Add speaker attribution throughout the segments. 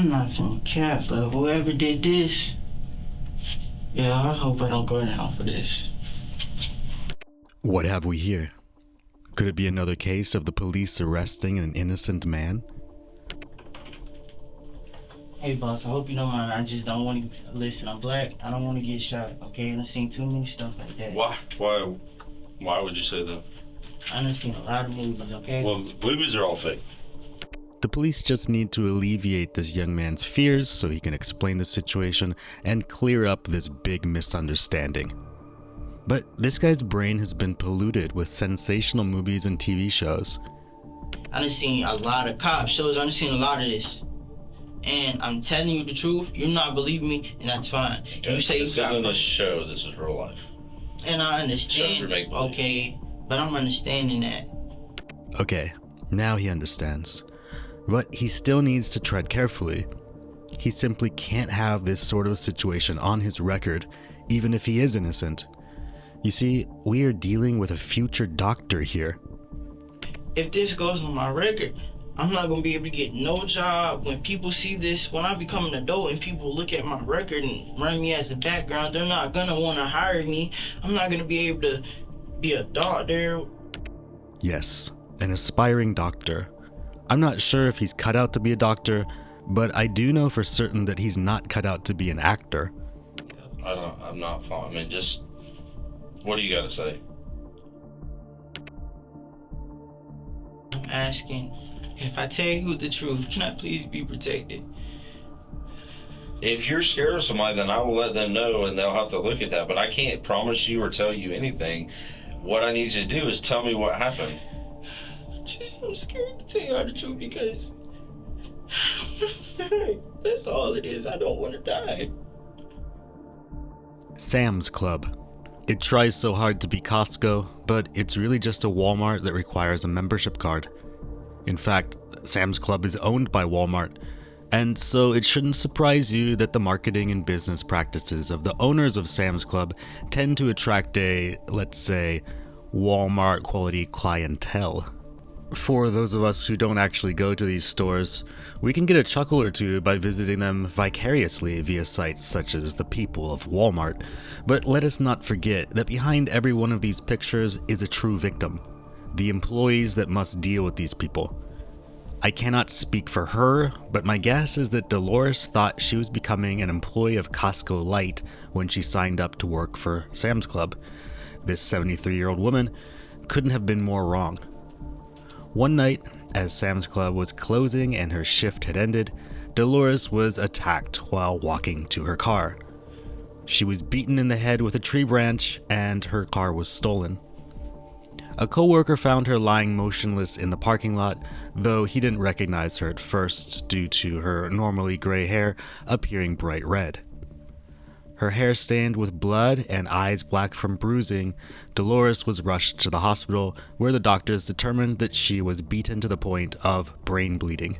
Speaker 1: I'm not finna cap, but whoever did this, yeah, I hope I don't go down for this.
Speaker 2: What have we here? Could it be another case of the police arresting an innocent man?
Speaker 1: Hey, boss, I hope you don't mind. I just don't want to listen. I'm black. I don't want to get shot. Okay, I've seen too many stuff like that.
Speaker 3: Why would you say that?
Speaker 1: I've seen a lot of movies. Okay.
Speaker 3: Well, movies are all fake.
Speaker 2: The police just need to alleviate this young man's fears so he can explain the situation and clear up this big misunderstanding. But this guy's brain has been polluted with sensational movies and TV shows.
Speaker 1: I've seen a lot of cop shows. I've seen a lot of this. And I'm telling you the truth. You're not believing me, and that's fine. You say
Speaker 3: this isn't a show. This is real life.
Speaker 1: And I understand.
Speaker 3: Shows are make-believe.
Speaker 1: Okay, but I'm understanding that.
Speaker 2: Okay, now he understands. But he still needs to tread carefully. He simply can't have this sort of situation on his record, even if he is innocent. You see, we are dealing with a future doctor here.
Speaker 1: If this goes on my record, I'm not going to be able to get no job. When people see this, when I become an adult and people look at my record and run me as a background, they're not going to want to hire me. I'm not going to be able to be a doctor.
Speaker 2: Yes, an aspiring doctor. I'm not sure if he's cut out to be a doctor, but I do know for certain that he's not cut out to be an actor.
Speaker 3: I'm not following. I mean, just, what do you got to say?
Speaker 1: I'm asking, if I tell you the truth, can I please be protected?
Speaker 3: If you're scared of somebody, then I will let them know and they'll have to look at that. But I can't promise you or tell you anything. What I need you to do is tell me what happened.
Speaker 1: I'm scared to tell you the truth because that's all it is. I don't want to die.
Speaker 2: Sam's Club. It tries so hard to be Costco, but it's really just a Walmart that requires a membership card. In fact, Sam's Club is owned by Walmart, and so it shouldn't surprise you that the marketing and business practices of the owners of Sam's Club tend to attract a, let's say, Walmart quality clientele. For those of us who don't actually go to these stores, we can get a chuckle or two by visiting them vicariously via sites such as the people of Walmart. But let us not forget that behind every one of these pictures is a true victim, the employees that must deal with these people. I cannot speak for her, but my guess is that Dolores thought she was becoming an employee of Costco Light when she signed up to work for Sam's Club. This 73-year-old woman couldn't have been more wrong. One night, as Sam's Club was closing and her shift had ended, Dolores was attacked while walking to her car. She was beaten in the head with a tree branch and her car was stolen. A co-worker found her lying motionless in the parking lot, though he didn't recognize her at first due to her normally gray hair appearing bright red. Her hair stained with blood and eyes black from bruising, Dolores was rushed to the hospital where the doctors determined that she was beaten to the point of brain bleeding.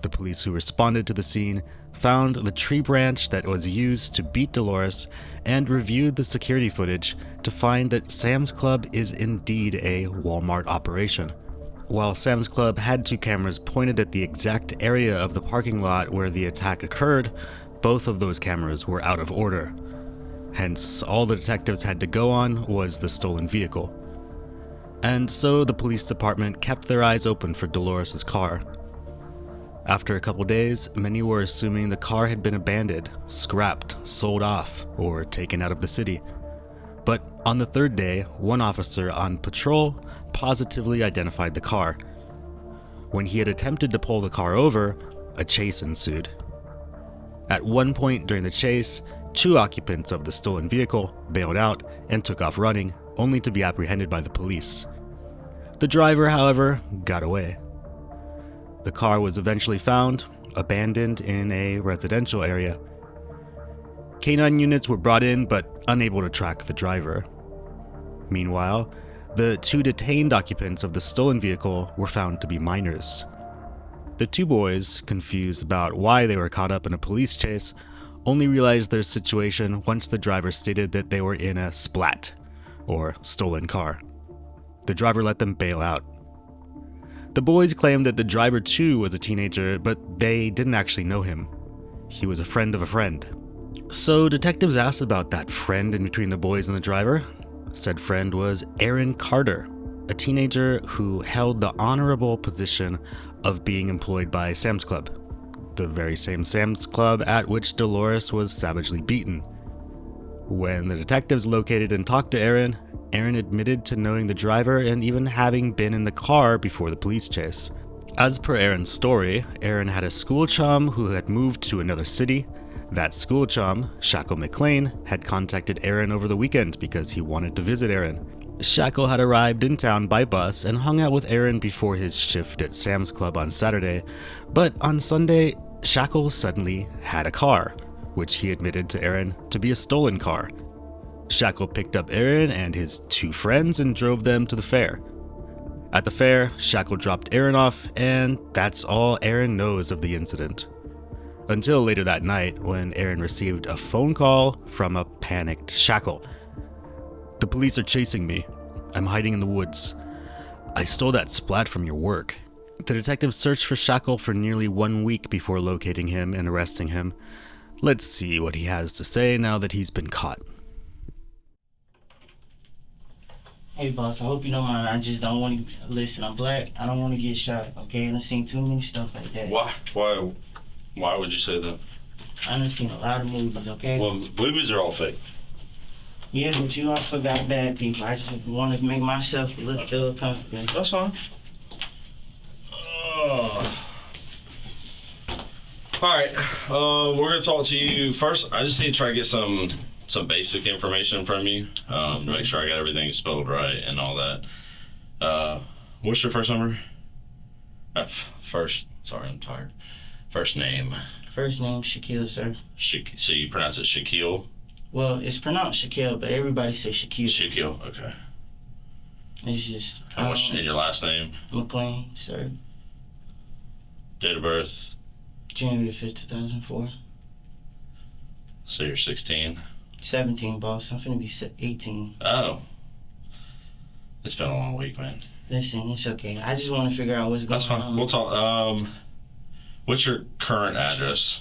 Speaker 2: The police who responded to the scene found the tree branch that was used to beat Dolores and reviewed the security footage to find that Sam's Club is indeed a Walmart operation. While Sam's Club had two cameras pointed at the exact area of the parking lot where the attack occurred, both of those cameras were out of order. Hence, all the detectives had to go on was the stolen vehicle. And so the police department kept their eyes open for Dolores' car. After a couple days, many were assuming the car had been abandoned, scrapped, sold off, or taken out of the city. But on the third day, one officer on patrol positively identified the car. When he had attempted to pull the car over, a chase ensued. At one point during the chase, two occupants of the stolen vehicle bailed out and took off running, only to be apprehended by the police. The driver, however, got away. The car was eventually found, abandoned in a residential area. Canine units were brought in but unable to track the driver. Meanwhile, the two detained occupants of the stolen vehicle were found to be minors. The two boys, confused about why they were caught up in a police chase, only realized their situation once the driver stated that they were in a splat, or stolen car. The driver let them bail out. The boys claimed that the driver too was a teenager, but they didn't actually know him. He was a friend of a friend. So detectives asked about that friend in between the boys and the driver. Said friend was Aaron Carter, a teenager who held the honorable position of being employed by Sam's Club, the very same Sam's Club at which Dolores was savagely beaten. When the detectives located and talked to Aaron, Aaron admitted to knowing the driver and even having been in the car before the police chase. As per Aaron's story, Aaron had a school chum who had moved to another city. That school chum, Shackle McLean, had contacted Aaron over the weekend because he wanted to visit Aaron. Shackle had arrived in town by bus and hung out with Aaron before his shift at Sam's Club on Saturday, but on Sunday, Shackle suddenly had a car, which he admitted to Aaron to be a stolen car. Shackle picked up Aaron and his two friends and drove them to the fair. At the fair, Shackle dropped Aaron off, and that's all Aaron knows of the incident. Until later that night, when Aaron received a phone call from a panicked Shackle. "The police are chasing me. I'm hiding in the woods. I stole that splat from your work." The detectives searched for Shackle for nearly 1 week before locating him and arresting him. Let's see what he has to say now that he's been caught.
Speaker 1: Hey boss, I hope you don't mind. I just don't want to listen. I'm black. I don't want to get shot. Okay, I've seen too many stuff like that.
Speaker 3: Why would you say that?
Speaker 1: I've seen a lot of movies. Okay.
Speaker 3: Well, movies are all fake.
Speaker 1: Yeah, but you also got bad people. I just want to make myself feel comfortable.
Speaker 3: That's fine. Alright, we're going to talk to you first. I just need to try to get some basic information from you to make sure I got everything spelled right and all that. What's your first number? Sorry, I'm tired. First name.
Speaker 1: First name, Shaquille, sir.
Speaker 3: So you pronounce it Shaquille?
Speaker 1: Well, it's pronounced Shaquille, but everybody says Shaquille.
Speaker 3: Shaquille, okay.
Speaker 1: It's just...
Speaker 3: And your last name?
Speaker 1: McLean, sir.
Speaker 3: Date of birth?
Speaker 1: January 5th, 2004.
Speaker 3: So you're 16?
Speaker 1: 17, boss. I'm finna be 18.
Speaker 3: Oh. It's been a long week, man.
Speaker 1: Listen, it's okay. I just want to figure out what's going on.
Speaker 3: That's fine. We'll talk. What's your current address?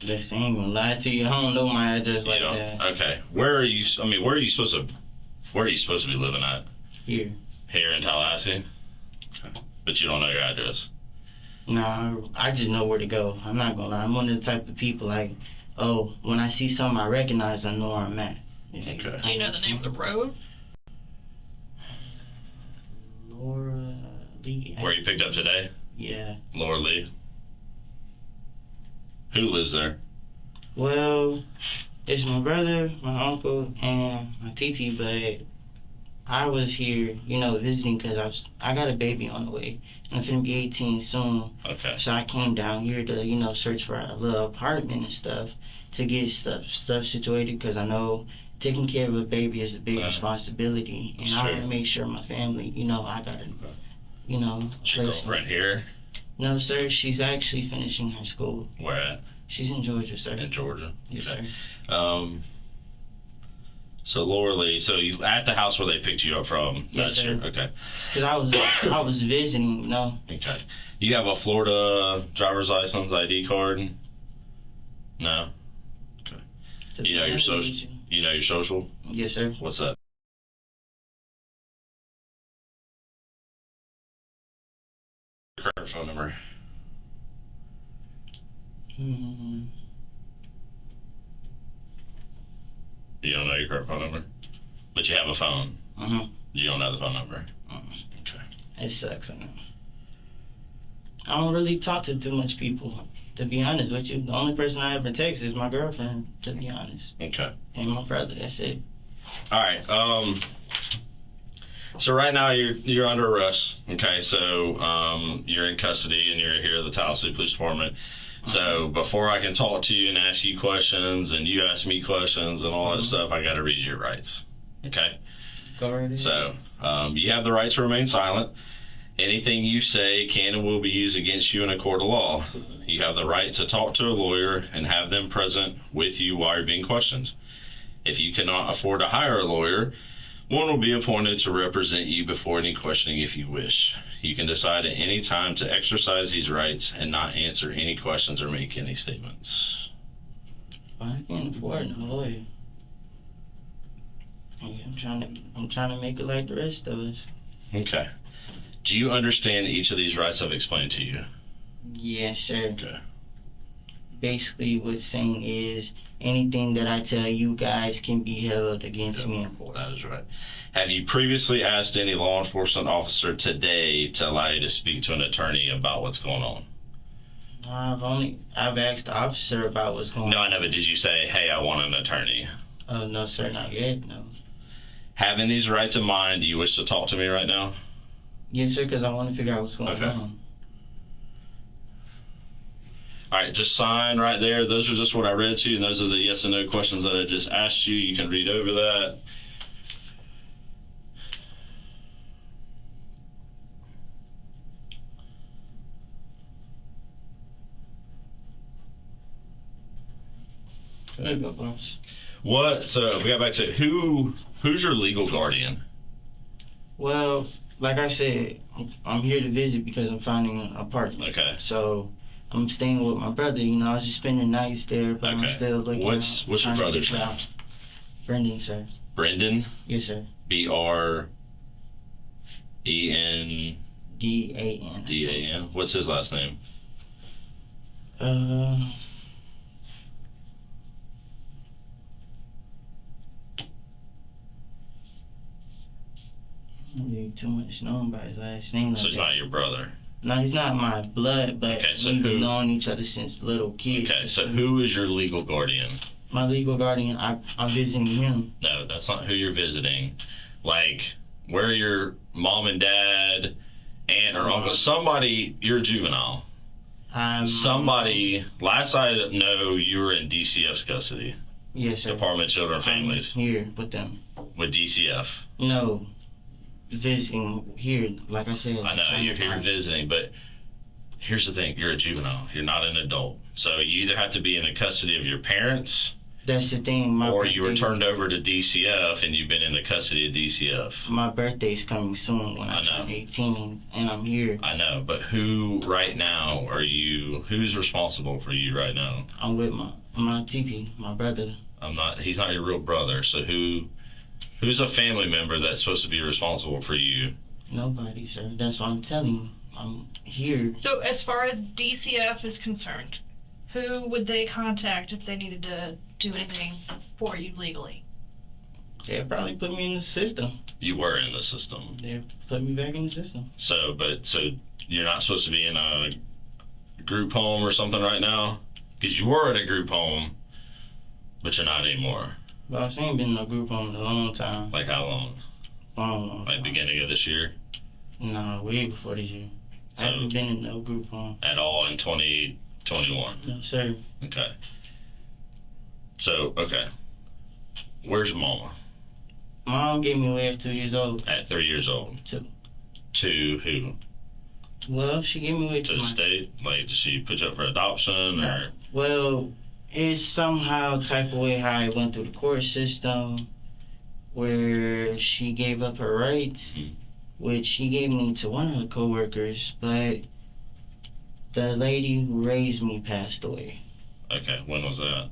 Speaker 1: Listen, I ain't gonna lie to you. I don't know my address like that.
Speaker 3: Okay. Where are you supposed to be living at?
Speaker 1: Here.
Speaker 3: Here in Tallahassee? Okay. But you don't know your address?
Speaker 1: Nah, I just know where to go. I'm not gonna lie. I'm one of the type of people like, oh, when I see something I recognize, I know where I'm at.
Speaker 3: Okay.
Speaker 4: Do you know the name of the road?
Speaker 1: Laura Lee.
Speaker 3: Where you picked up today?
Speaker 1: Yeah.
Speaker 3: Laura Lee. Who lives there?
Speaker 1: Well, it's my brother, my uncle, and my TT, but I was here, visiting because I got a baby on the way. And I'm finna be 18 soon.
Speaker 3: Okay.
Speaker 1: So I came down here to, search for a little apartment and stuff to get stuff situated because I know taking care of a baby is a big responsibility. And I want to make sure my family, I got to,
Speaker 3: She girlfriend here?
Speaker 1: No, sir. She's actually finishing her school.
Speaker 3: Where at?
Speaker 1: She's in Georgia, sir.
Speaker 3: In Georgia?
Speaker 1: Yes,
Speaker 3: okay.
Speaker 1: sir.
Speaker 3: So Laura Lee, so you at the house where they picked you up from?
Speaker 1: Yes, sir.
Speaker 3: Okay.
Speaker 1: Because I was visiting,
Speaker 3: Okay. You have a Florida driver's license ID card? No? Okay. You know your social? You know your social?
Speaker 1: Yes, sir.
Speaker 3: What's that? Your current phone number?
Speaker 1: Mm-hmm.
Speaker 3: You don't know your current phone number? But you have a phone?
Speaker 1: Mm-hmm.
Speaker 3: You don't know the phone number?
Speaker 1: Mm-hmm.
Speaker 3: Okay.
Speaker 1: It sucks, I know. I don't really talk to too much people, to be honest with you. The only person I ever text is my girlfriend, to be honest.
Speaker 3: Okay.
Speaker 1: And my brother, that's it.
Speaker 3: Alright, so right now you're under arrest, okay, so you're in custody and you're here at the Tallahassee Police Department. So before I can talk to you and ask you questions and you ask me questions and all that stuff, I gotta read your rights, okay?
Speaker 1: Go right ahead.
Speaker 3: So, you have the right to remain silent. Anything you say can and will be used against you in a court of law. You have the right to talk to a lawyer and have them present with you while you're being questioned. If you cannot afford to hire a lawyer, one will be appointed to represent you before any questioning if you wish. You can decide at any time to exercise these rights and not answer any questions or make any statements.
Speaker 1: I can't afford no lawyer. I'm trying to make it like the rest of us.
Speaker 3: Okay. Do you understand each of these rights I've explained to you?
Speaker 1: Yes, sir.
Speaker 3: Okay.
Speaker 1: Basically, what's saying is anything that I tell you guys can be held against me in court.
Speaker 3: That is right. Have you previously asked any law enforcement officer today to allow you to speak to an attorney about what's going on?
Speaker 1: I've asked the officer about what's going on.
Speaker 3: No, I know, but did you say, hey, I want an attorney?
Speaker 1: Oh, no, sir, not yet, no.
Speaker 3: Having these rights in mind, do you wish to talk to me right now?
Speaker 1: Yes, sir, because I want to figure out what's going on.
Speaker 3: All right, just sign right there. Those are just what I read to you, and those are the yes and no questions that I just asked you. You can read over that.
Speaker 1: There you go, boss.
Speaker 3: What? So we got back to who's your legal guardian?
Speaker 1: Well, like I said, I'm here to visit because I'm finding an apartment.
Speaker 3: Okay.
Speaker 1: So I'm staying with my brother. You know, I was just spending nights there, but I'm
Speaker 3: Okay.
Speaker 1: still looking.
Speaker 3: What's your
Speaker 1: trying to
Speaker 3: brother's
Speaker 1: get
Speaker 3: name?
Speaker 1: out. Brendan, sir.
Speaker 3: Brendan.
Speaker 1: Yes, sir.
Speaker 3: BRENDAN.
Speaker 1: DAN.
Speaker 3: What's his last name?
Speaker 1: I don't really too much known by his last name.
Speaker 3: So
Speaker 1: Like
Speaker 3: he's
Speaker 1: that.
Speaker 3: not your brother.
Speaker 1: No, he's not my blood, but
Speaker 3: Okay, so
Speaker 1: we've
Speaker 3: who-
Speaker 1: known each other since little kids.
Speaker 3: Okay, so who is your legal guardian?
Speaker 1: My legal guardian, I'm visiting him.
Speaker 3: No, that's not who you're visiting. Like, where your mom and dad, aunt or uncle, somebody, you're a juvenile. Somebody, last I know, you were in DCF's custody.
Speaker 1: Yes, sir.
Speaker 3: Department of Children and Families.
Speaker 1: I'm here with them.
Speaker 3: With DCF.
Speaker 1: No, visiting here, like I said.
Speaker 3: I know, you're here visiting, but here's the thing, you're a juvenile. You're not an adult. So you either have to be in the custody of your parents,
Speaker 1: That's the thing.
Speaker 3: or you were turned over to DCF and you've been in the custody of DCF.
Speaker 1: My birthday's coming soon when I turn 18, and I'm here.
Speaker 3: I know, but who right now who's responsible for you right now?
Speaker 1: I'm with my titi, my brother.
Speaker 3: He's not your real brother, so who's a family member that's supposed to be responsible for you?
Speaker 1: Nobody, sir. That's what I'm telling you. I'm here.
Speaker 4: So as far as DCF is concerned, who would they contact if they needed to do anything for you legally?
Speaker 1: They'll probably put me in the system.
Speaker 3: You were in the system.
Speaker 1: They'll put me back in the system.
Speaker 3: So you're not supposed to be in a group home or something right now? Because you were in a group home, but you're not anymore.
Speaker 1: But I ain't been in a group home in a long time.
Speaker 3: Like how long?
Speaker 1: Long
Speaker 3: Like
Speaker 1: time.
Speaker 3: beginning of this year?
Speaker 1: No, way before this year.
Speaker 3: So-
Speaker 1: I haven't been in no group home.
Speaker 3: At all in 2021?
Speaker 1: No, sir.
Speaker 3: Okay. So, okay. Where's mama?
Speaker 1: Mom gave me away at 2 years old.
Speaker 3: At 3 years old?
Speaker 1: Two.
Speaker 3: To who?
Speaker 1: Well, she gave me away
Speaker 3: To
Speaker 1: to
Speaker 3: the
Speaker 1: my...
Speaker 3: state? Like, did she put you up for adoption or?
Speaker 1: Well, it's somehow type of way how it went through the court system where she gave up her rights,
Speaker 3: Mhm.
Speaker 1: which she gave me to one of her coworkers, but the lady who raised me passed away.
Speaker 3: Okay, when was that?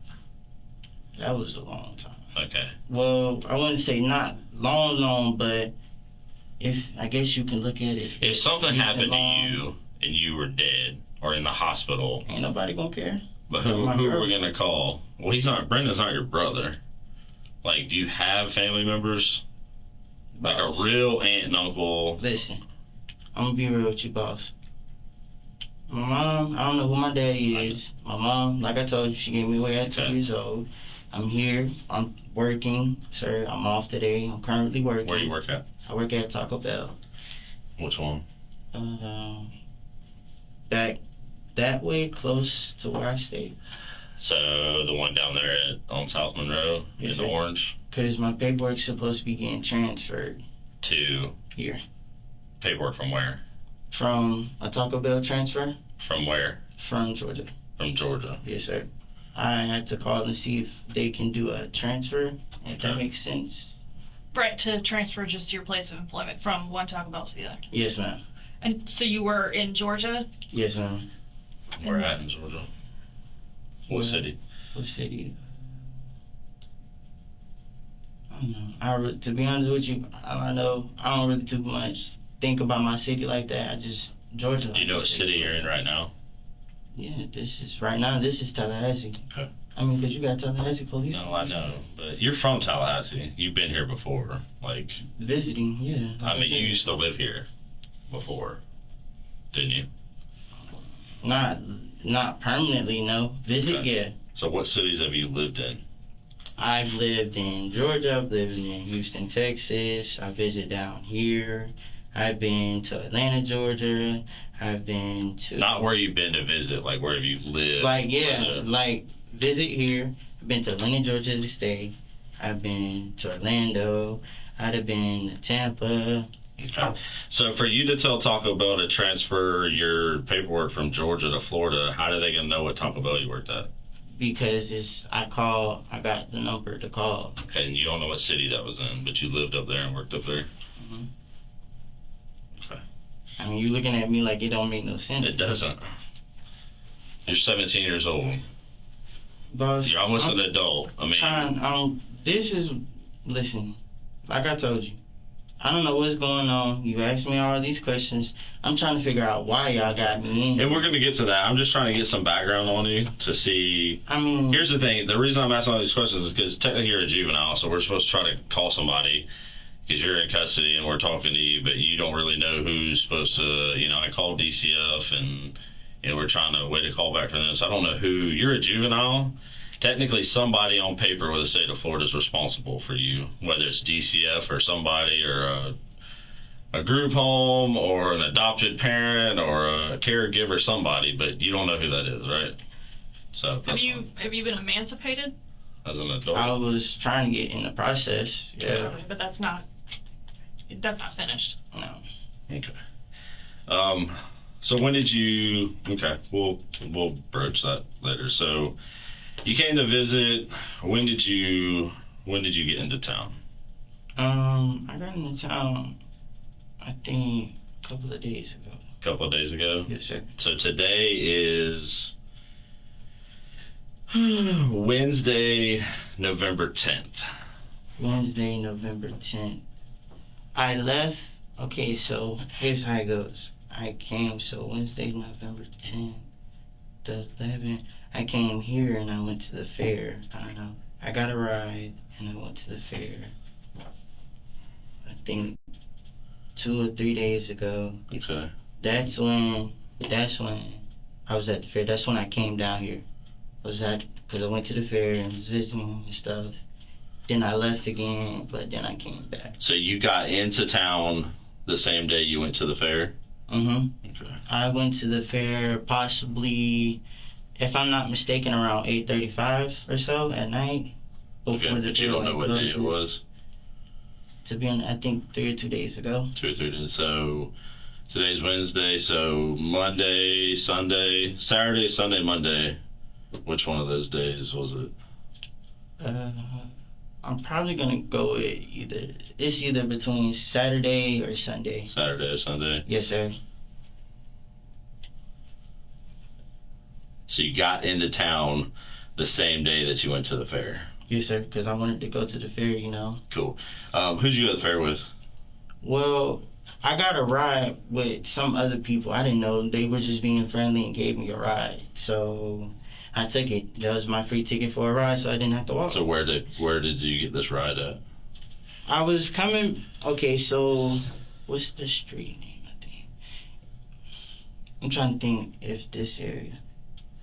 Speaker 1: That was a long time.
Speaker 3: Okay.
Speaker 1: Well, I wouldn't say not long, but I guess you can look at it.
Speaker 3: If something
Speaker 1: Recent
Speaker 3: happened to
Speaker 1: long.
Speaker 3: you and you were dead or in the hospital,
Speaker 1: Ain't nobody gonna care.
Speaker 3: but who
Speaker 1: My
Speaker 3: are we
Speaker 1: girl.
Speaker 3: gonna call? Well, Brendan's not your brother. Like, do you have family members? Like a
Speaker 1: Boss.
Speaker 3: real aunt and uncle?
Speaker 1: Listen, I'm gonna be real with you, boss. My mom, I don't know who my daddy is. My mom, like I told you, she gave me away at 2
Speaker 3: Okay.
Speaker 1: years old. I'm here. I'm working, sir. I'm off today. I'm currently working.
Speaker 3: Where do you work at?
Speaker 1: I work at Taco Bell.
Speaker 3: Which one?
Speaker 1: Back that way, close to where I stay.
Speaker 3: So the one down there on South Monroe
Speaker 1: Yes,
Speaker 3: is
Speaker 1: sir.
Speaker 3: orange.
Speaker 1: Cause my paperwork's supposed to be getting transferred
Speaker 3: To
Speaker 1: here
Speaker 3: paperwork from where?
Speaker 1: from a Taco Bell transfer
Speaker 3: From where?
Speaker 1: from Georgia.
Speaker 3: From Georgia.
Speaker 1: Yes, sir. I had to call and see if they can do a transfer, if that
Speaker 3: Okay.
Speaker 1: makes sense.
Speaker 4: Right, to transfer just to your place of employment from one Taco Bell to the other.
Speaker 1: Yes, ma'am.
Speaker 4: And so you were in Georgia?
Speaker 1: Yes, ma'am.
Speaker 3: Where at in Georgia? What city?
Speaker 1: What city? I don't know. To be honest with you, I know I don't really too much think about my city like that. I just Georgia.
Speaker 3: Do you know what city you're in right now?
Speaker 1: Yeah, this is Tallahassee.
Speaker 3: Okay.
Speaker 1: I mean, because you got Tallahassee police.
Speaker 3: No, I know, but you're from Tallahassee. You've been here before, like.
Speaker 1: Visiting, yeah.
Speaker 3: I mean, you used to live here before, didn't you?
Speaker 1: Not permanently, no. Visit,
Speaker 3: Okay.
Speaker 1: yeah.
Speaker 3: So what cities have you lived in?
Speaker 1: I've lived in Georgia. I've lived in Houston, Texas. I visit down here. I've been to Atlanta, Georgia. I've been to
Speaker 3: Not where you've been to visit, like where have you lived?
Speaker 1: like visit here. I've been to Atlanta, Georgia to stay. I've been to Orlando. I'd have been to Tampa.
Speaker 3: Okay. So for you to tell Taco Bell to transfer your paperwork from Georgia to Florida, how are they gonna know what Taco Bell you worked at?
Speaker 1: Because I got the number to call.
Speaker 3: Okay, and you don't know what city that was in, but you lived up there and worked up there.
Speaker 1: hmm
Speaker 3: Okay.
Speaker 1: I mean, you looking at me like it don't make no sense.
Speaker 3: It doesn't. You're 17 years old.
Speaker 1: Boss,
Speaker 3: You're almost an adult. I mean,
Speaker 1: listen, like I told you, I don't know what's going on. You asked me all these questions. I'm trying to figure out why y'all got me in.
Speaker 3: and we're gonna get to that. I'm just trying to get some background on you to see.
Speaker 1: I mean,
Speaker 3: Here's the thing. The reason I'm asking all these questions is because technically you're a juvenile, so we're supposed to try to call somebody because you're in custody and we're talking to you, but you don't really know who's supposed to. I called DCF and we're trying to wait a call back from them. So I don't know who. You're a juvenile. Technically, somebody on paper with the state of Florida is responsible for you, whether it's DCF or somebody or a group home or an adopted parent or a caregiver, somebody, but you don't know who that is, right? So
Speaker 4: Have you been emancipated?
Speaker 3: as an adult?
Speaker 1: I was trying to get in the process. Yeah.
Speaker 4: Okay, but that's not finished.
Speaker 1: No.
Speaker 3: Okay. So when did you? Okay, we'll broach that later. So you came to visit. When did you get into town?
Speaker 1: I got into town, I think, a couple of days ago.
Speaker 3: A couple of days ago.
Speaker 1: Yes, sir.
Speaker 3: So today is Wednesday, November 10th.
Speaker 1: Wednesday, November 10th. I left. Okay, so here's how it goes. I came, so Wednesday, November 10th, the 11th, I came here and I went to the fair. I don't know. I got a ride and I went to the fair. I think 2 or 3 days ago.
Speaker 3: Okay.
Speaker 1: That's when I was at the fair. That's when I came down here. Because I went to the fair and was visiting and stuff. Then I left again, but then I came back.
Speaker 3: So you got into town the same day you went to the fair?
Speaker 1: Mm-hmm.
Speaker 3: Okay.
Speaker 1: I went to the fair possibly, if I'm not mistaken, around 8:35 or so at night.
Speaker 3: Okay, but you don't know what day it was?
Speaker 1: To be honest, I think 3 or 2 days ago.
Speaker 3: 2 or 3 days. So today's Wednesday, so Monday, Sunday, Saturday, Sunday, Monday. Which one of those days was it?
Speaker 1: I'm probably gonna go with either between Saturday or Sunday.
Speaker 3: Saturday or Sunday?
Speaker 1: Yes, sir.
Speaker 3: So you got into town the same day that you went to the fair?
Speaker 1: Yes, sir, because I wanted to go to the fair,
Speaker 3: Cool. Who'd you go to the fair with?
Speaker 1: Well, I got a ride with some other people. I didn't know. They were just being friendly and gave me a ride. So I took it. That was my free ticket for a ride, so I didn't have to walk.
Speaker 3: So where did you get this ride at?
Speaker 1: I was coming. Okay, so what's the street name? I think. I'm trying to think if this area.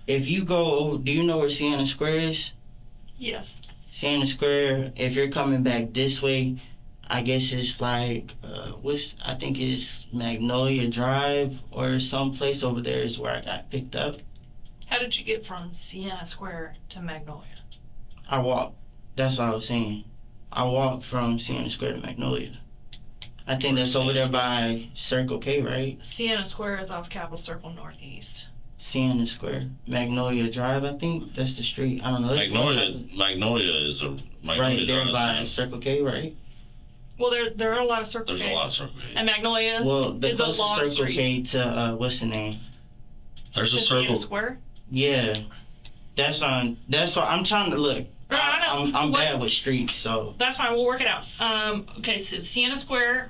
Speaker 1: If you go, do you know where Sienna Square is?
Speaker 4: Yes.
Speaker 1: Sienna Square. If you're coming back this way, I guess it's like I think it's Magnolia Drive or someplace over there is where I got picked up.
Speaker 4: How did you get from Sienna Square to Magnolia?
Speaker 1: I walked. That's what I was saying. I walked from Sienna Square to Magnolia. I think that's over there by Circle K, right?
Speaker 4: Sienna Square is off Capitol Circle Northeast.
Speaker 1: Sienna Square. Magnolia Drive, I think that's the street. I don't know.
Speaker 3: Magnolia is a Magnolia
Speaker 1: Right there
Speaker 3: Drive,
Speaker 1: by
Speaker 3: right?
Speaker 1: Circle K, right?
Speaker 4: Well, there are a lot of Circle
Speaker 3: There's
Speaker 4: K's.
Speaker 3: a lot of Circle K's.
Speaker 4: And Magnolia
Speaker 1: Well, the
Speaker 4: is a
Speaker 1: closest
Speaker 4: long
Speaker 1: Circle
Speaker 4: street.
Speaker 1: K to what's the name?
Speaker 3: There's a
Speaker 4: Siena
Speaker 3: Circle.
Speaker 4: Square.
Speaker 1: Yeah, that's why I'm trying to look.
Speaker 4: I know.
Speaker 1: I'm
Speaker 4: What-
Speaker 1: bad with streets, so
Speaker 4: That's fine. We'll work it out. Okay, so Siena Square.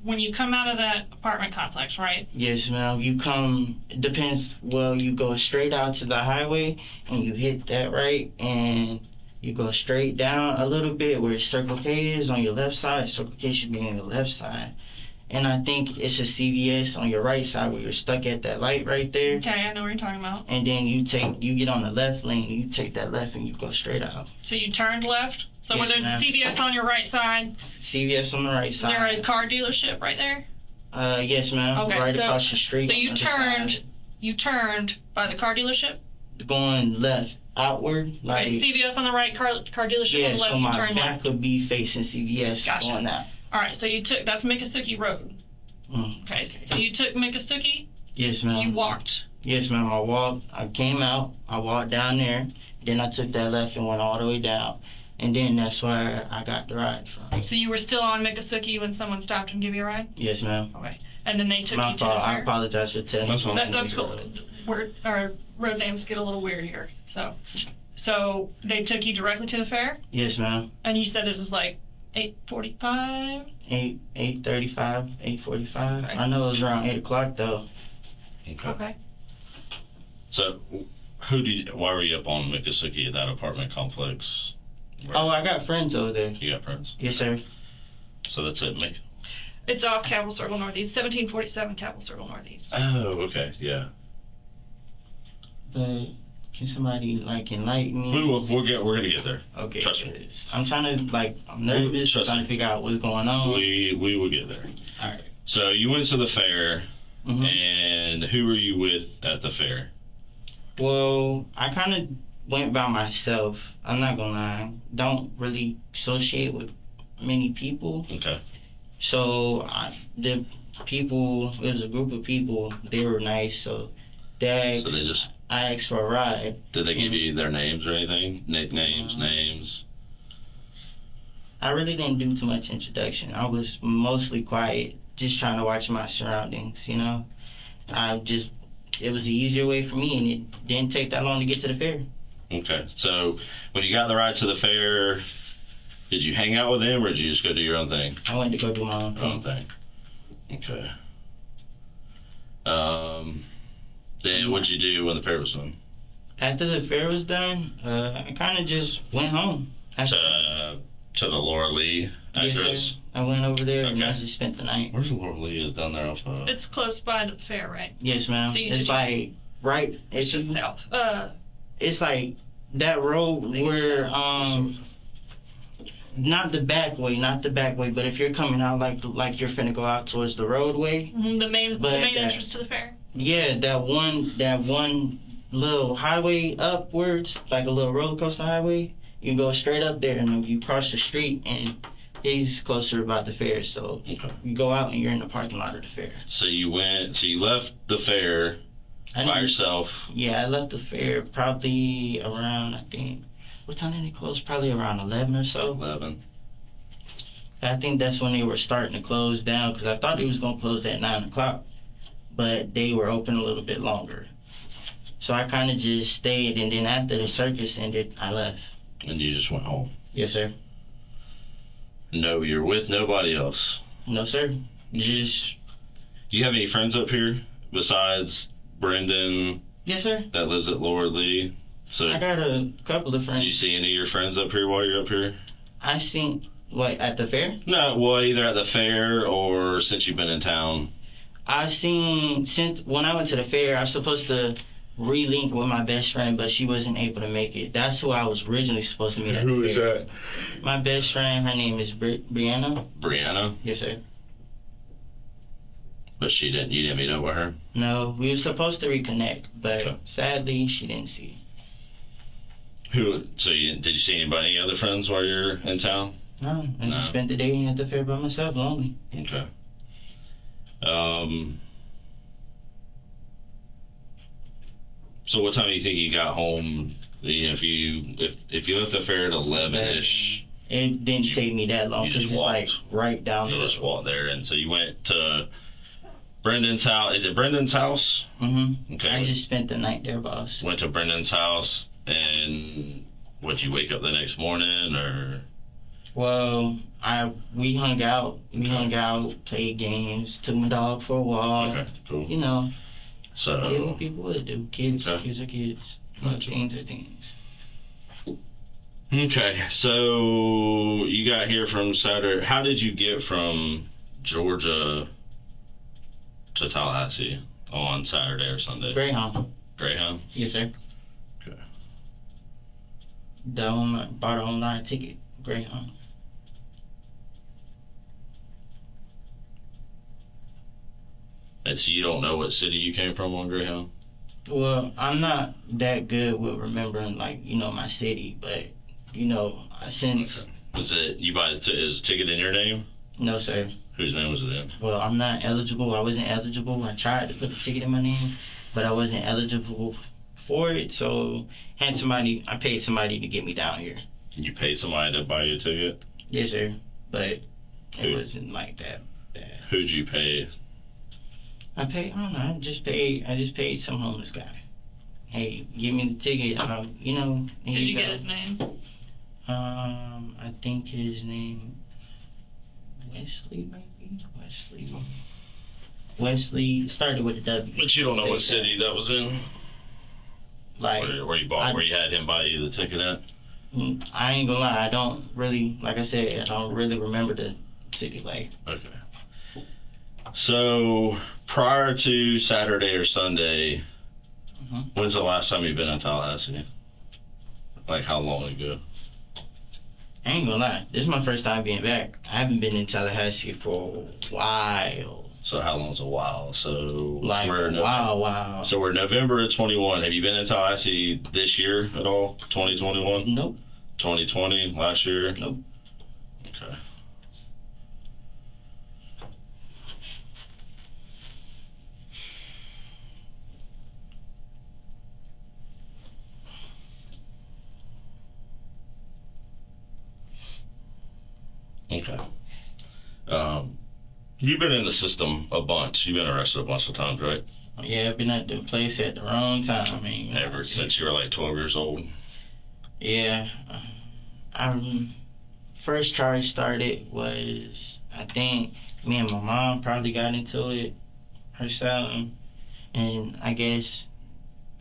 Speaker 4: When you come out of that apartment complex, right?
Speaker 1: yes, ma'am. You come. It depends. Well, you go straight out to the highway and you hit that right, and you go straight down a little bit where Circle K is on your left side. Circle K should be on your left side, and I think it's a CVS on your right side where you're stuck at that light right there.
Speaker 4: Okay, I know what you're talking about.
Speaker 1: And then you get on the left lane, you take that left and you go straight out.
Speaker 4: So you turned left. So when
Speaker 1: Yes,
Speaker 4: there's
Speaker 1: ma'am.
Speaker 4: a CVS on your right side,
Speaker 1: CVS on the right
Speaker 4: is there a
Speaker 1: side.
Speaker 4: car dealership right there?
Speaker 1: Yes, ma'am.
Speaker 4: Okay,
Speaker 1: right
Speaker 4: so-
Speaker 1: across the street.
Speaker 4: So
Speaker 1: on
Speaker 4: you
Speaker 1: the other
Speaker 4: turned.
Speaker 1: side.
Speaker 4: You turned by the car dealership.
Speaker 1: Going left, outward, like
Speaker 4: Okay, CVS on the right, car dealership
Speaker 1: yeah.
Speaker 4: on the left.
Speaker 1: So
Speaker 4: You
Speaker 1: my
Speaker 4: turn
Speaker 1: back
Speaker 4: left.
Speaker 1: would be facing CVS
Speaker 4: Gotcha.
Speaker 1: going out.
Speaker 4: All right, so you took that's Miccosukee Road.
Speaker 1: Mm.
Speaker 4: Okay, so you took Miccosukee.
Speaker 1: Yes, ma'am.
Speaker 4: You walked.
Speaker 1: Yes, ma'am. I came out. I walked down there. Then I took that left and went all the way down. And then that's where I got the ride from.
Speaker 4: So you were still on Miccosukee when someone stopped and gave you a ride.
Speaker 1: Yes, ma'am.
Speaker 4: Okay, and then they took
Speaker 1: My
Speaker 4: you to
Speaker 1: fault.
Speaker 4: the
Speaker 1: I
Speaker 4: fair.
Speaker 1: apologize for telling
Speaker 3: That's
Speaker 1: you.
Speaker 3: fine.
Speaker 4: That's cool. Our road names get a little weird here. So they took you directly to the fair,
Speaker 1: Yes, ma'am.
Speaker 4: and you said it was like 8:45.
Speaker 1: 8:35, 8:45.
Speaker 4: Okay.
Speaker 1: I know it was around 8 o'clock though.
Speaker 3: Okay.
Speaker 4: Okay.
Speaker 3: So, why were you up on Miccosukee at that apartment complex? Where-
Speaker 1: Oh, I got friends over there.
Speaker 3: You got friends?
Speaker 1: Yes, sir.
Speaker 3: So that's it,
Speaker 4: It's off Capitol Circle Northeast, 1747 Capitol Circle Northeast.
Speaker 3: Oh, okay, yeah.
Speaker 1: But can somebody like enlighten me?
Speaker 3: We're gonna get there.
Speaker 1: Okay.
Speaker 3: Trust me.
Speaker 1: 'Cause I'm trying to I'm nervous,
Speaker 3: Trust
Speaker 1: trying
Speaker 3: me.
Speaker 1: to figure out what's going on.
Speaker 3: We will get there.
Speaker 1: All right.
Speaker 3: So you went to the fair,
Speaker 1: Mhm.
Speaker 3: and who were you with at the fair?
Speaker 1: Well, I kind of went by myself. I'm not gonna lie. Don't really associate with many people.
Speaker 3: Okay.
Speaker 1: So the people, it was a group of people. They were nice. So they
Speaker 3: So they just
Speaker 1: I asked for a ride.
Speaker 3: did they give you their names or anything? Nicknames,
Speaker 1: Mhm.
Speaker 3: names.
Speaker 1: I really didn't do too much introduction. I was mostly quiet, just trying to watch my surroundings. You know, it was the easier way for me, and it didn't take that long to get to the fair.
Speaker 3: Okay. So when you got the ride to the fair, did you hang out with them or did you just go do your own thing?
Speaker 1: I went to go do my own
Speaker 3: Your own
Speaker 1: thing.
Speaker 3: thing. Okay. Then what'd you do when the fair was done?
Speaker 1: After the fair was done, I kind of just went home.
Speaker 3: To the Laura Lee
Speaker 1: Yes,
Speaker 3: address.
Speaker 1: sir. I went over there and I
Speaker 3: Okay.
Speaker 1: just spent the night.
Speaker 3: Where's Laura Lee? Is down there off
Speaker 4: It's close by the fair, right?
Speaker 1: Yes, ma'am.
Speaker 4: So you
Speaker 1: It's
Speaker 4: did-
Speaker 1: like right.
Speaker 4: It's just south.
Speaker 1: It's like that road where not the back way, but if you're coming out like you're finna go out towards the roadway,
Speaker 4: The main
Speaker 1: But that-
Speaker 4: entrance to the fair.
Speaker 1: yeah, that one little highway upwards, like a little roller coaster highway. You go straight up there and then you cross the street and it's closer about the fair. So
Speaker 3: Okay.
Speaker 1: you go out and you're in the parking lot of the fair.
Speaker 3: So you left the fair
Speaker 1: I
Speaker 3: by
Speaker 1: didn't-
Speaker 3: yourself.
Speaker 1: Yeah, I left the fair probably around, I think, what time did it close? Probably around 11 or so.
Speaker 3: 11.
Speaker 1: I think that's when they were starting to close down because I thought they was going to close at 9 o'clock, but they were open a little bit longer. So I kind of just stayed, and then after the circus ended, I left.
Speaker 3: And you just went home.
Speaker 1: Yes, sir.
Speaker 3: No, you're with nobody else.
Speaker 1: No, sir. Just,
Speaker 3: Do you have any friends up here besides Brendan
Speaker 1: yes, sir.
Speaker 3: that lives at Laura Lee? So
Speaker 1: I got a couple of
Speaker 3: did
Speaker 1: friends.
Speaker 3: you see any of your friends up here while you're up here?
Speaker 1: I seen, what, at the fair?
Speaker 3: No, well, either at the fair or since you've been in town.
Speaker 1: I seen, since when I went to the fair, I was supposed to relink with my best friend, but she wasn't able to make it. That's who I was originally supposed to meet at the
Speaker 3: Who is
Speaker 1: fair.
Speaker 3: that?
Speaker 1: My best friend, her name is Brianna.
Speaker 3: Brianna,
Speaker 1: Yes, sir.
Speaker 3: but you didn't meet up with her.
Speaker 1: No, we were supposed to reconnect, but
Speaker 3: Okay.
Speaker 1: sadly, she didn't see
Speaker 3: So did you see any other friends while you're in town?
Speaker 1: it. No, I
Speaker 3: No.
Speaker 1: just spent the day at the fair by myself, lonely.
Speaker 3: Okay. So what time do you think you got home? You know, if you left the fair at 11ish,
Speaker 1: It didn't take me that long
Speaker 3: you
Speaker 1: because
Speaker 3: just
Speaker 1: it's like
Speaker 3: walked.
Speaker 1: right down the
Speaker 3: You
Speaker 1: road.
Speaker 3: just walked there, and so you went to Brendan's house. Is it Brendan's house?
Speaker 1: Mm-hmm.
Speaker 3: Okay.
Speaker 1: I just spent the night there, boss.
Speaker 3: Went to Brendan's house, and would you wake up the next morning, or?
Speaker 1: Well, we hung out. We hung out, played games, took my dog for a walk.
Speaker 3: Okay, cool.
Speaker 1: You know,
Speaker 3: So.
Speaker 1: did what people would do. Kids,
Speaker 3: Okay.
Speaker 1: kids are kids. Well, teens are teens.
Speaker 3: Okay, so you got here from Saturday. How did you get from Georgia to Tallahassee on Saturday or Sunday?
Speaker 1: Greyhound.
Speaker 3: Greyhound?
Speaker 1: Yes, sir.
Speaker 3: Okay.
Speaker 1: Bought an online ticket. Greyhound.
Speaker 3: And so you don't know what city you came from on Greyhound?
Speaker 1: Well, I'm not that good with remembering, like, my city, but, since.
Speaker 3: Okay. Was it, you buy is the ticket in your name?
Speaker 1: No, sir.
Speaker 3: Whose name was it in?
Speaker 1: Well, I'm not eligible. I wasn't eligible. I tried to put the ticket in my name, but I wasn't eligible for it, so I paid somebody to get me down here.
Speaker 3: You paid somebody to buy you a ticket?
Speaker 1: Yes, sir. But
Speaker 3: Who?
Speaker 1: it wasn't like that bad.
Speaker 3: Who'd you pay?
Speaker 1: I don't know. I just paid some homeless guy. Hey, give me the ticket.
Speaker 4: Did you get his name?
Speaker 1: I think his name Wesley, maybe Wesley started with a W.
Speaker 3: But you don't know what city that was in?
Speaker 1: Like,
Speaker 3: Where you had him buy you the ticket at?
Speaker 1: I ain't gonna lie. I don't really, like I said, I don't really remember the city. Like,
Speaker 3: Okay. So prior to Saturday or Sunday, when's the last time you've been in Tallahassee? Like how long ago?
Speaker 1: I ain't gonna lie. This is my first time being back. I haven't been in Tallahassee for a while.
Speaker 3: So how long's a while? So
Speaker 1: Like a while.
Speaker 3: So we're November of 21. Have you been in Tallahassee this year at all? 2021?
Speaker 1: Nope.
Speaker 3: 2020? Last year?
Speaker 1: Nope.
Speaker 3: Okay. Okay. You've been in the system a bunch. You've been arrested a bunch of times, right?
Speaker 1: Yeah, I've been at the place at the wrong time.
Speaker 3: Ever since you were like 12 years old?
Speaker 1: Yeah. First charge started was, I think, me and my mom probably got into it herself. And I guess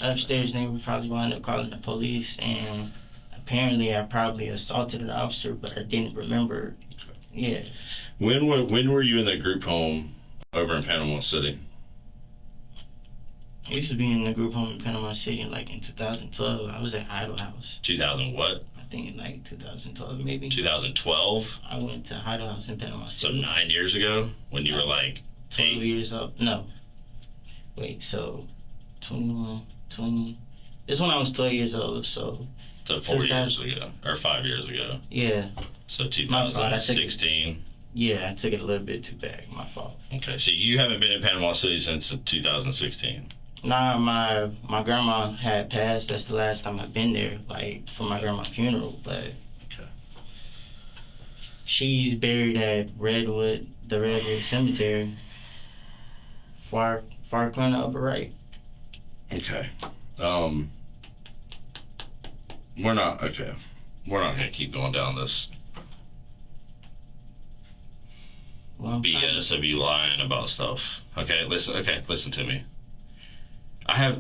Speaker 1: upstairs neighbor probably wound up calling the police. And apparently I probably assaulted an officer, but I didn't remember. Yeah.
Speaker 3: When were you in the group home over in Panama City?
Speaker 1: I used to be in the group home in Panama City like in 2012. I was at Idle House.
Speaker 3: 2000 what?
Speaker 1: I think like 2012 maybe.
Speaker 3: 2012?
Speaker 1: I went to Idle House in Panama
Speaker 3: So
Speaker 1: City.
Speaker 3: 9 years ago when you were like
Speaker 1: 12
Speaker 3: 8?
Speaker 1: years old. No. Wait, so 21, 20. This when I was 12 years old, so.
Speaker 3: So 4 years ago, or 5 years ago.
Speaker 1: Yeah.
Speaker 3: So
Speaker 1: My fault, I took it.
Speaker 3: 2016.
Speaker 1: Yeah, I took it a little bit too back. My fault.
Speaker 3: Okay, so you haven't been in Panama City since 2016.
Speaker 1: Nah, my grandma had passed. That's the last time I've been there, like for my grandma's funeral. But
Speaker 3: Okay.
Speaker 1: she's buried at the Redwood Cemetery. Far corner upper right.
Speaker 3: Okay. We're not gonna keep going down this
Speaker 1: Well, I'm trying
Speaker 3: BS of you lying about stuff. Okay, listen to me.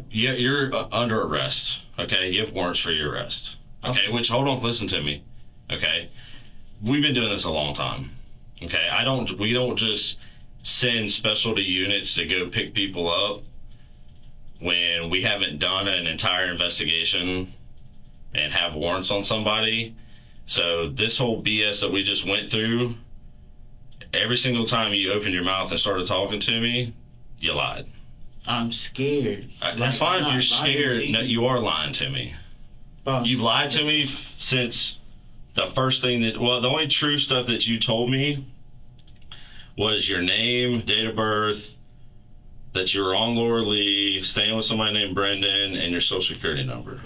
Speaker 3: You're under arrest. Okay, you have warrants for your arrest. Okay, which hold on, listen to me. Okay, we've been doing this a long time. Okay, we don't just send specialty units to go pick people up when we haven't done an entire investigation and have warrants on somebody. So this whole BS that we just went through, every single time you opened your mouth and started talking to me, you lied.
Speaker 1: I'm scared.
Speaker 3: That's fine if you're scared. No, you are lying to me.
Speaker 1: Boss,
Speaker 3: You've lied to me since the first thing the only true stuff that you told me was your name, date of birth, that you were on lower leave, staying with somebody named Brendan, and your social security number.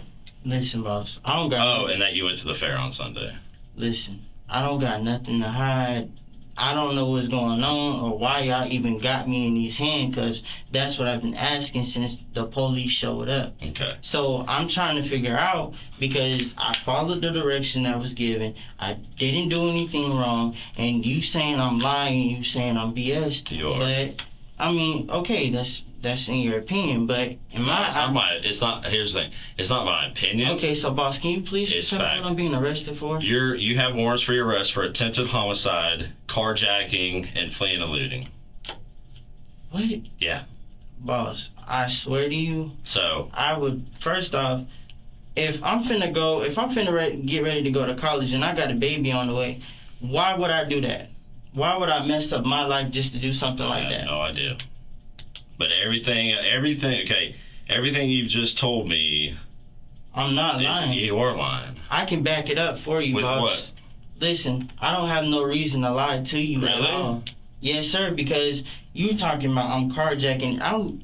Speaker 1: Listen, boss. I don't got.
Speaker 3: Oh, and that you went to the fair on Sunday.
Speaker 1: Listen, I don't got nothing to hide. I don't know what's going on or why y'all even got me in these hands, because that's what I've been asking since the police showed up.
Speaker 3: Okay.
Speaker 1: So I'm trying to figure out, because I followed the direction that was given. I didn't do anything wrong, and you saying I'm lying, you saying I'm BS.
Speaker 3: You are.
Speaker 1: But I mean, okay, that's in your opinion, but in my
Speaker 3: It's not. Here's the thing. It's not my opinion.
Speaker 1: Okay, so boss, can you please
Speaker 3: It's
Speaker 1: tell me
Speaker 3: fact.
Speaker 1: what I'm being arrested for?
Speaker 3: You have warrants for your arrest for attempted homicide, carjacking, and fleeing and looting.
Speaker 1: What?
Speaker 3: Yeah.
Speaker 1: Boss, I swear to you,
Speaker 3: So
Speaker 1: I would, first off, if I'm finna get ready to go to college and I got a baby on the way, why would I do that? Why would I mess up my life just to do something like
Speaker 3: I have
Speaker 1: that?
Speaker 3: no idea. But everything. Okay. Everything you've just told me.
Speaker 1: I'm not lying.
Speaker 3: You are lying.
Speaker 1: I can back it up for you,
Speaker 3: With
Speaker 1: boss.
Speaker 3: what?
Speaker 1: Listen, I don't have no reason to lie to you at
Speaker 3: Really?
Speaker 1: all. Yes, sir, because you talking about I'm carjacking.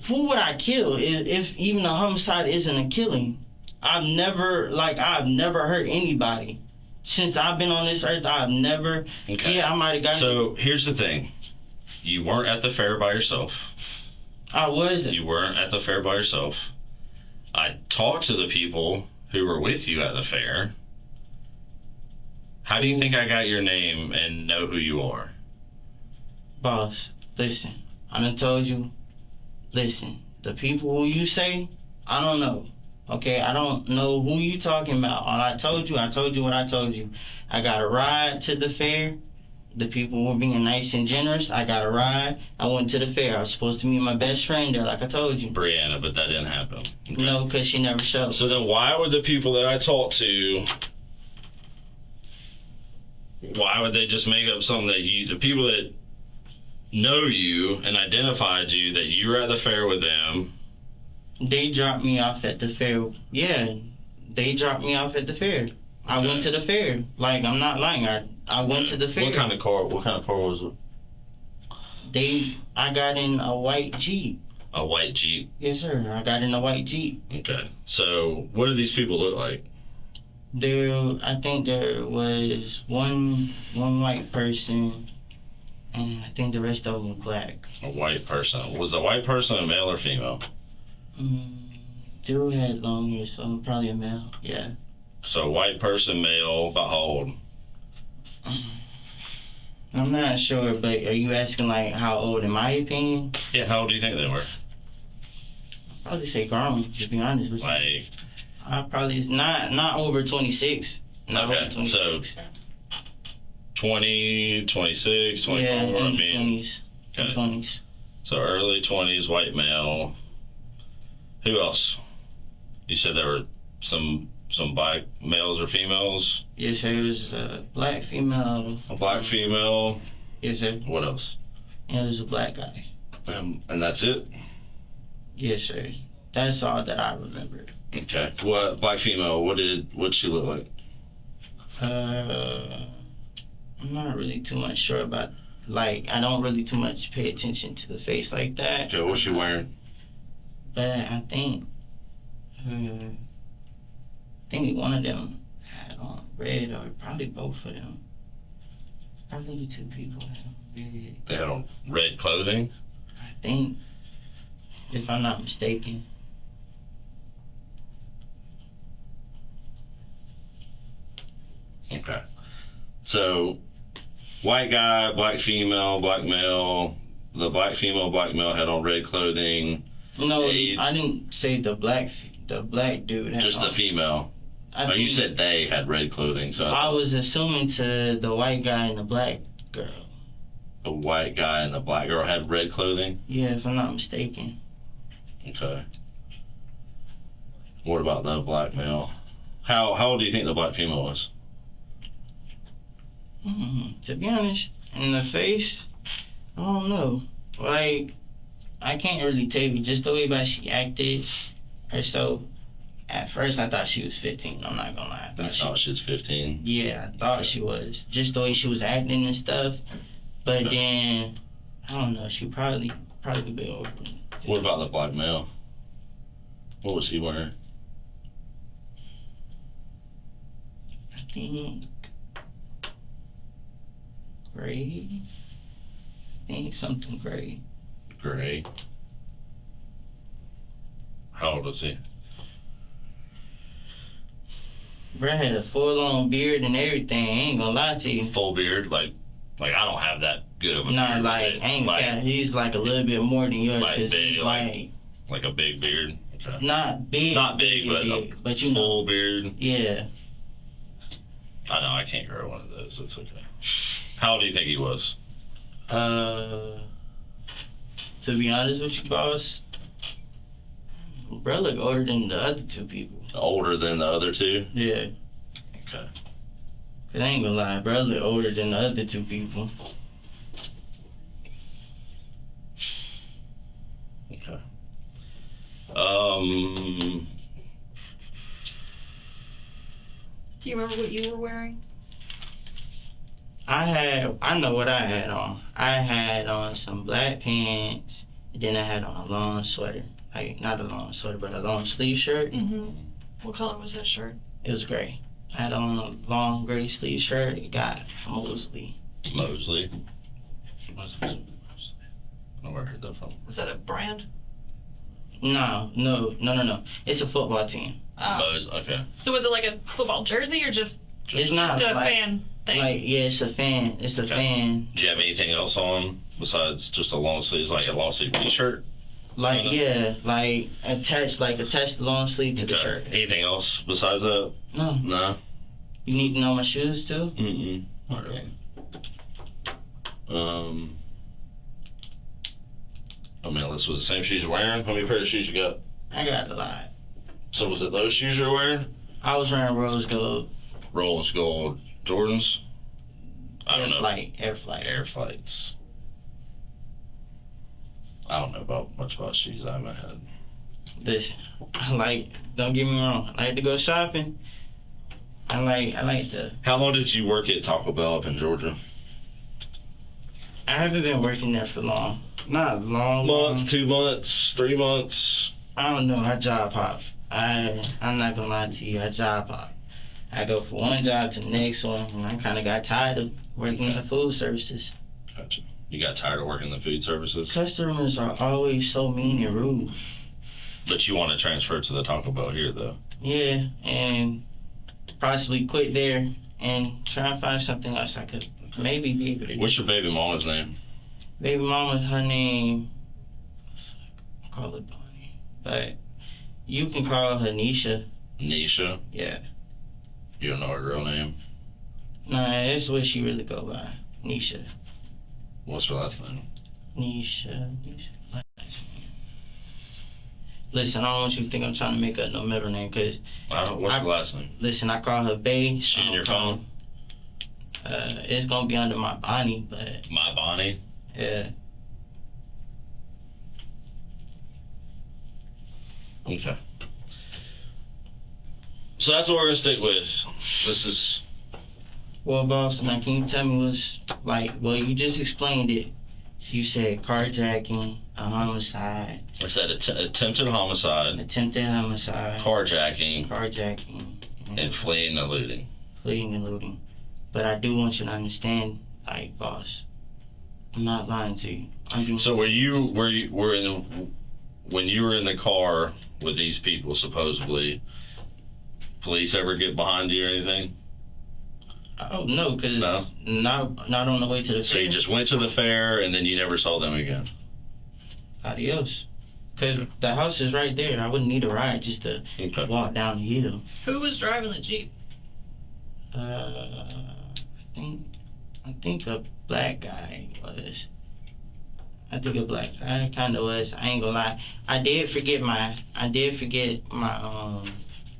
Speaker 1: Who would I kill if even a homicide isn't a killing? I've never hurt anybody. Since I've been on this earth, I've never.
Speaker 3: Okay.
Speaker 1: Yeah, I might have gotten.
Speaker 3: So here's the thing. You weren't at the fair by yourself.
Speaker 1: I wasn't.
Speaker 3: You weren't at the fair by yourself. I talked to the people who were with you at the fair. How do you think I got your name and know who you are?
Speaker 1: Boss, listen. I done told you. Listen, the people who you say, I don't know. Okay, I don't know who you talking about. All I told you what I told you. I got a ride to the fair. The people were being nice and generous. I got a ride. I went to the fair. I was supposed to meet my best friend there, like I told you.
Speaker 3: Brianna, but that didn't happen. Okay.
Speaker 1: No, because she never showed.
Speaker 3: So then why would the people that I talked to, why would they just make up something that the people that know you and identified you, that you were at the fair with them?
Speaker 1: They dropped me off at the fair. Yeah, they dropped me off at the fair. I went to the fair. Like, I'm not lying. I went to the fair.
Speaker 3: What kind of car was it?
Speaker 1: I got in a white Jeep.
Speaker 3: A white Jeep.
Speaker 1: Yes, sir. I got in a white Jeep.
Speaker 3: Okay. So what do these people look like?
Speaker 1: I think there was one white person, and I think the rest of them were black.
Speaker 3: A white person. Was the white person a male or female?
Speaker 1: Dude had long hair, so probably a male. Yeah.
Speaker 3: So white person, male, about how old?
Speaker 1: I'm not sure, but are you asking like how old in my opinion?
Speaker 3: Yeah, how old do you think they were?
Speaker 1: I'd probably say grown, to be honest with you.
Speaker 3: Like,
Speaker 1: I probably not over 26. Not
Speaker 3: okay,
Speaker 1: over 26.
Speaker 3: so 20, 26, 24,
Speaker 1: yeah,
Speaker 3: I
Speaker 1: in the
Speaker 3: mean.
Speaker 1: 20s.
Speaker 3: Okay.
Speaker 1: 20s.
Speaker 3: So early 20s, white male. Who else? You said there were some black males or females?
Speaker 1: Yes, sir. It was a black female.
Speaker 3: A black female.
Speaker 1: Yes, sir.
Speaker 3: What else?
Speaker 1: And it was a black guy.
Speaker 3: And that's it?
Speaker 1: Yes, sir. That's all that I remembered.
Speaker 3: Okay. What black female? What'd she look like?
Speaker 1: I'm not really too much sure about. Like, I don't really too much pay attention to the face like that.
Speaker 3: Okay. What's she wearing?
Speaker 1: But I think one of them had on red, or probably both of them. Probably the two people had on red.
Speaker 3: They had on red clothing.
Speaker 1: I think, if I'm not mistaken.
Speaker 3: Okay. So, white guy, black female, black male. The black female, black male had on red clothing.
Speaker 1: No,
Speaker 3: Age.
Speaker 1: I didn't say the black dude had
Speaker 3: Just
Speaker 1: on.
Speaker 3: the female.
Speaker 1: I
Speaker 3: You
Speaker 1: think-
Speaker 3: said they had red clothing, so
Speaker 1: I was assuming to the white guy and the black girl.
Speaker 3: the white guy and the black girl had red clothing.
Speaker 1: Yeah, if I'm not mistaken.
Speaker 3: Okay. What about the black male? How old do you think the black female was?
Speaker 1: To be honest, in the face, I don't know. Like, I can't really tell you. Just the way that she acted herself. At first, I thought she was 15. I'm not gonna lie.
Speaker 3: I thought she was 15.
Speaker 1: Yeah, I thought she was. Just the way she was acting and stuff. But then, I don't know. She probably could be over.
Speaker 3: What about the black male? What was he wearing?
Speaker 1: I think Gray. I think something gray.
Speaker 3: Gray. How old is he?
Speaker 1: Bro had a full-on beard and everything. I ain't gonna lie to you.
Speaker 3: Full beard, like I don't have that good of a
Speaker 1: Nah,
Speaker 3: beard.
Speaker 1: like,
Speaker 3: Is it?
Speaker 1: ain't
Speaker 3: like,
Speaker 1: he's like a little bit more than yours,
Speaker 3: Like
Speaker 1: cause
Speaker 3: big,
Speaker 1: he's
Speaker 3: like a big beard. Okay.
Speaker 1: not big.
Speaker 3: Not big,
Speaker 1: but you know.
Speaker 3: full beard.
Speaker 1: Yeah.
Speaker 3: I know I can't grow one of those. It's okay. How old do you think he was?
Speaker 1: To be honest with you, boss, bro look older than the other two people.
Speaker 3: Older than the other two?
Speaker 1: Yeah.
Speaker 3: Okay.
Speaker 1: Cause I ain't gonna lie, bro look older than the other two people.
Speaker 3: Okay.
Speaker 4: Do you remember what you were wearing?
Speaker 1: I know what I had on. I had on some black pants, and then I had on a long sweater. Like, not a long sweater, but a long sleeve shirt.
Speaker 4: Mm-hmm. What color was that shirt?
Speaker 1: It was gray. I had on a long gray sleeve shirt. It got Mosley.
Speaker 3: Mosley. What's Mosley? I don't know where I heard that from.
Speaker 4: Was that a brand?
Speaker 1: No. It's a football team.
Speaker 3: Okay.
Speaker 4: So was it like a football jersey or just
Speaker 1: It's not
Speaker 4: a
Speaker 1: like,
Speaker 4: fan thing?
Speaker 1: like, yeah, it's a fan. It's a
Speaker 3: Okay.
Speaker 1: fan.
Speaker 3: Do you have anything else on besides just a long sleeve, like a long sleeve t-shirt?
Speaker 1: Like, yeah, like attached the long sleeve to the
Speaker 3: Okay.
Speaker 1: shirt.
Speaker 3: Anything else besides that?
Speaker 1: No.
Speaker 3: No.
Speaker 1: You need to know my shoes too?
Speaker 3: Mm-mm.
Speaker 1: Okay.
Speaker 3: I mean, this was the same shoes you're wearing. How many pair of shoes you got?
Speaker 1: I got a lot.
Speaker 3: So was it those shoes you're wearing?
Speaker 1: I was wearing rose gold.
Speaker 3: Rose gold Jordans? I don't know.
Speaker 1: Air flight.
Speaker 3: Air flights. I don't know much about shoes. I haven't had.
Speaker 1: Listen, don't get me wrong, I like to go shopping. I like to.
Speaker 3: How long did you work at Taco Bell up in Georgia?
Speaker 1: I haven't been working there for long. Not long.
Speaker 3: Month, 2 months, 3 months.
Speaker 1: I don't know. I job hop. I'm not gonna lie to you. I job hop. I go from one job to the next one, and I kind of got tired of working in the food services.
Speaker 3: Gotcha. You got tired of working in the food services?
Speaker 1: Customers are always so mean and rude.
Speaker 3: But you want to transfer to the Taco Bell here, though.
Speaker 1: Yeah, and possibly quit there and try and find something else I could maybe be able to do.
Speaker 3: What's your baby mama's name?
Speaker 1: Baby mama, her name, call it Bonnie, but you can call her Nisha.
Speaker 3: Nisha?
Speaker 1: Yeah.
Speaker 3: You don't know her real name?
Speaker 1: Nah, that's what she really go by. Nisha.
Speaker 3: What's her last name?
Speaker 1: Nisha. Last name. Listen, I don't want you to think I'm trying to make up no middle name, cause
Speaker 3: What's her last name?
Speaker 1: listen, I call her Bae.
Speaker 3: Is she in your phone?
Speaker 1: It's gonna be under my Bonnie, but
Speaker 3: My Bonnie?
Speaker 1: yeah.
Speaker 3: Okay. So that's what we're gonna stick with. This is
Speaker 1: Well, boss, now can you tell me what's like? Well, you just explained it. You said carjacking, a homicide,
Speaker 3: I said attempted homicide,
Speaker 1: attempted homicide,
Speaker 3: carjacking, and fleeing and looting.
Speaker 1: fleeing and looting. But I do want you to understand, like, boss, I'm not lying to you. I'm being
Speaker 3: So when you were in the car with these people, supposedly, police ever get behind you or anything?
Speaker 1: Oh no, cause
Speaker 3: No?
Speaker 1: not on the way to the
Speaker 3: So you
Speaker 1: fair.
Speaker 3: just went to the fair and then you never saw them again?
Speaker 1: Adios. Cause the house is right there. I wouldn't need a ride just to
Speaker 3: Okay.
Speaker 1: walk down the hill.
Speaker 4: Who was driving the Jeep?
Speaker 1: I think a black guy was. I think a black guy kind of was. I ain't gonna lie. I did forget my.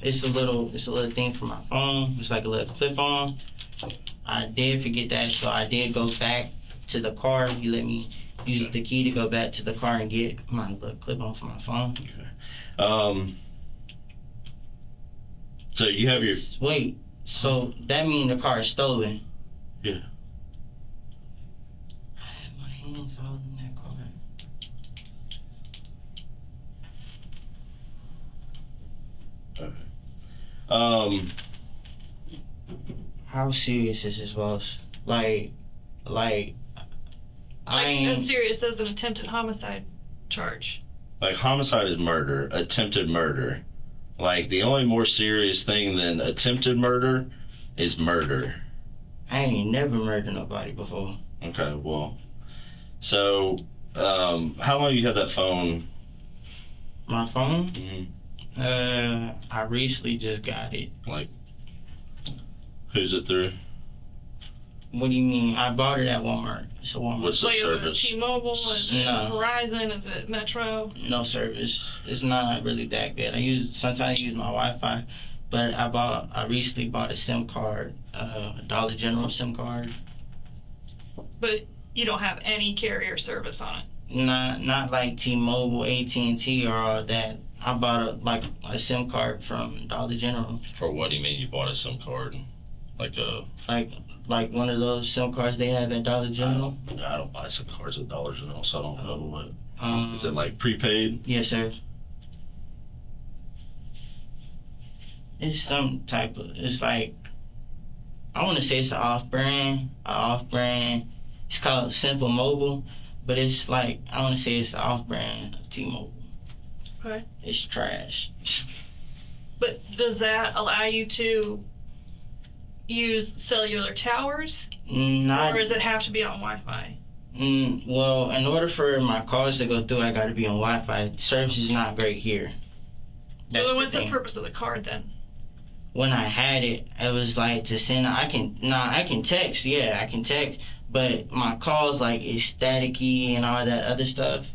Speaker 1: It's a little thing for my phone. It's like a little clip on. I did forget that, so I did go back to the car. He let me use the key to go back to the car and get my little clip on for my phone.
Speaker 3: So you have your
Speaker 1: Wait, so that means the car is stolen?
Speaker 3: Yeah.
Speaker 1: I had my hands all in that car.
Speaker 3: Okay.
Speaker 1: How serious is this, boss? Like, Like, I
Speaker 4: Like,
Speaker 1: ain't.
Speaker 4: as serious as an attempted homicide charge.
Speaker 3: Like, homicide is murder, attempted murder. Like, the only more serious thing than attempted murder is murder.
Speaker 1: I ain't never murdered nobody before.
Speaker 3: Okay, well. So, how long you had that phone?
Speaker 1: My phone?
Speaker 3: Mm-hmm.
Speaker 1: I recently just got it.
Speaker 3: Like, who's it through?
Speaker 1: What do you mean? I bought it at Walmart. It's a Walmart.
Speaker 3: What's the
Speaker 4: Like, is it
Speaker 3: service?
Speaker 4: T-Mobile? Is it
Speaker 1: No.
Speaker 4: Verizon? Is it Metro?
Speaker 1: No service. It's not really that good. Sometimes I use my Wi-Fi, but I recently bought a SIM card, a Dollar General SIM card.
Speaker 4: But you don't have any carrier service on it.
Speaker 1: Not like T-Mobile, AT&T, or all that. I bought a SIM card from Dollar General.
Speaker 3: For what do you mean you bought a SIM card? Like a...
Speaker 1: Like one of those SIM cards they have at Dollar General.
Speaker 3: I don't buy SIM cards at Dollar General, so I don't know what... Is it like prepaid?
Speaker 1: Yes, sir. It's some type of... It's like... I want to say it's an off-brand. It's called Simple Mobile, but it's like... I want to say it's an off-brand of T-Mobile.
Speaker 4: Okay.
Speaker 1: It's trash.
Speaker 4: But does that allow you to use cellular towers?
Speaker 1: Not...
Speaker 4: Or does it have to be on Wi-Fi?
Speaker 1: Well, in order for my calls to go through, I got to be on Wi-Fi. Service is not great here.
Speaker 4: So then what's the
Speaker 1: thing.
Speaker 4: purpose of the card then?
Speaker 1: When I had it, it was like to send. I can text. Yeah, I can text. But my calls like is staticky and all that other stuff.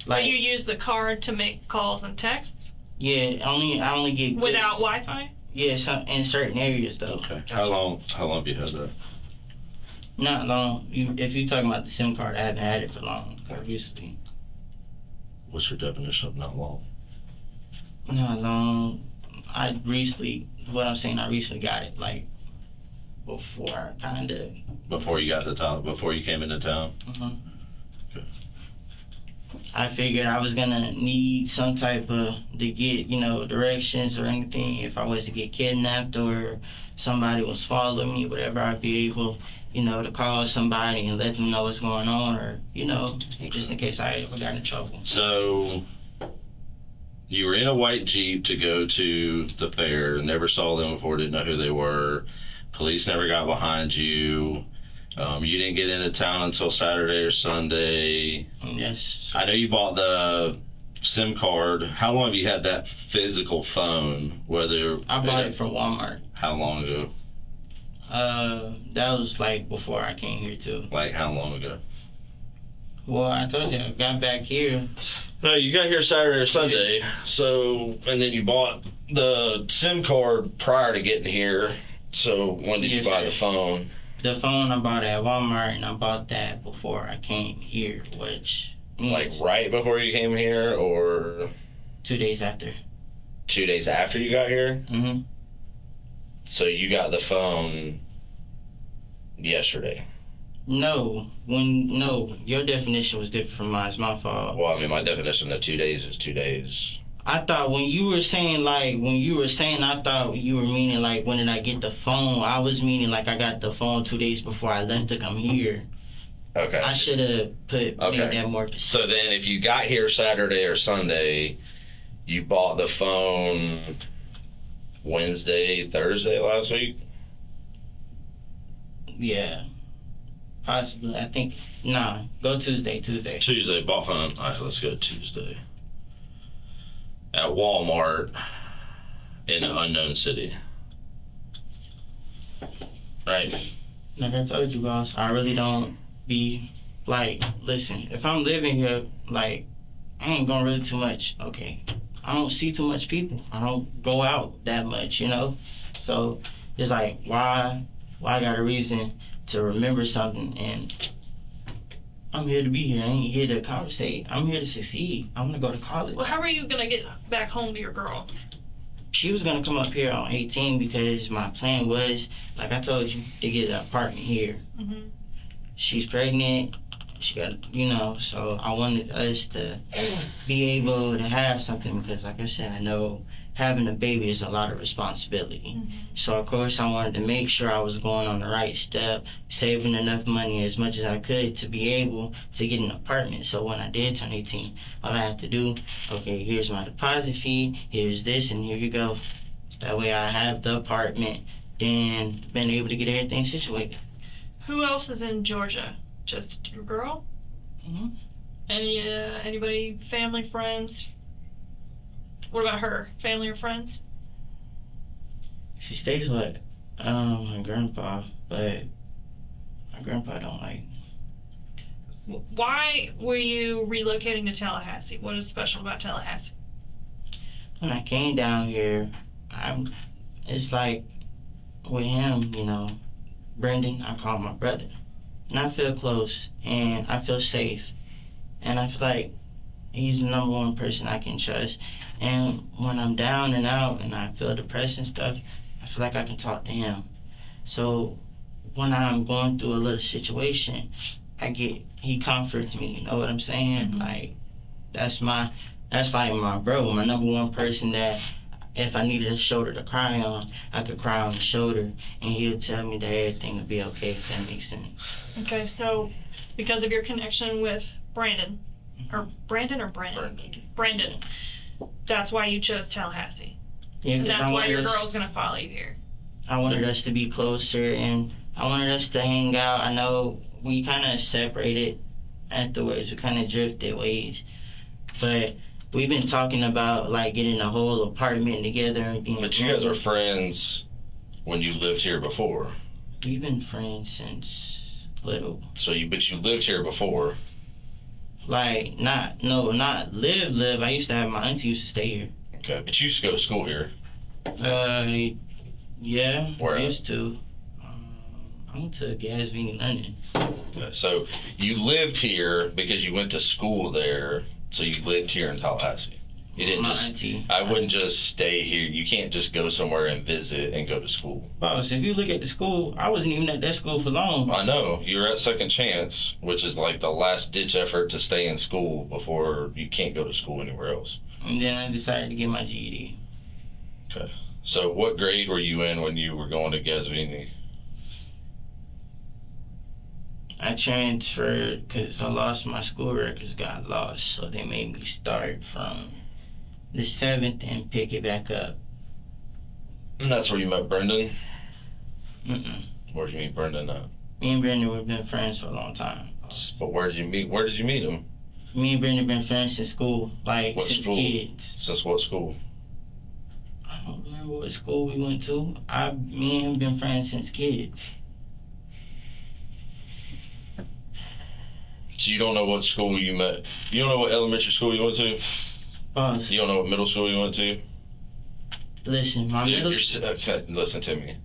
Speaker 1: Like,
Speaker 4: you use the card to make calls and texts
Speaker 1: yeah, I only get
Speaker 4: without
Speaker 1: good,
Speaker 4: Wi-Fi?
Speaker 1: Yeah, in certain areas though.
Speaker 3: Okay. How long have you had that?
Speaker 1: Not long. If you're talking about the SIM card, I haven't had it for long. Obviously.
Speaker 3: What's your definition of not long?
Speaker 1: Not long. I recently got it like before
Speaker 3: Before you got to town? Before you came into town?
Speaker 1: Mhm.
Speaker 3: Okay.
Speaker 1: I figured I was gonna need some type of to get, directions or anything if I was to get kidnapped or somebody was following me, whatever. I'd be able, to call somebody and let them know what's going on, or just in case I ever got in trouble.
Speaker 3: So you were in a white Jeep to go to the fair, never saw them before, didn't know who they were. Police never got behind you. You didn't get into town until Saturday or Sunday.
Speaker 1: Yes.
Speaker 3: I know you bought the SIM card. How long have you had that physical phone?
Speaker 1: I bought it from Walmart.
Speaker 3: How long ago?
Speaker 1: That was like before I came here too.
Speaker 3: Like how long ago?
Speaker 1: Well, I told you, I got back here.
Speaker 3: No, you got here Saturday or Sunday. So, and then you bought the SIM card prior to getting here. So when did you buy the phone?
Speaker 1: The phone I bought at Walmart, and I bought that before I came here, which means
Speaker 3: Like right before you came here, or
Speaker 1: 2 days after.
Speaker 3: 2 days after you got here?
Speaker 1: Mm-hmm.
Speaker 3: So you got the phone yesterday.
Speaker 1: No, your definition was different from mine. It's my fault.
Speaker 3: Well, I mean, my definition of 2 days is 2 days.
Speaker 1: I thought when you were saying, I thought you were meaning like, when did I get the phone? I was meaning like I got the phone 2 days before I left to come here.
Speaker 3: Okay.
Speaker 1: I should have made that more specific.
Speaker 3: So then if you got here Saturday or Sunday, you bought the phone Wednesday, Thursday last week?
Speaker 1: Yeah. Possibly. I think, go Tuesday.
Speaker 3: Tuesday, bought phone. All right, let's go Tuesday. At Walmart in an unknown city. Right?
Speaker 1: Like I told you, boss, I really don't be, listen, if I'm living here, I ain't going really too much, okay? I don't see too much people. I don't go out that much, So, it's like, why I got a reason to remember something, and I'm here to be here. I ain't here to conversate. I'm here to succeed. I want to go to college.
Speaker 4: Well, how are you going to get back home to your girl?
Speaker 1: She was going to come up here on 18 because my plan was, like I told you, to get an apartment here.
Speaker 4: Mm-hmm.
Speaker 1: She's pregnant. She got, so I wanted us to be able to have something because, like I said, I know having a baby is a lot of responsibility. So of course I wanted to make sure I was going on the right step, saving enough money as much as I could to be able to get an apartment. So when I did turn 18, all I had to do, okay, here's my deposit fee, here's this, and here you go. That way I have the apartment, then been able to get everything situated.
Speaker 4: Who else is in Georgia? Just your girl?
Speaker 1: Mhm.
Speaker 4: Anybody, family, friends? What about her? Family or friends?
Speaker 1: She stays with my grandpa, but my grandpa don't like.
Speaker 4: Why were you relocating to Tallahassee? What is special about Tallahassee?
Speaker 1: When I came down here, it's like with him, you know, Brendan, I call him my brother. And I feel close and I feel safe. And I feel like he's the number one person I can trust. And when I'm down and out and I feel depressed and stuff, I feel like I can talk to him. So when I'm going through a little situation, he comforts me, you know what I'm saying? Like, that's like my bro, my number one person that if I needed a shoulder to cry on, I could cry on the shoulder and he'll tell me that everything will be okay, if that makes sense.
Speaker 4: Okay, so because of your connection with Brandon, or Brandon, that's why you chose Tallahassee.
Speaker 1: Yeah,
Speaker 4: And
Speaker 1: 'cause
Speaker 4: that's
Speaker 1: I
Speaker 4: why
Speaker 1: wanted
Speaker 4: your
Speaker 1: us-
Speaker 4: girl's gonna follow you here.
Speaker 1: I wanted us to be closer and I wanted us to hang out. I know we kind of separated afterwards. We kind of drifted ways. But we've been talking about like getting a whole apartment together and being.
Speaker 5: But you guys were friends when you lived here before.
Speaker 1: We've been friends since little.
Speaker 5: But you lived here before.
Speaker 1: Like not live. I used to have my auntie used to stay here.
Speaker 5: Okay. But you used to go to school here.
Speaker 1: Yeah.
Speaker 5: Where
Speaker 1: I
Speaker 5: at?
Speaker 1: used to. I went to Gadsby, London.
Speaker 5: Okay. So you lived here because you went to school there. So you lived here in Tallahassee. You didn't
Speaker 1: My
Speaker 5: just.
Speaker 1: auntie.
Speaker 5: I wouldn't just stay here. You can't just go somewhere and visit and go to school.
Speaker 1: Oh, so if you look at the school, I wasn't even at that school for long.
Speaker 5: I know you're at Second Chance, which is like the last ditch effort to stay in school before you can't go to school anywhere else.
Speaker 1: And then I decided to get my GED.
Speaker 5: Okay. So what grade were you in when you were going to Gadsby?
Speaker 1: I transferred because I lost my school records, got lost, so they made me start from the 7th and pick it back up.
Speaker 5: And that's where you met Brendan?
Speaker 1: Mm-mm.
Speaker 5: Where'd you meet Brendan at?
Speaker 1: Me and Brendan have been friends for a long time.
Speaker 5: But where did you meet him?
Speaker 1: Me and Brendan been friends since school, like
Speaker 5: What
Speaker 1: since
Speaker 5: school?
Speaker 1: kids.
Speaker 5: Since what school?
Speaker 1: I don't remember what school we went to. Me and him been friends since kids.
Speaker 5: So you don't know what school you met? You don't know what elementary school you went to?
Speaker 1: Boss,
Speaker 5: You don't know what middle school you went to?
Speaker 1: listen, my middle
Speaker 5: Okay, listen to me.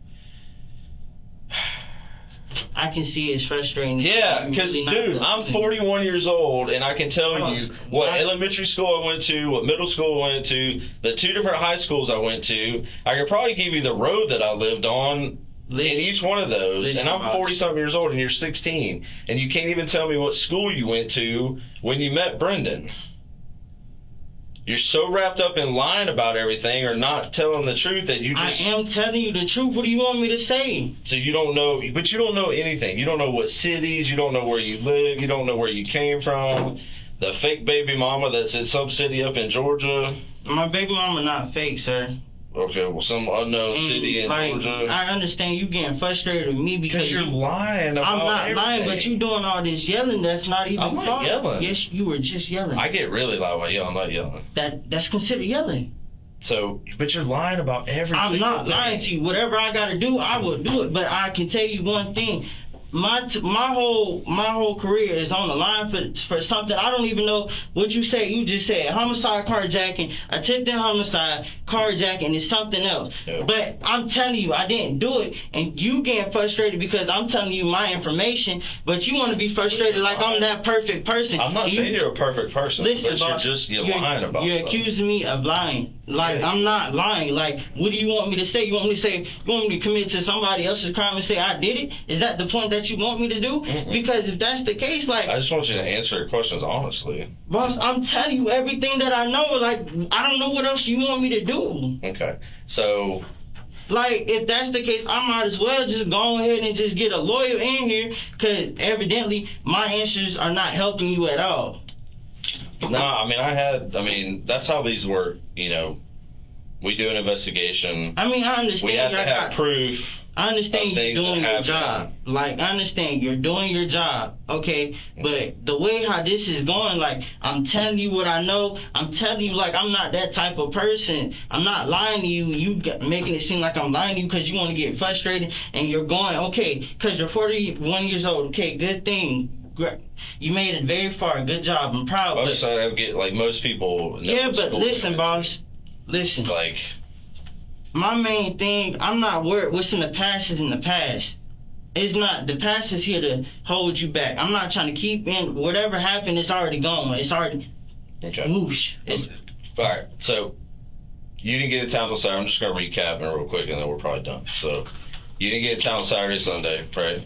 Speaker 1: I can see it's frustrating.
Speaker 5: Yeah, because,
Speaker 1: Really not
Speaker 5: dude,
Speaker 1: good.
Speaker 5: I'm 41 years old, and I can tell you what
Speaker 1: I-
Speaker 5: elementary school I went to, what middle school I went to, the 2 different high schools I went to. I could probably give you the road that I lived on in each one of those,
Speaker 1: Listen,
Speaker 5: and I'm
Speaker 1: boss.
Speaker 5: 40-something years old, and you're 16, and you can't even tell me what school you went to when you met Brendan. You're so wrapped up in lying about everything or not telling the truth that you
Speaker 1: I
Speaker 5: just...
Speaker 1: am telling you the truth. What do you want me to say?
Speaker 5: So you don't know, but you don't know anything. You don't know what cities, you don't know where you live, you don't know where you came from. The fake baby mama that's in some city up in Georgia.
Speaker 1: My baby mama not fake, sir.
Speaker 5: Okay, well, some unknown city in
Speaker 1: like,
Speaker 5: Georgia.
Speaker 1: I understand you getting frustrated with me because
Speaker 5: Because you're lying about
Speaker 1: I'm not lying,
Speaker 5: everything.
Speaker 1: but you doing all this yelling that's not even
Speaker 5: I'm not
Speaker 1: called.
Speaker 5: yelling.
Speaker 1: Yes, you were just yelling.
Speaker 5: I get really loud when I yell. I'm not yelling.
Speaker 1: That's considered yelling.
Speaker 5: So, but you're lying about everything.
Speaker 1: I'm not lying to you. Whatever I gotta do, I will do it. But I can tell you one thing. My whole career is on the line for something I don't even know what you say. You just said homicide, carjacking, attempted homicide, carjacking is something else.
Speaker 5: Yeah.
Speaker 1: But I'm telling you, I didn't do it, and you getting frustrated because I'm telling you my information. But you want to be frustrated like I'm that perfect person.
Speaker 5: I'm not
Speaker 1: And
Speaker 5: saying you're a perfect person,
Speaker 1: Listen,
Speaker 5: but
Speaker 1: boss,
Speaker 5: you're lying about
Speaker 1: You're
Speaker 5: stuff.
Speaker 1: accusing me of lying. Like,
Speaker 5: Yeah.
Speaker 1: I'm not lying. Like, what do you want me to say? You want me to commit to somebody else's crime and say I did it? Is that the point that that you want me to do?
Speaker 5: Mm-mm.
Speaker 1: Because if that's the case, like,
Speaker 5: I just want you to answer your questions honestly.
Speaker 1: boss, I'm telling you everything that I know. Like, I don't know what else you want me to do.
Speaker 5: Okay. So,
Speaker 1: Like, if that's the case, I might as well just go ahead and just get a lawyer in here, because evidently my answers are not helping you at all.
Speaker 5: no, I mean, that's how these work, you know. We do an investigation.
Speaker 1: I mean, I understand.
Speaker 5: We have to
Speaker 1: y'all
Speaker 5: have
Speaker 1: got-
Speaker 5: proof.
Speaker 1: I understand
Speaker 5: of
Speaker 1: you're
Speaker 5: things that
Speaker 1: doing your
Speaker 5: happen.
Speaker 1: job. Like, I understand you're doing your job, okay? But the way how this is going, like, I'm telling you what I know. I'm telling you, like, I'm not that type of person. I'm not lying to you. Making it seem like I'm lying to you because you want to get frustrated and you're going, okay, because you're 41 years old. Okay, good thing. Great. You made it very far. Good job. I'm proud.
Speaker 5: I'm
Speaker 1: But,
Speaker 5: just saying, I get like most people. Know
Speaker 1: yeah,
Speaker 5: what
Speaker 1: but
Speaker 5: school
Speaker 1: listen,
Speaker 5: they went
Speaker 1: boss. Listen.
Speaker 5: to. Like,
Speaker 1: My main thing, I'm not worried. What's in the past is in the past. It's not, the past is here to hold you back. I'm not trying to keep in, whatever happened, it's already gone. It's already
Speaker 5: okay.
Speaker 1: whoosh. It's,
Speaker 5: All right. So, you didn't get a town on Saturday. I'm just gonna recap it real quick, and then we're probably done. So, you didn't get a town Saturday, Sunday, right?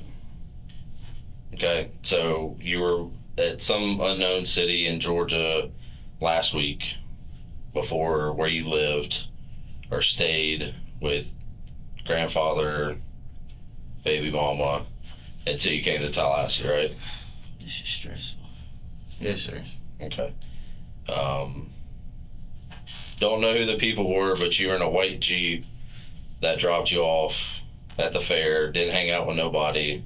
Speaker 5: Okay. So you were at some unknown city in Georgia last week, before where you lived or stayed with grandfather, baby mama, until you came to Tallahassee, right?
Speaker 1: this is stressful. Yes, sir.
Speaker 5: Okay. Don't know who the people were, but you were in a white Jeep that dropped you off at the fair, didn't hang out with nobody,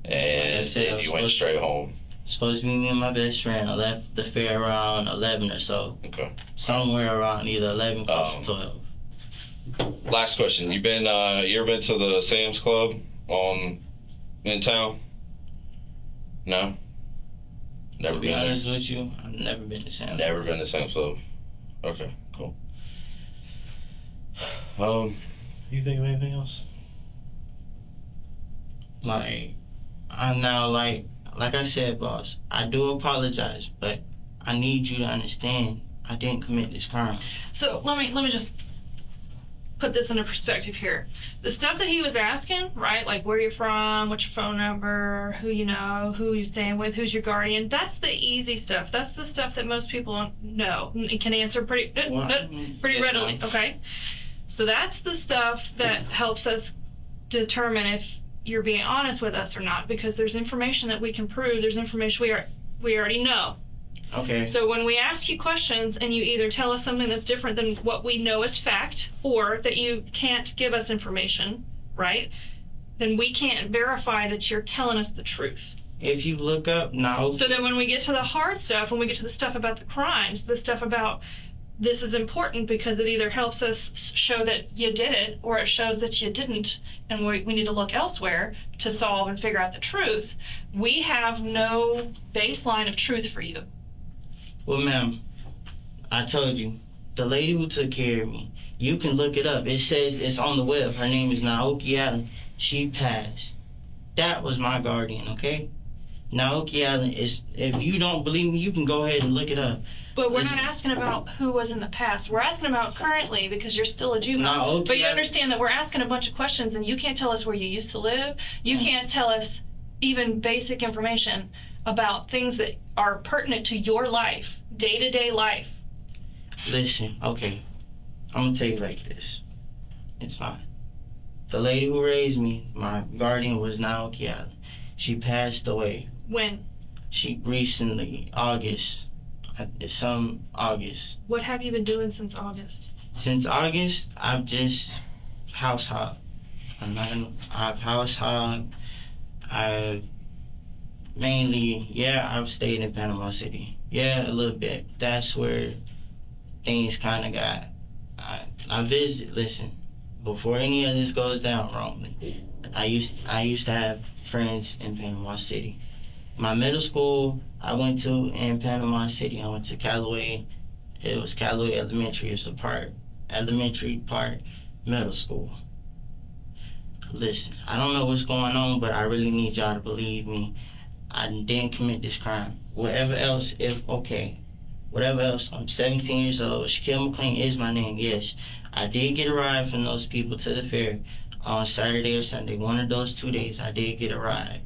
Speaker 5: and
Speaker 1: said, I
Speaker 5: then
Speaker 1: was
Speaker 5: you went
Speaker 1: supposed-
Speaker 5: straight home.
Speaker 1: Supposed to be me and my best friend. I left the fair around 11 or so.
Speaker 5: Okay.
Speaker 1: Somewhere around either 11 close to 12.
Speaker 5: Last question. You ever been to the Sam's Club in town? No? Never
Speaker 1: To be
Speaker 5: been
Speaker 1: honest with you, I've never been to San
Speaker 5: there? Never been to Sam's Club? Okay, cool. You think of anything else?
Speaker 1: Like, I'm now like I said, boss, I do apologize, but I need you to understand I didn't commit this crime.
Speaker 4: So let me just put this into perspective here. The stuff that he was asking, right? Like where you're from, what's your phone number, who you know, who you're staying with, who's your guardian. That's the easy stuff. That's the stuff that most people know and can answer pretty
Speaker 1: Yes,
Speaker 4: readily.
Speaker 1: ma'am.
Speaker 4: Okay. So that's the stuff that helps us determine if you're being honest with us or not, because there's information that we can prove. There's information we already know.
Speaker 1: Okay.
Speaker 4: So when we ask you questions and you either tell us something that's different than what we know as fact, or that you can't give us information, right? Then we can't verify that you're telling us the truth.
Speaker 1: If you look up now,
Speaker 4: So then when we get to the hard stuff, when we get to the stuff about the crimes, the stuff about this is important because it either helps us show that you did it or it shows that you didn't, and we need to look elsewhere to solve and figure out the truth. We have no baseline of truth for you.
Speaker 1: well, ma'am, I told you, the lady who took care of me, you can look it up. It says it's on the web. Her name is Naoki Allen. She passed. That was my guardian, okay? Naoki Allen is, if you don't believe me, you can go ahead and look it up.
Speaker 4: But we're
Speaker 1: Listen.
Speaker 4: not asking about who was in the past. We're asking about currently because you're still a juvenile.
Speaker 1: No,
Speaker 4: But you
Speaker 1: okay.
Speaker 4: understand that we're asking a bunch of questions and you can't tell us where you used to live. You can't tell us even basic information about things that are pertinent to your life, day-to-day life.
Speaker 1: Listen, okay, I'm gonna tell you like this. It's fine. The lady who raised me, my guardian, was Naoki Allen. She passed away.
Speaker 4: When?
Speaker 1: She recently, August.
Speaker 4: What have you been doing since August?
Speaker 1: Since August, I've just house hopped. I've house hopped. I've mainly, I've stayed in Panama City. Yeah, a little bit. That's where things kind of got. I visit. Listen, before any of this goes down wrongly, I used to have friends in Panama City. My middle school I went to in Panama City. I went to Callaway. It was Callaway Elementary. It's a elementary part middle school. Listen, I don't know what's going on, but I really need y'all to believe me. I didn't commit this crime. Whatever else, whatever else, I'm 17 years old. Shaquille McLean is my name, yes. I did get a ride from those people to the fair. on Saturday or Sunday. One of those 2 days, I did get a ride.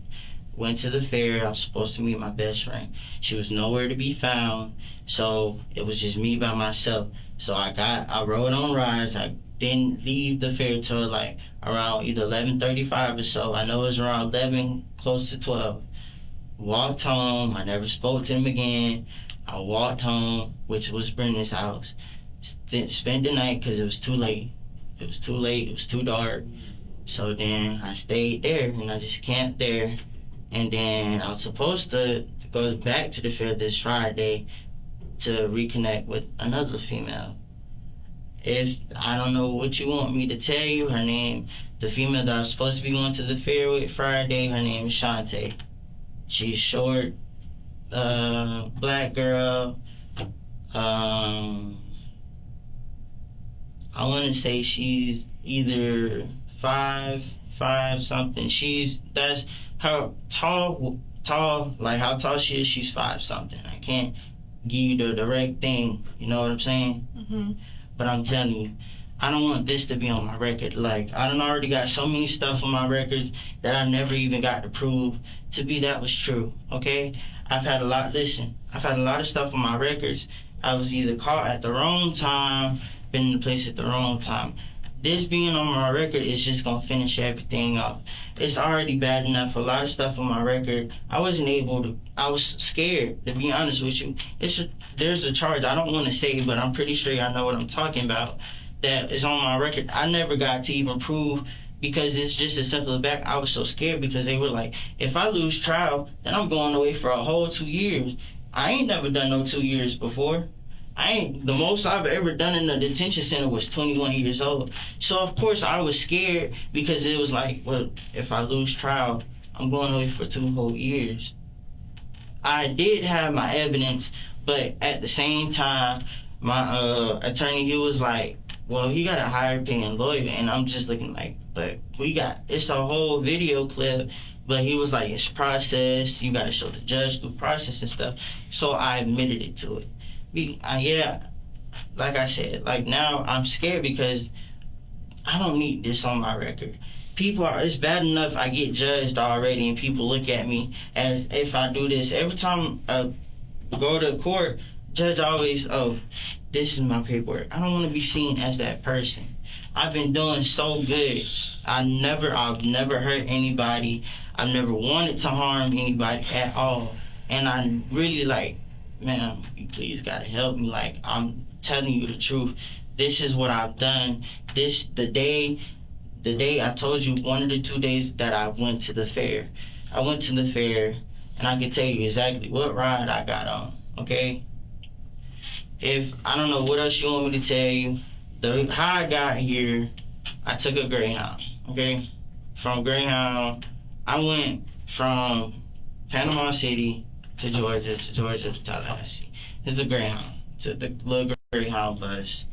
Speaker 1: Went to the fair. I was supposed to meet my best friend. She was nowhere to be found, so it was just me by myself. So I rode on rides. I didn't leave the fair till like around either 11:35 or so. I know it was around 11, close to 12. Walked home. I never spoke to him again. I walked home, which was Brendan's house. Spent the night because it was too late. It was too late. It was too dark. So then I stayed there and I just camped there. And then I was supposed to go back to the fair this Friday to reconnect with another female. If I don't know what you want me to tell you, her name, the female that I was supposed to be going to the fair with Friday, her name is Shantae. She's short, black girl. I want to say she's either five something. That's her tall, like how tall she is. She's 5 something. I can't give you the direct thing. You know what I'm saying?
Speaker 4: Mm-hmm.
Speaker 1: But I'm telling you, I don't want this to be on my record. Like, I done already got so many stuff on my records that I never even got to prove to be that was true, okay? I've had a lot of stuff on my records. I was either caught at the wrong time, been in the place at the wrong time. This being on my record is just gonna finish everything off. It's already bad enough. A lot of stuff on my record. I was scared, to be honest with you. There's a charge I don't want to say, but I'm pretty sure I know what I'm talking about. That is on my record. I never got to even prove because it's just as simple as that. I was so scared because they were like, if I lose trial, then I'm going away for a whole 2 years. I ain't never done no 2 years before. The most I've ever done in a detention center was 21 years old. So of course I was scared because it was like, well, if I lose trial, I'm going away for 2 whole years. I did have my evidence, but at the same time, my attorney, he was like, well, he got a higher paying lawyer, and I'm just looking like, but it's a whole video clip, but he was like, it's process, you gotta show the judge through process and stuff. So I admitted it to it. Yeah, like I said, like now I'm scared because I don't need this on my record. It's bad enough I get judged already and people look at me as if I do this. Every time I go to court, judge always, oh, this is my paperwork. I don't want to be seen as that person. I've been doing so good. I've never hurt anybody. I've never wanted to harm anybody at all. And I really like, man, you please gotta help me. Like, I'm telling you the truth. This is what I've done. The day I told you, one of the 2 days that I went to the fair. I went to the fair, and I can tell you exactly what ride I got on, okay? If I don't know what else you want me to tell you, how I got here, I took a Greyhound, okay? From Greyhound, I went from Panama City to Georgia to Tallahassee. It's a Greyhound, to the little Greyhound bus.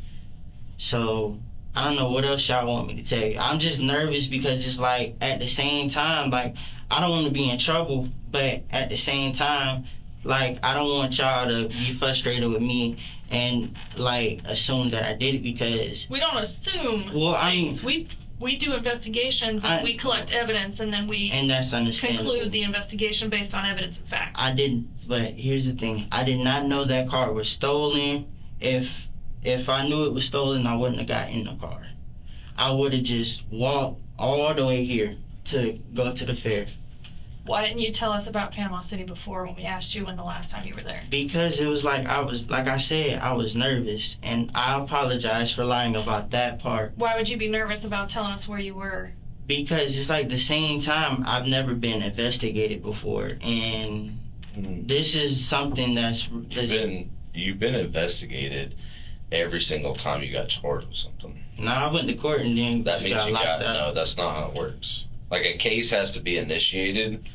Speaker 1: So I don't know what else y'all want me to tell you. I'm just nervous because it's like at the same time, like I don't want to be in trouble, but at the same time, like I don't want y'all to be frustrated with me and like assume that I did it because
Speaker 4: We don't assume things. We do investigations and we collect evidence and then we
Speaker 1: that's understandable.
Speaker 4: conclude the investigation based on evidence and fact.
Speaker 1: I didn't, but here's the thing. I did not know that car was stolen. If I knew it was stolen, I wouldn't have got in the car. I would have just walked all the way here to go to the fair.
Speaker 4: Why didn't you tell us about Panama City before when we asked you when the last time you were there?
Speaker 1: Because it was like I was nervous, and I apologize for lying about that part.
Speaker 4: Why would you be nervous about telling us where you were?
Speaker 1: Because it's like the same time I've never been investigated before, and this is something
Speaker 5: You've been investigated every single time you got charged with something.
Speaker 1: No, I went to court and then
Speaker 5: That means you
Speaker 1: locked
Speaker 5: got
Speaker 1: up.
Speaker 5: no. That's not how it works. Like a case has to be initiated.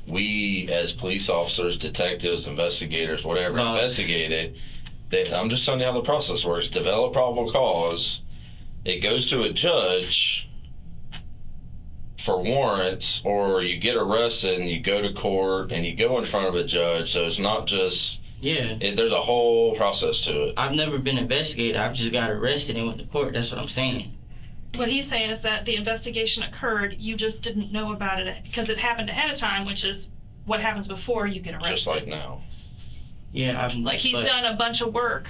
Speaker 5: We, as police officers, detectives, investigators, whatever, investigate it. I'm just telling you how the process works. Develop probable cause. It goes to a judge for warrants, or you get arrested and you go to court and you go in front of a judge. So it's not just there's a whole process to it.
Speaker 1: I've never been investigated. I've just got arrested and went to court. That's what I'm saying.
Speaker 4: What he's saying is that the investigation occurred, you just didn't know about it because it happened ahead of time, which is what happens before you get arrested.
Speaker 5: Just like now.
Speaker 1: Yeah,
Speaker 4: Like he's done a bunch of work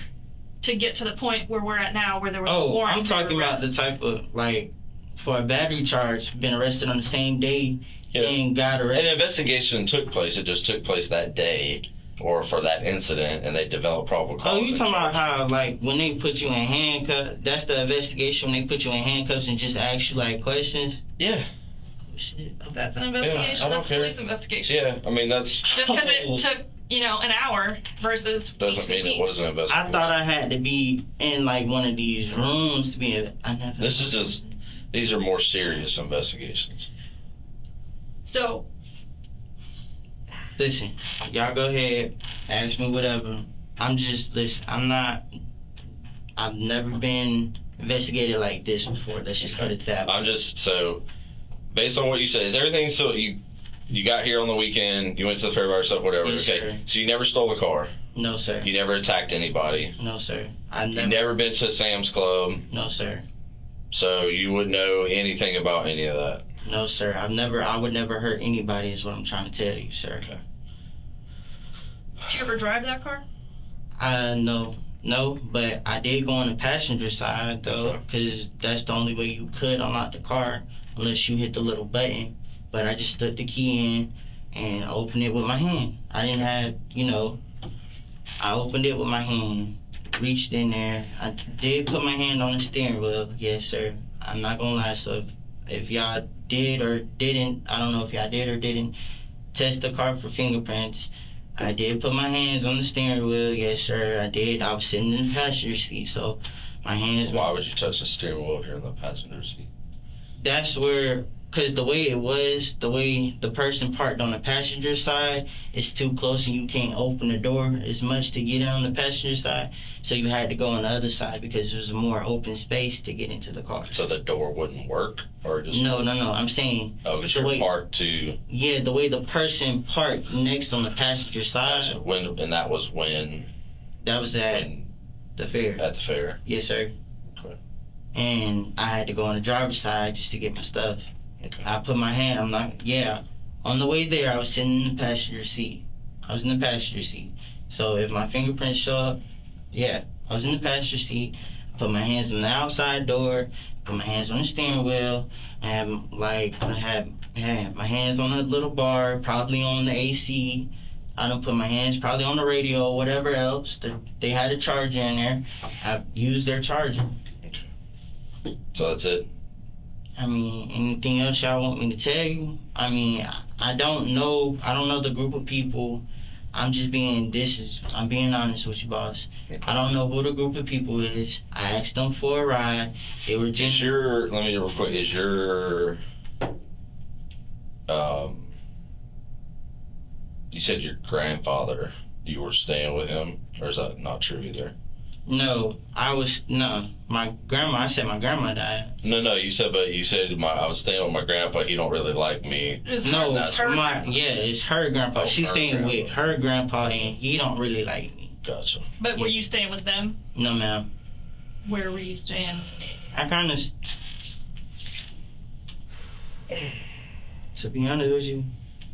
Speaker 4: to get to the point where we're at now, where there was a warrant.
Speaker 1: I'm talking about the type of, like, for a battery charge, been arrested on the same day, and got arrested.
Speaker 5: An investigation took place. It just took place that day, or for that incident, and they developed probable cause.
Speaker 1: Oh, you talking about how, like, when they put you in handcuffs, that's the investigation when they put you in handcuffs and just ask you, like, questions?
Speaker 5: Yeah.
Speaker 1: Oh, shit.
Speaker 4: That's an investigation.
Speaker 5: I don't
Speaker 4: That's a
Speaker 5: care.
Speaker 4: police investigation.
Speaker 5: Yeah, I mean, that's...
Speaker 4: Just because it took, an hour versus
Speaker 5: Doesn't mean it was an investigation.
Speaker 1: I thought I had to be in, like, one of these rooms to be
Speaker 5: This is just... These are more serious investigations.
Speaker 4: So,
Speaker 1: listen, y'all go ahead, ask me whatever. I've never been investigated like this before. Let's just put it that way.
Speaker 5: I'm just, so, based on what you said, is everything so you got here on the weekend, you went to the fair by yourself, whatever,
Speaker 1: Yes,
Speaker 5: okay?
Speaker 1: sir.
Speaker 5: So you never stole a car?
Speaker 1: No, sir.
Speaker 5: You never attacked anybody?
Speaker 1: No, sir.
Speaker 5: You never been to Sam's Club?
Speaker 1: No, sir.
Speaker 5: So you wouldn't know anything about any of that?
Speaker 1: No, sir. I would never hurt anybody is what I'm trying to tell you, sir.
Speaker 5: Okay.
Speaker 4: did you ever drive that car?
Speaker 1: No, but I did go on the passenger side, though,
Speaker 5: Okay.
Speaker 1: because that's the only way you could unlock the car, unless you hit the little button. But I just stuck the key in and opened it with my hand. I didn't have, I opened it with my hand, reached in there. I did put my hand on the steering wheel, yes, sir. I'm not gonna lie, so if y'all did or didn't, I don't know if y'all did or didn't test the car for fingerprints, I did put my hands on the steering wheel, yes, sir, I did. I was sitting in the passenger seat, so my hands...
Speaker 5: Why would you touch the steering wheel here in the passenger seat?
Speaker 1: That's where, because the way the person parked on the passenger side is too close and you can't open the door as much to get in on the passenger side, so you had to go on the other side because there's more open space to get into the car.
Speaker 5: So the door wouldn't work? Or just...
Speaker 1: No, I'm saying...
Speaker 5: Oh, because you're parked to...
Speaker 1: Yeah, the way the person parked next on the passenger side...
Speaker 5: And that was when...
Speaker 1: That was at the fair.
Speaker 5: At the fair?
Speaker 1: Yes, sir.
Speaker 5: Okay.
Speaker 1: And I had to go on the driver's side just to get my stuff.
Speaker 5: Okay.
Speaker 1: I put my hand, on the way there, I was sitting in the passenger seat. So if my fingerprints show up, I was in the passenger seat. I put my hands on the outside door, put my hands on the steering wheel, I had my hands on a little bar, probably on the AC. I don't put my hands probably on the radio or whatever else. They had a charger in there. I used their charger.
Speaker 5: Okay. So that's it?
Speaker 1: I mean, anything else y'all want me to tell you? I mean, I don't know the group of people. I'm being honest with you, boss.
Speaker 5: Okay.
Speaker 1: I don't know who the group of people is. I asked them for a ride. They were just...
Speaker 5: let me real quick, is your, you said your grandfather, you were staying with him, or is that not true either?
Speaker 1: My grandma, I said my grandma died.
Speaker 5: No, you said I was staying with my grandpa, he don't really like me.
Speaker 1: It's her grandpa.
Speaker 5: Oh,
Speaker 1: She's
Speaker 5: her
Speaker 1: staying
Speaker 5: grandpa.
Speaker 1: with her grandpa and he don't really like me.
Speaker 5: Gotcha.
Speaker 4: But were you staying with them?
Speaker 1: No, ma'am.
Speaker 4: Where were you staying?
Speaker 1: I kind of, to be honest with you,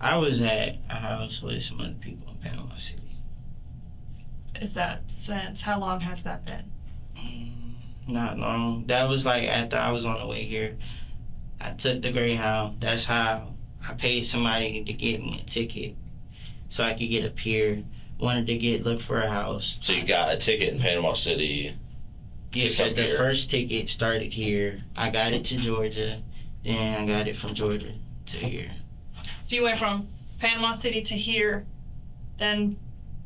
Speaker 1: I was at a house with some other people in Panama City.
Speaker 4: Is that since, how long has that been?
Speaker 1: Not long. That was like after I was on the way here. I took the Greyhound. That's how I paid somebody to get me a ticket so I could get up here. Wanted to look for a house.
Speaker 5: So you got a ticket in Panama City?
Speaker 1: Yes,
Speaker 5: to come
Speaker 1: the
Speaker 5: here.
Speaker 1: first ticket started here. I got it to Georgia. Then I got it from Georgia to here.
Speaker 4: So you went from Panama City to here, then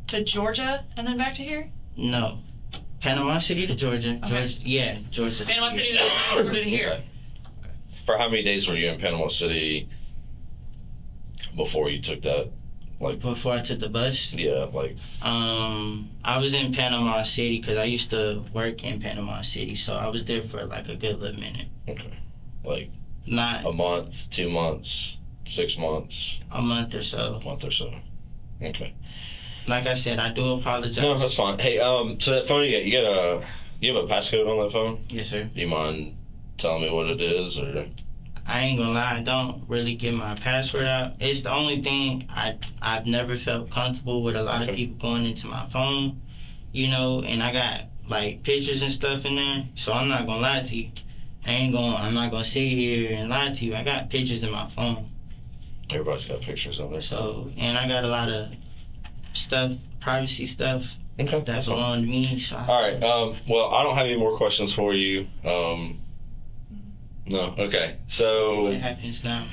Speaker 4: to Georgia, and then back to here?
Speaker 1: No. Panama City to Georgia.
Speaker 4: Okay.
Speaker 1: Georgia.
Speaker 4: Panama City to Georgia to here.
Speaker 5: Okay. For how many days were you in Panama City before you took that? Like,
Speaker 1: before I took the bus?
Speaker 5: Yeah, like...
Speaker 1: I was in Panama City because I used to work in Panama City, so I was there for like a good little minute.
Speaker 5: Okay. Like,
Speaker 1: Not
Speaker 5: a month, 2 months, 6 months?
Speaker 1: a month or so.
Speaker 5: A month or so. Okay.
Speaker 1: Like I said, I do apologize.
Speaker 5: No, that's fine. Hey, so that phone you have a passcode on that phone?
Speaker 1: Yes, sir.
Speaker 5: Do you mind telling me what it is, or?
Speaker 1: I ain't gonna lie, I don't really give my password out. It's the only thing I've never felt comfortable with a lot of
Speaker 5: Okay.
Speaker 1: people going into my phone, you know, and I got like pictures and stuff in there, so I'm not gonna lie to you. I'm not gonna sit here and lie to you. I got pictures in my phone.
Speaker 5: Everybody's got pictures on their phone.
Speaker 1: So, and I got a lot of stuff, privacy stuff
Speaker 5: Okay.
Speaker 1: that belong to me. So
Speaker 5: All right. Well, I don't have any more questions for you. No. Okay. So
Speaker 1: what happens now?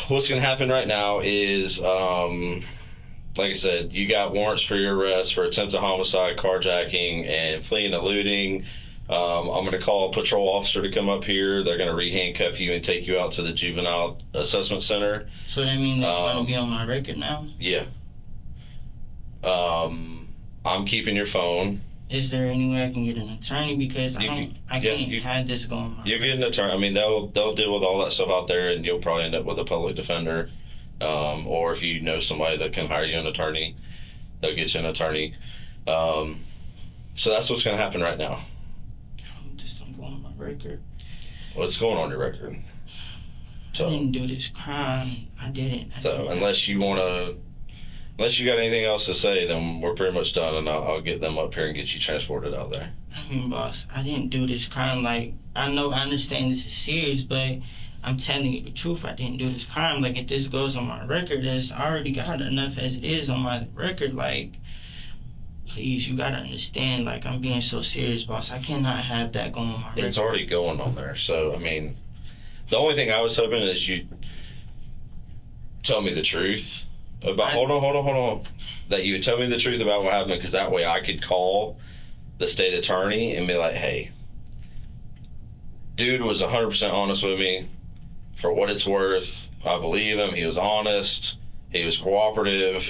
Speaker 5: what's going to happen right now is, like I said, you got warrants for your arrest for attempted homicide, carjacking, and fleeing and looting. I'm going to call a patrol officer to come up here. They're going to re-handcuff you and take you out to the juvenile assessment center.
Speaker 1: So that means it's gonna be on my record now?
Speaker 5: Yeah. I'm keeping your phone.
Speaker 1: Is there any way I can get an attorney, because I can't have this going on?
Speaker 5: You'll get an attorney. I mean, they'll deal with all that stuff out there, and you'll probably end up with a public defender. Or if you know somebody that can hire you an attorney, they'll get you an attorney. So that's what's going to happen right now.
Speaker 1: Just don't go on my record.
Speaker 5: What's going on your record?
Speaker 1: I didn't do this crime. I didn't.
Speaker 5: So unless you got anything else to say, then we're pretty much done, and I'll get them up here and get you transported out there.
Speaker 1: I mean, boss, I didn't do this crime. Like, I understand this is serious, but I'm telling you the truth. I didn't do this crime. Like, if this goes on my record, I already got enough as it is on my record. Like, please, you gotta understand. Like, I'm being so serious, boss. I cannot have that going on my record.
Speaker 5: It's already going on there. So, I mean, the only thing I was hoping is you tell me the truth about. Hold on. That you would tell me the truth about what happened, because that way I could call the state attorney and be like, hey, dude was 100% honest with me. For what it's worth, I believe him. He was honest. He was cooperative.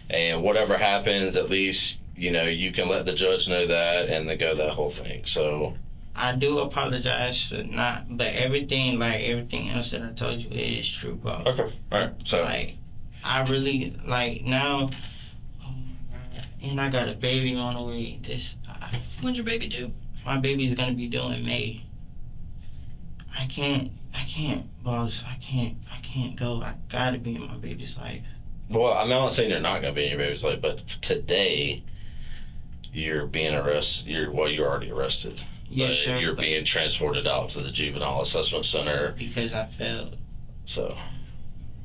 Speaker 5: And whatever happens, at least, you know, you can let the judge know that, and then go that whole thing. So
Speaker 1: I do apologize for not, but everything else that I told you is true, boss.
Speaker 5: okay, all right. So
Speaker 1: Like, I really, like, now, oh my God, and I got a baby on the way.
Speaker 4: When's your baby due?
Speaker 1: My baby's gonna be due in May. I can't, boss. I can't go. I gotta be in my baby's life.
Speaker 5: well, I'm not saying you're not gonna be in your baby's life, but today you're being arrested. You're already arrested.
Speaker 1: Yeah,
Speaker 5: But
Speaker 1: sure.
Speaker 5: You're being transported out to the juvenile assessment center.
Speaker 1: Because I failed.
Speaker 5: So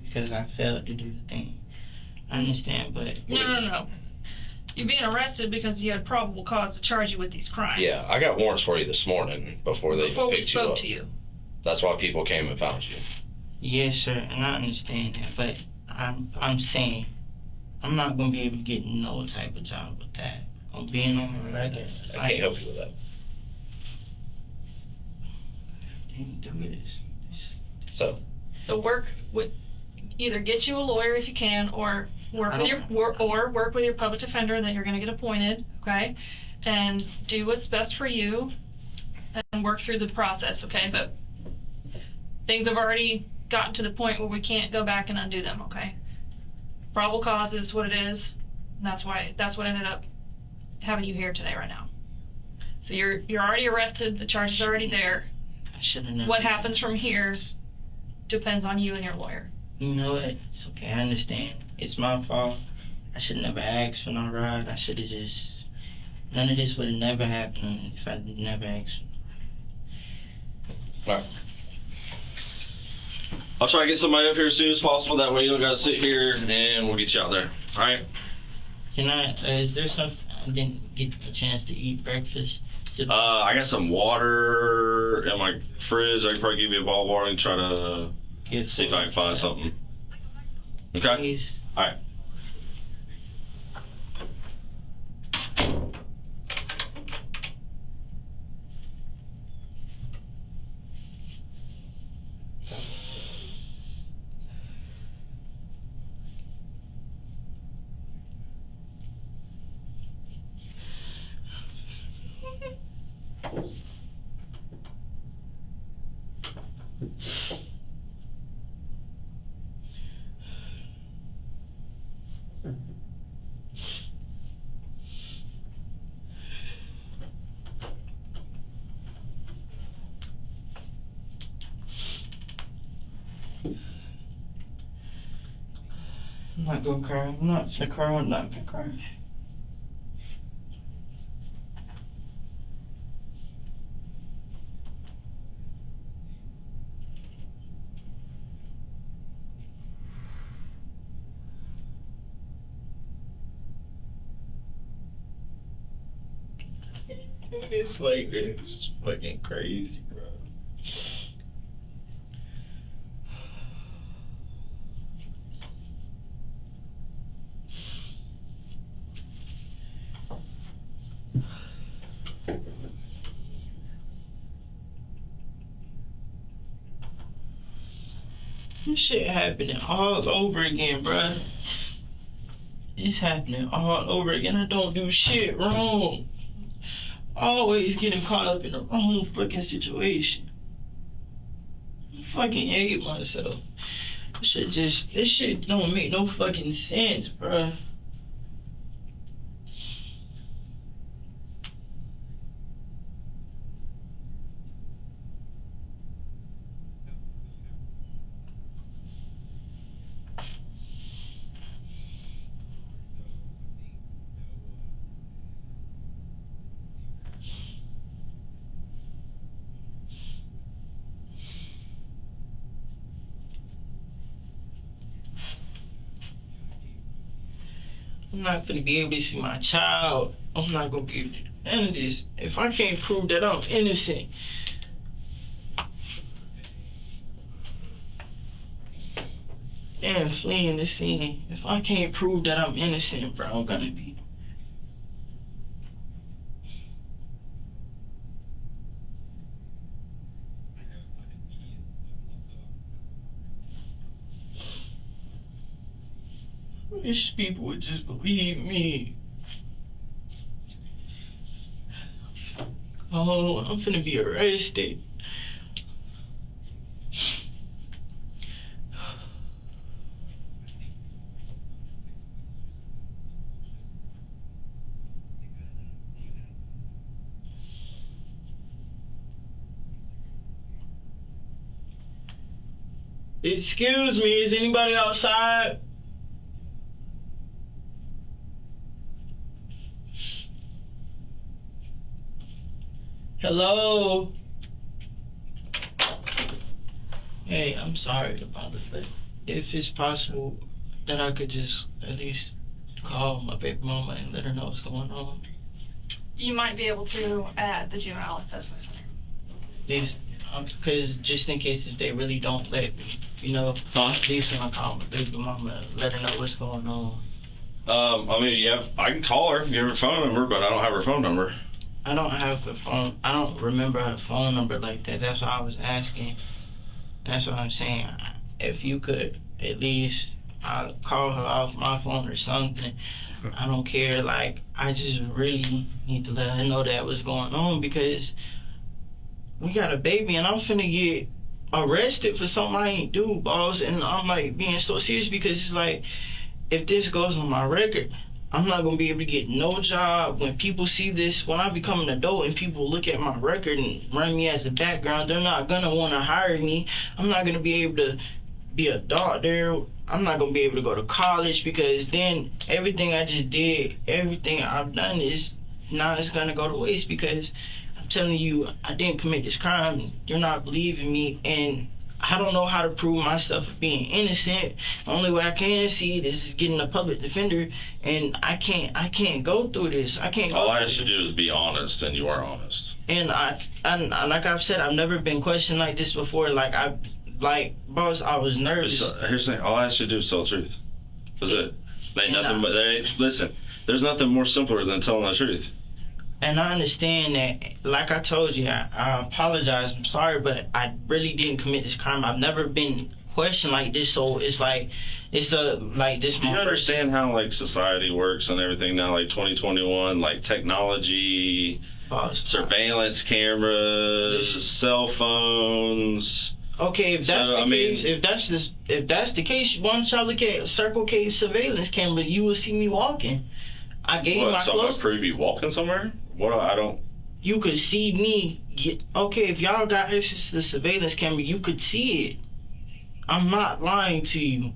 Speaker 1: Because I failed to do the thing. I understand, but
Speaker 4: No. You're being arrested because you had probable cause to charge you with these crimes.
Speaker 5: yeah, I got warrants for you this morning before they
Speaker 4: Before we
Speaker 5: picked you
Speaker 4: spoke
Speaker 5: up.
Speaker 4: to you.
Speaker 5: That's why people came and found you.
Speaker 1: yes, sir, and I understand that. But I'm saying, I'm not gonna be able to get no type of job with that. I'm being on my record.
Speaker 5: I can't help you with that.
Speaker 1: I didn't do this.
Speaker 4: So work with, either get you a lawyer if you can, or work
Speaker 1: I
Speaker 4: with
Speaker 1: don't-
Speaker 4: work with your public defender that you're going to get appointed, okay? And do what's best for you, and work through the process, okay? But things have already gotten to the point where we can't go back and undo them, okay? Probable cause is what it is, and that's what ended up having you here today, right now. So you're already arrested. The charge is already there.
Speaker 1: I should have never.
Speaker 4: What happens from here depends on you and your lawyer.
Speaker 1: You know what? It's okay. I understand. It's my fault. I should never ask for no ride. I should have just. None of this would have never happened if I never asked.
Speaker 5: All right. I'll try to get somebody up here as soon as possible. That way you don't got to sit here, and we'll get you out there. All right?
Speaker 1: Can I? Is there something I didn't get a chance to eat breakfast?
Speaker 5: I got some water in my fridge. I can probably give you a bottle of water and try to see if I can find something. Okay?
Speaker 1: Please.
Speaker 5: All right.
Speaker 1: I'm not gonna cry. I'm not gonna cry. I'm not gonna cry. It's like, it's fucking crazy, bro. This shit happening all over again, bruh. It's happening all over again. I don't do shit wrong. Always getting caught up in the wrong fucking situation. I fucking hate myself. This shit don't make no fucking sense, bruh. I'm not gonna be able to see my child. I'm not gonna be able to do none of this. If I can't prove that I'm innocent. And fleeing the scene. If I can't prove that I'm innocent, bro, I'm gonna be. I wish people would just believe me. Oh, I'm finna be arrested. Excuse me, is anybody outside? Hello? Hey, I'm sorry about it, but if it's possible that I could just at least call my baby mama and let her know what's going on.
Speaker 4: You might be able to at the juvenile assessment center.
Speaker 1: These, because just in case if they really don't let me, you know, at least when I call my baby mama, let her know what's going on.
Speaker 5: I mean, I can call her. You have her phone number, but I don't have her phone number.
Speaker 1: I don't have her phone. I don't remember her phone number like that. That's why I was asking. That's what I'm saying. If you could at least call her off my phone or something. I don't care. Like, I just really need to let her know that what's going on because we got a baby and I'm finna get arrested for something I ain't do, boss. And I'm like being so serious because it's like, if this goes on my record, I'm not gonna be able to get no job. When people see this, when I become an adult and people look at my record and run me as a background, they're not gonna wanna hire me. I'm not gonna be able to be a doctor. I'm not gonna be able to go to college because then everything I just did, everything I've done is now it's gonna go to waste because I'm telling you I didn't commit this crime. You're not believing me and I don't know how to prove myself of being innocent. The only way I can see it is getting a public defender, and I can't go through this. I can't.
Speaker 3: All I asked you to do is be honest, and you are honest.
Speaker 1: And I like I've said, I've never been questioned like this before. Boss, I was nervous.
Speaker 3: Here's the thing. All I asked you to do is tell the truth. That's it. There ain't nothing. Listen. There's nothing more simpler than telling the truth.
Speaker 1: And I understand that, like I told you, I apologize, I'm sorry, but I really didn't commit this crime. I've never been questioned like this, so it's like, this.
Speaker 3: Do you understand how, like, society works and everything now, like 2021, like technology, surveillance cameras, cell phones?
Speaker 1: Okay, if that's case, if that's the case, why don't y'all look at Circle K surveillance camera? You will see me walking. I gave my clothes. So I'm gonna prove
Speaker 3: you walking somewhere? What? I don't.
Speaker 1: You could see me. Okay, if y'all got access to the surveillance camera, you could see it. I'm not lying to you.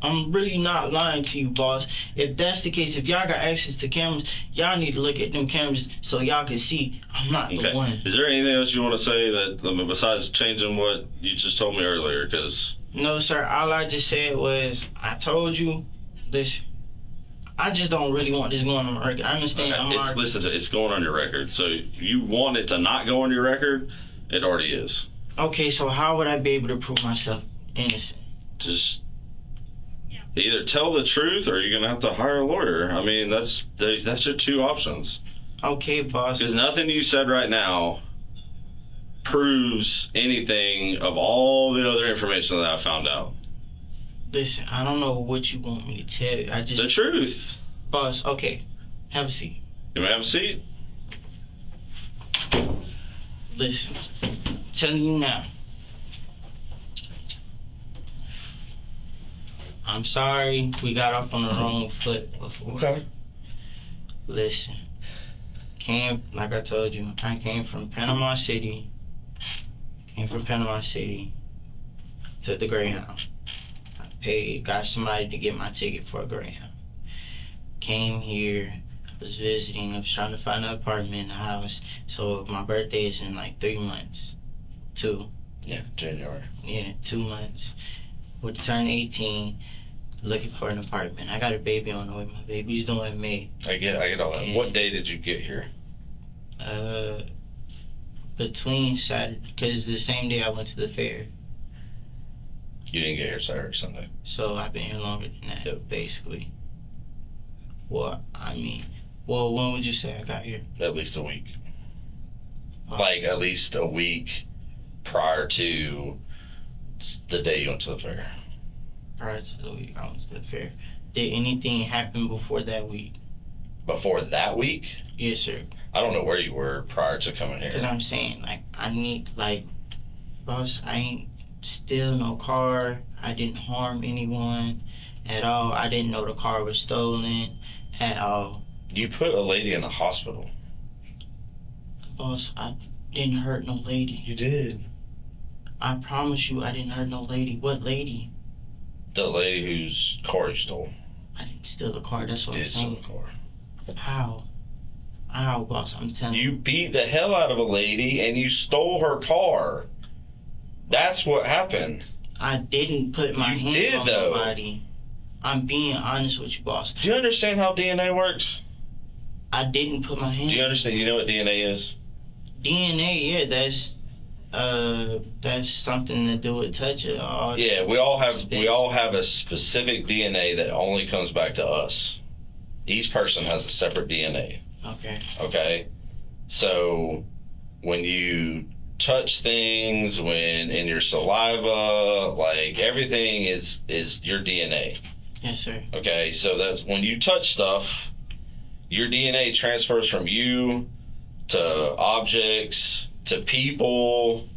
Speaker 1: I'm really not lying to you, boss. If that's the case, if y'all got access to cameras, y'all need to look at them cameras so y'all can see I'm not the one.
Speaker 3: Is there anything else you want to say that besides changing what you just told me earlier? Because
Speaker 1: No, sir. All I just said was I told you this. I just don't really want this going on my record. I understand.
Speaker 3: it's going on your record. So you want it to not go on your record? It already is.
Speaker 1: Okay, so how would I be able to prove myself innocent?
Speaker 3: Just either tell the truth or you're gonna have to hire a lawyer. I mean, that's your two options.
Speaker 1: Okay, boss.
Speaker 3: Because nothing you said right now proves anything of all the other information that I found out.
Speaker 1: Listen, I don't know what you want me to tell you.
Speaker 3: The truth.
Speaker 1: Boss, okay. Have a seat.
Speaker 3: You may have a seat.
Speaker 1: Listen, telling you now. I'm sorry we got off on the wrong foot before.
Speaker 5: Okay.
Speaker 1: Listen, like I told you, I came from Panama City. To the Greyhound. Got somebody to get my ticket for a Greyhound. Came here, was visiting, I was trying to find an apartment, a house. So my birthday is in like 3 months. 2.
Speaker 5: Yeah, January.
Speaker 1: Yeah, 2 months. Would turn 18, looking for an apartment. I got a baby on the way. My baby's doing May.
Speaker 5: I get all that.
Speaker 1: And,
Speaker 5: what day did you get here?
Speaker 1: Between Saturday, because the same day I went to the fair.
Speaker 5: You didn't get here Saturday, Sunday.
Speaker 1: So I've been here longer than that, basically. When would you say I got here?
Speaker 5: At least a week. Like, at least a week prior to the day you went to the fair.
Speaker 1: Prior to the week I went to the fair. Did anything happen before that week?
Speaker 5: Before that week?
Speaker 1: Yes, sir.
Speaker 5: I don't know where you were prior to coming here.
Speaker 1: Because I'm saying, boss, I ain't steal no car. I didn't harm anyone at all. I didn't know the car was stolen at all.
Speaker 5: You put a lady in the hospital.
Speaker 1: Boss, I didn't hurt no lady.
Speaker 5: You did.
Speaker 1: I promise you I didn't hurt no lady. What lady?
Speaker 5: The lady whose car you stole.
Speaker 1: I didn't steal the car. That's what I'm saying.
Speaker 5: You stole the car.
Speaker 1: How? How, boss? I'm telling you.
Speaker 5: You beat the hell out of a lady and you stole her car. That's what happened.
Speaker 1: I didn't put my hands on nobody. I'm being honest with you, boss.
Speaker 5: Do you understand how DNA works?
Speaker 1: I didn't put my hands.
Speaker 5: Do you understand? You know what DNA is?
Speaker 1: DNA, yeah, that's something to do with touching.
Speaker 5: Yeah, we all have a specific DNA that only comes back to us. Each person has a separate DNA.
Speaker 1: Okay.
Speaker 5: Okay. So when you touch things, when in your saliva, like everything is your DNA.
Speaker 1: Yes, sir.
Speaker 5: Okay, so that's when you touch stuff, your DNA transfers from you to objects to people.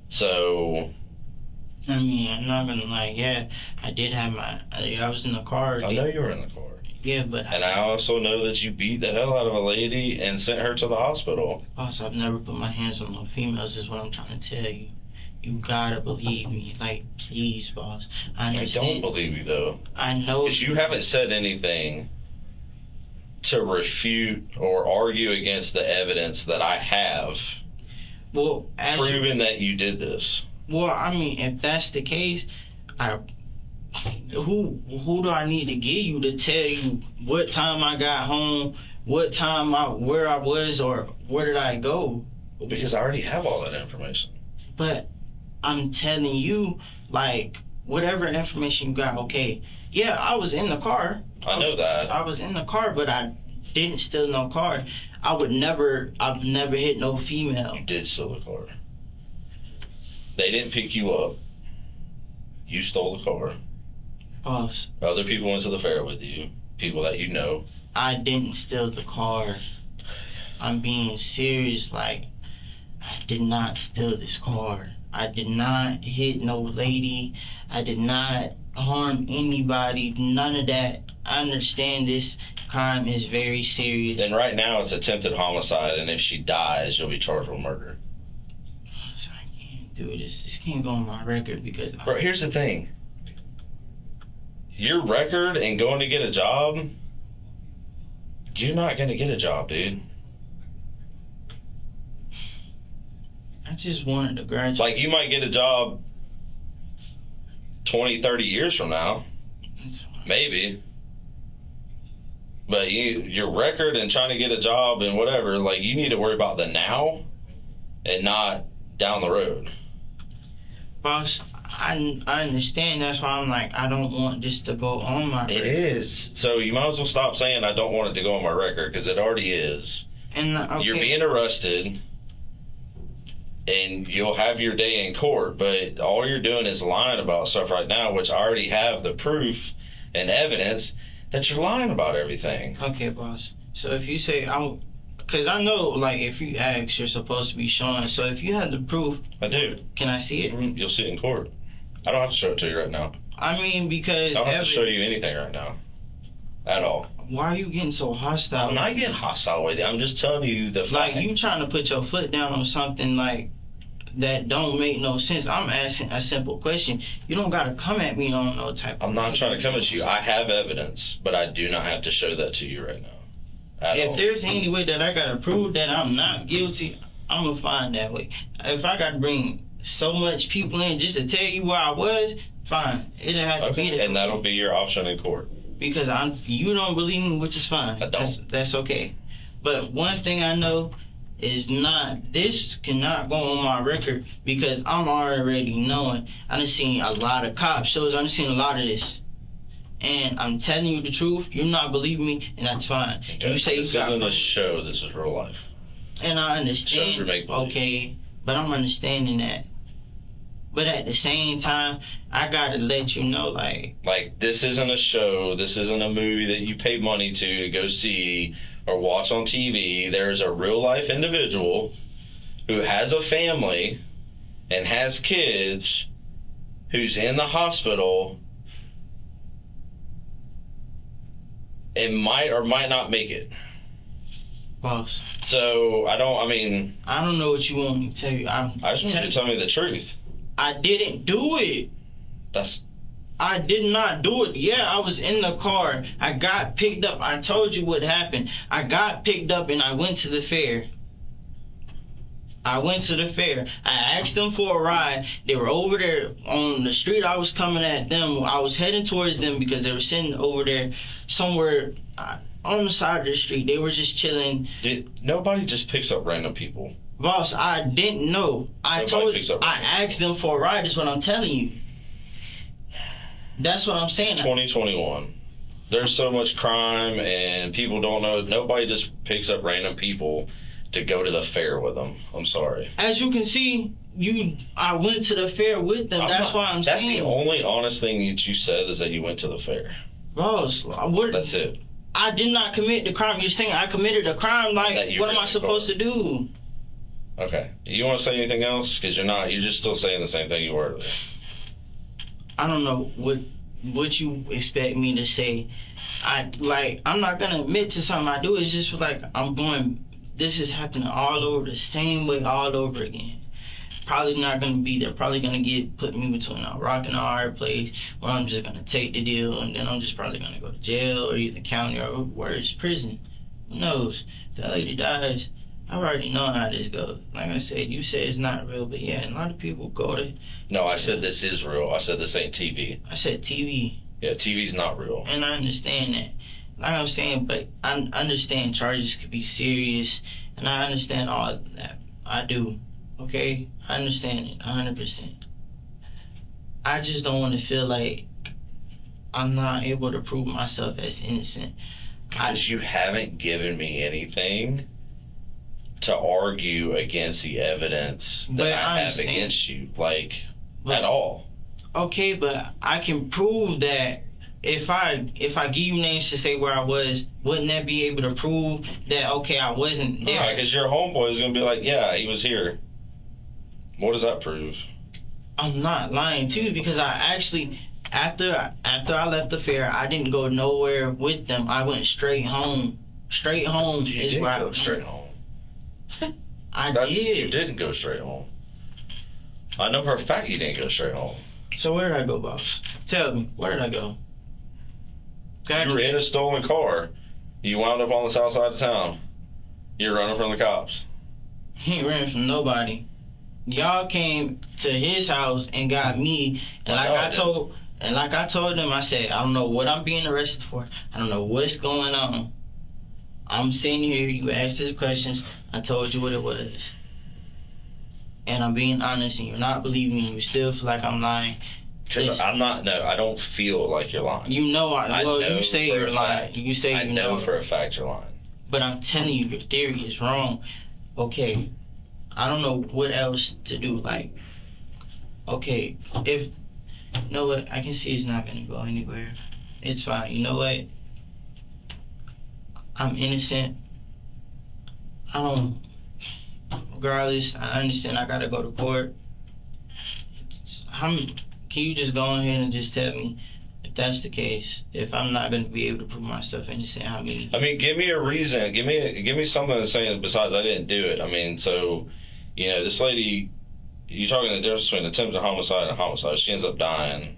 Speaker 5: So
Speaker 1: I mean, I'm not gonna lie. Yeah, I did have I was in the car.
Speaker 5: I know you were in the car.
Speaker 1: Yeah, but
Speaker 5: and I also know that you beat the hell out of a lady and sent her to the hospital.
Speaker 1: Boss, I've never put my hands on no females. Is what I'm trying to tell you. You gotta believe me. Like, please, boss.
Speaker 5: I don't believe you though.
Speaker 1: I know.
Speaker 5: Because you haven't said anything to refute or argue against the evidence that I have.
Speaker 1: Well,
Speaker 5: proving that you did this.
Speaker 1: Well, I mean, if that's the case, who do I need to get you to tell you what time I got home, what time where I was, or where did I go?
Speaker 5: Because I already have all that information.
Speaker 1: But I'm telling you, like, whatever information you got, okay, yeah, I was in the car.
Speaker 5: I know that.
Speaker 1: I was in the car, but I didn't steal no car. I've never hit no female.
Speaker 5: You did steal the car. They didn't pick you up. You stole the car.
Speaker 1: Boss.
Speaker 5: Other people went to the fair with you. People that you know.
Speaker 1: I didn't steal the car. I'm being serious. Like, I did not steal this car. I did not hit no lady. I did not harm anybody. None of that. I understand this crime is very serious.
Speaker 5: And right now it's attempted homicide, and if she dies, you'll be charged with murder.
Speaker 1: I can't do this. This can't go on my record because...
Speaker 5: Bro, here's the thing. your record and going to get a job, you're not going to get a job, dude.
Speaker 1: I just wanted to graduate.
Speaker 5: Like, you might get a job 20, 30 years from now. Maybe. But your record and trying to get a job and whatever, like, you need to worry about the now and not down the road.
Speaker 1: Boss, I understand. That's why I'm like, I don't want this to go on my record.
Speaker 5: It is. So you might as well stop saying I don't want it to go on my record, because it already is.
Speaker 1: And okay.
Speaker 5: You're being arrested, and you'll have your day in court, but all you're doing is lying about stuff right now, which I already have the proof and evidence that you're lying about everything.
Speaker 1: Okay, boss. So if you say because I know, like, if you ask, you're supposed to be showing. So if you have the proof,
Speaker 5: I do.
Speaker 1: Can I see it?
Speaker 5: You'll see it in court. I don't have to show it to you right now.
Speaker 1: I mean, because
Speaker 5: I don't have to show you anything right now. At all.
Speaker 1: Why are you getting so hostile?
Speaker 5: I'm not getting hostile with you. I'm just telling you the fact.
Speaker 1: Like, you trying to put your foot down on something, like, that don't make no sense. I'm asking a simple question. You don't gotta come at me on no type of...
Speaker 5: I'm not trying to come at you. I have evidence, but I do not have to show that to you right now.
Speaker 1: If there's any way that I gotta prove that I'm not guilty, I'm gonna find that way. If I gotta bring so much people in just to tell you where I was, fine. It'll have to be that.
Speaker 5: And that'll be your option in court.
Speaker 1: Because you don't believe me, which is fine.
Speaker 5: I don't.
Speaker 1: That's okay. But one thing I know is this cannot go on my record, because I'm already knowing. I done seen a lot of cop shows. I done seen a lot of this. And I'm telling you the truth. You're not believing me, and that's fine.
Speaker 5: Okay.
Speaker 1: You say
Speaker 5: this isn't a show. This is real life.
Speaker 1: And I understand.
Speaker 5: Shows are make-believe.
Speaker 1: Okay, but I'm understanding that. But at the same time, I gotta let you know, like,
Speaker 5: this isn't a show. This isn't a movie that you pay money to go see or watch on TV. There's a real life individual who has a family and has kids, who's in the hospital and might or might not make it.
Speaker 1: boss.
Speaker 5: So I don't
Speaker 1: know what you want me to tell you.
Speaker 5: I just want you to tell me the truth.
Speaker 1: I didn't do it.
Speaker 5: That's
Speaker 1: I did not do it. Yeah, I was in the car. I got picked up. I told you what happened. I got picked up and I went to the fair. I asked them for a ride. They were over there on the street. I was coming at them. I was heading towards them because they were sitting over there somewhere on the side of the street. They were just chilling.
Speaker 5: Nobody just picks up random people.
Speaker 1: Boss, I didn't know. I asked them for a ride, is what I'm telling you. That's what I'm saying.
Speaker 5: It's 2021. There's so much crime and people don't know. Nobody just picks up random people to go to the fair with them. I'm sorry. As
Speaker 1: you can see, I went to the fair with them. That's why I'm saying.
Speaker 5: That's the only honest thing that you said, is that you went to the fair.
Speaker 1: Boss,
Speaker 5: that's it.
Speaker 1: I did not commit the crime. You're saying I committed a crime. Like, what am I supposed to do?
Speaker 5: Okay. You want to say anything else? Because you're just still saying the same thing you were.
Speaker 1: I don't know what you expect me to say. I'm not gonna admit to something I do. It's just like this is happening all over the same way all over again. Probably not gonna be there. Probably gonna put me between a rock and a hard place where I'm just gonna take the deal, and then I'm just probably gonna go to jail or either county or worse, prison. Who knows? If that lady dies, I already know how this goes. Like I said, you said it's not real, but yeah, a lot of people go to...
Speaker 5: No, I said this is real. I said this ain't TV.
Speaker 1: I said TV.
Speaker 5: Yeah, TV's not real.
Speaker 1: And I understand that. Like I'm saying, but I understand charges could be serious, and I understand all that. I do. Okay? I understand it 100%. I just don't want to feel like I'm not able to prove myself as innocent.
Speaker 5: Because you haven't given me anything to argue against the evidence that I have against you, at all. Okay,
Speaker 1: but I can prove that if I give you names to say where I was, wouldn't that be able to prove that, okay, I wasn't there?
Speaker 5: Right, because your homeboy is going to be like, yeah, he was here. What does that prove?
Speaker 1: I'm not lying to you, because I actually, after I left the fair, I didn't go nowhere with them. I went straight home. Straight home is where I was.
Speaker 5: Straight home.
Speaker 1: did.
Speaker 5: You didn't go straight home. I know for a fact you didn't go straight home.
Speaker 1: So where did I go, boss? Tell me, where did I go? Okay.
Speaker 5: You were in a stolen car. You wound up on the south side of town. You're running from the cops.
Speaker 1: He ain't running from nobody. Y'all came to his house and got me, and like I told them, I said, I don't know what I'm being arrested for. I don't know what's going on. I'm sitting here, you asked the questions, I told you what it was. And I'm being honest, and you're not believing me, you still feel like I'm lying.
Speaker 5: Because I'm not, no, I don't feel like you're lying.
Speaker 1: You know you say
Speaker 5: for
Speaker 1: you're
Speaker 5: a
Speaker 1: lying.
Speaker 5: fact.
Speaker 1: You say
Speaker 5: I
Speaker 1: you
Speaker 5: know for a fact you're lying.
Speaker 1: But I'm telling you, your theory is wrong. Okay, I don't know what else to do. Like, okay, if, you know what, I can see it's not gonna go anywhere. It's fine. You know what? I'm innocent. Regardless, I understand I gotta go to court. Can you just go ahead and just tell me if that's the case? If I'm not gonna be able to prove myself innocent, how many?
Speaker 5: I mean, give me a reason. Give me something to say besides I didn't do it. I mean, so, you know, this lady, you're talking the difference between attempted homicide and homicide. She ends up dying.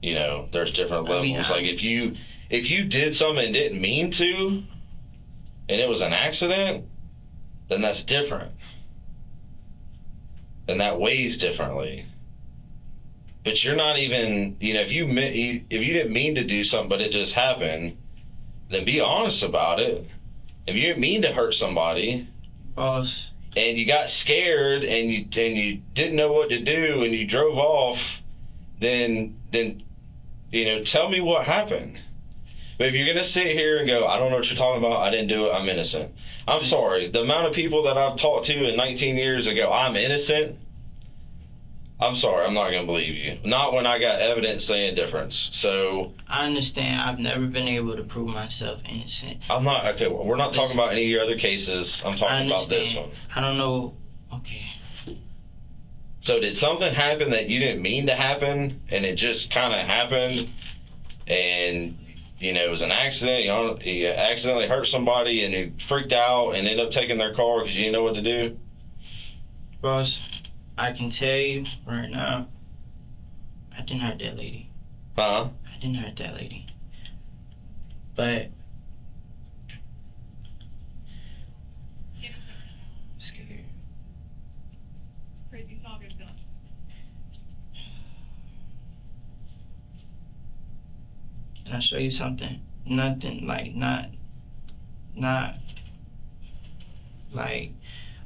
Speaker 5: You know, there's different levels. Like if you did something and didn't mean to, and it was an accident, then that's different. Then that weighs differently. But you're not even, you know, if you didn't mean to do something but it just happened, then be honest about it. If you didn't mean to hurt somebody,
Speaker 1: Boss.
Speaker 5: and you got scared and you didn't know what to do and you drove off, then you know, tell me what happened. But if you're gonna sit here and go, I don't know what you're talking about, I didn't do it, I'm innocent. I'm sorry. The amount of people that I've talked to in 19 years ago, I'm innocent. I'm sorry, I'm not gonna believe you. Not when I got evidence saying difference. So
Speaker 1: I understand. I've never been able to prove myself innocent.
Speaker 5: I'm not okay. Well, we're not talking about any of your other cases. I'm talking about this one.
Speaker 1: I don't know. Okay.
Speaker 5: So did something happen that you didn't mean to happen, and it just kind of happened, and you know it was an accident? You accidentally hurt somebody, and you freaked out and ended up taking their car because you didn't know what to do.
Speaker 1: Boss, I can tell you right now, I didn't hurt that lady.
Speaker 5: Huh?
Speaker 1: I didn't hurt that lady. But I'm scared. Can I show you something? Nothing like not like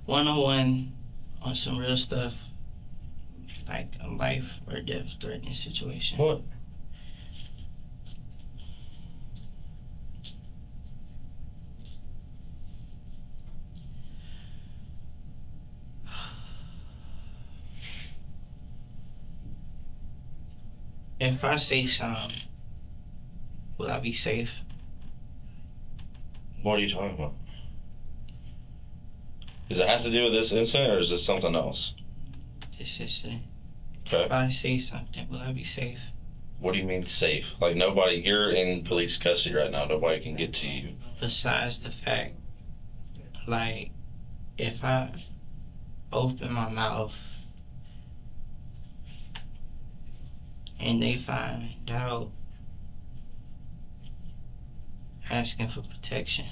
Speaker 1: 101 on some real stuff, like a life or death threatening situation.
Speaker 5: What?
Speaker 1: If I say something, will I be safe?
Speaker 5: What are you talking about? Does it have to do with this incident, or is this something else?
Speaker 1: This is it.
Speaker 5: Okay.
Speaker 1: If I say something, will I be safe?
Speaker 5: What do you mean safe? Like nobody, you're in police custody right now. Nobody can get to you.
Speaker 1: Besides the fact, like, if I open my mouth and they find out asking for protection.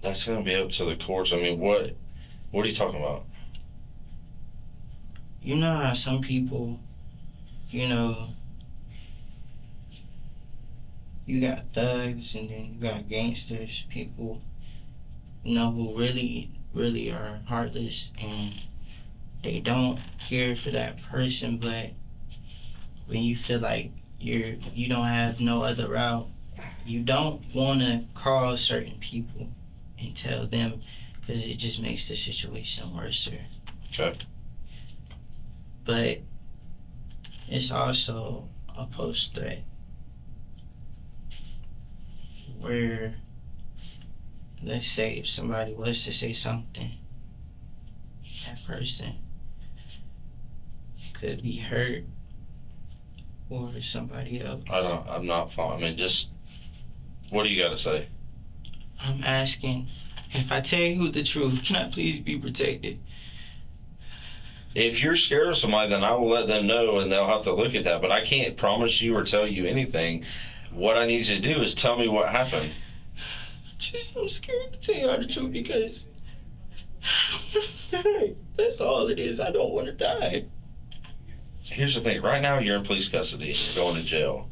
Speaker 5: That's gonna be up to the courts. I mean, what are you talking about?
Speaker 1: You know how some people, you know, you got thugs and then you got gangsters, people, you know, who really are heartless and they don't care for that person, but when you feel like you don't have no other route, you don't want to call certain people and tell them because it just makes the situation worse.
Speaker 5: Okay.
Speaker 1: But it's also a post threat where, let's say if somebody was to say something, that person could be hurt or somebody else.
Speaker 5: I'm not following. I mean, just, what do you got to say?
Speaker 1: I'm asking, if I tell you the truth, can I please be protected?
Speaker 5: If you're scared of somebody, then I will let them know and they'll have to look at that. But I can't promise you or tell you anything. What I need you to do is tell me what happened.
Speaker 1: I'm scared to tell you all the truth because that's all it is. I don't want to die.
Speaker 5: Here's the thing. Right now, you're in police custody and you're going to jail.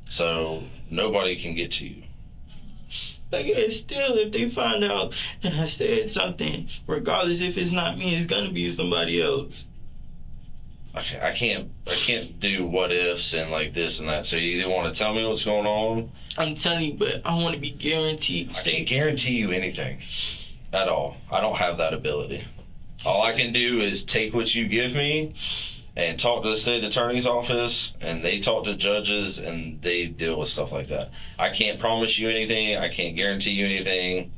Speaker 5: So nobody can get to you.
Speaker 1: Like, it's still, if they find out that I said something, regardless if it's not me, it's gonna be somebody else.
Speaker 5: Okay, I can't do what ifs and like this and that. So you either want to tell me what's going on.
Speaker 1: I'm telling you, but I want to be guaranteed.
Speaker 5: I can't guarantee you anything at all. I don't have that ability. All I can do is take what you give me and talk to the state attorney's office, and they talk to judges, and they deal with stuff like that. I can't promise you anything. I can't guarantee you anything.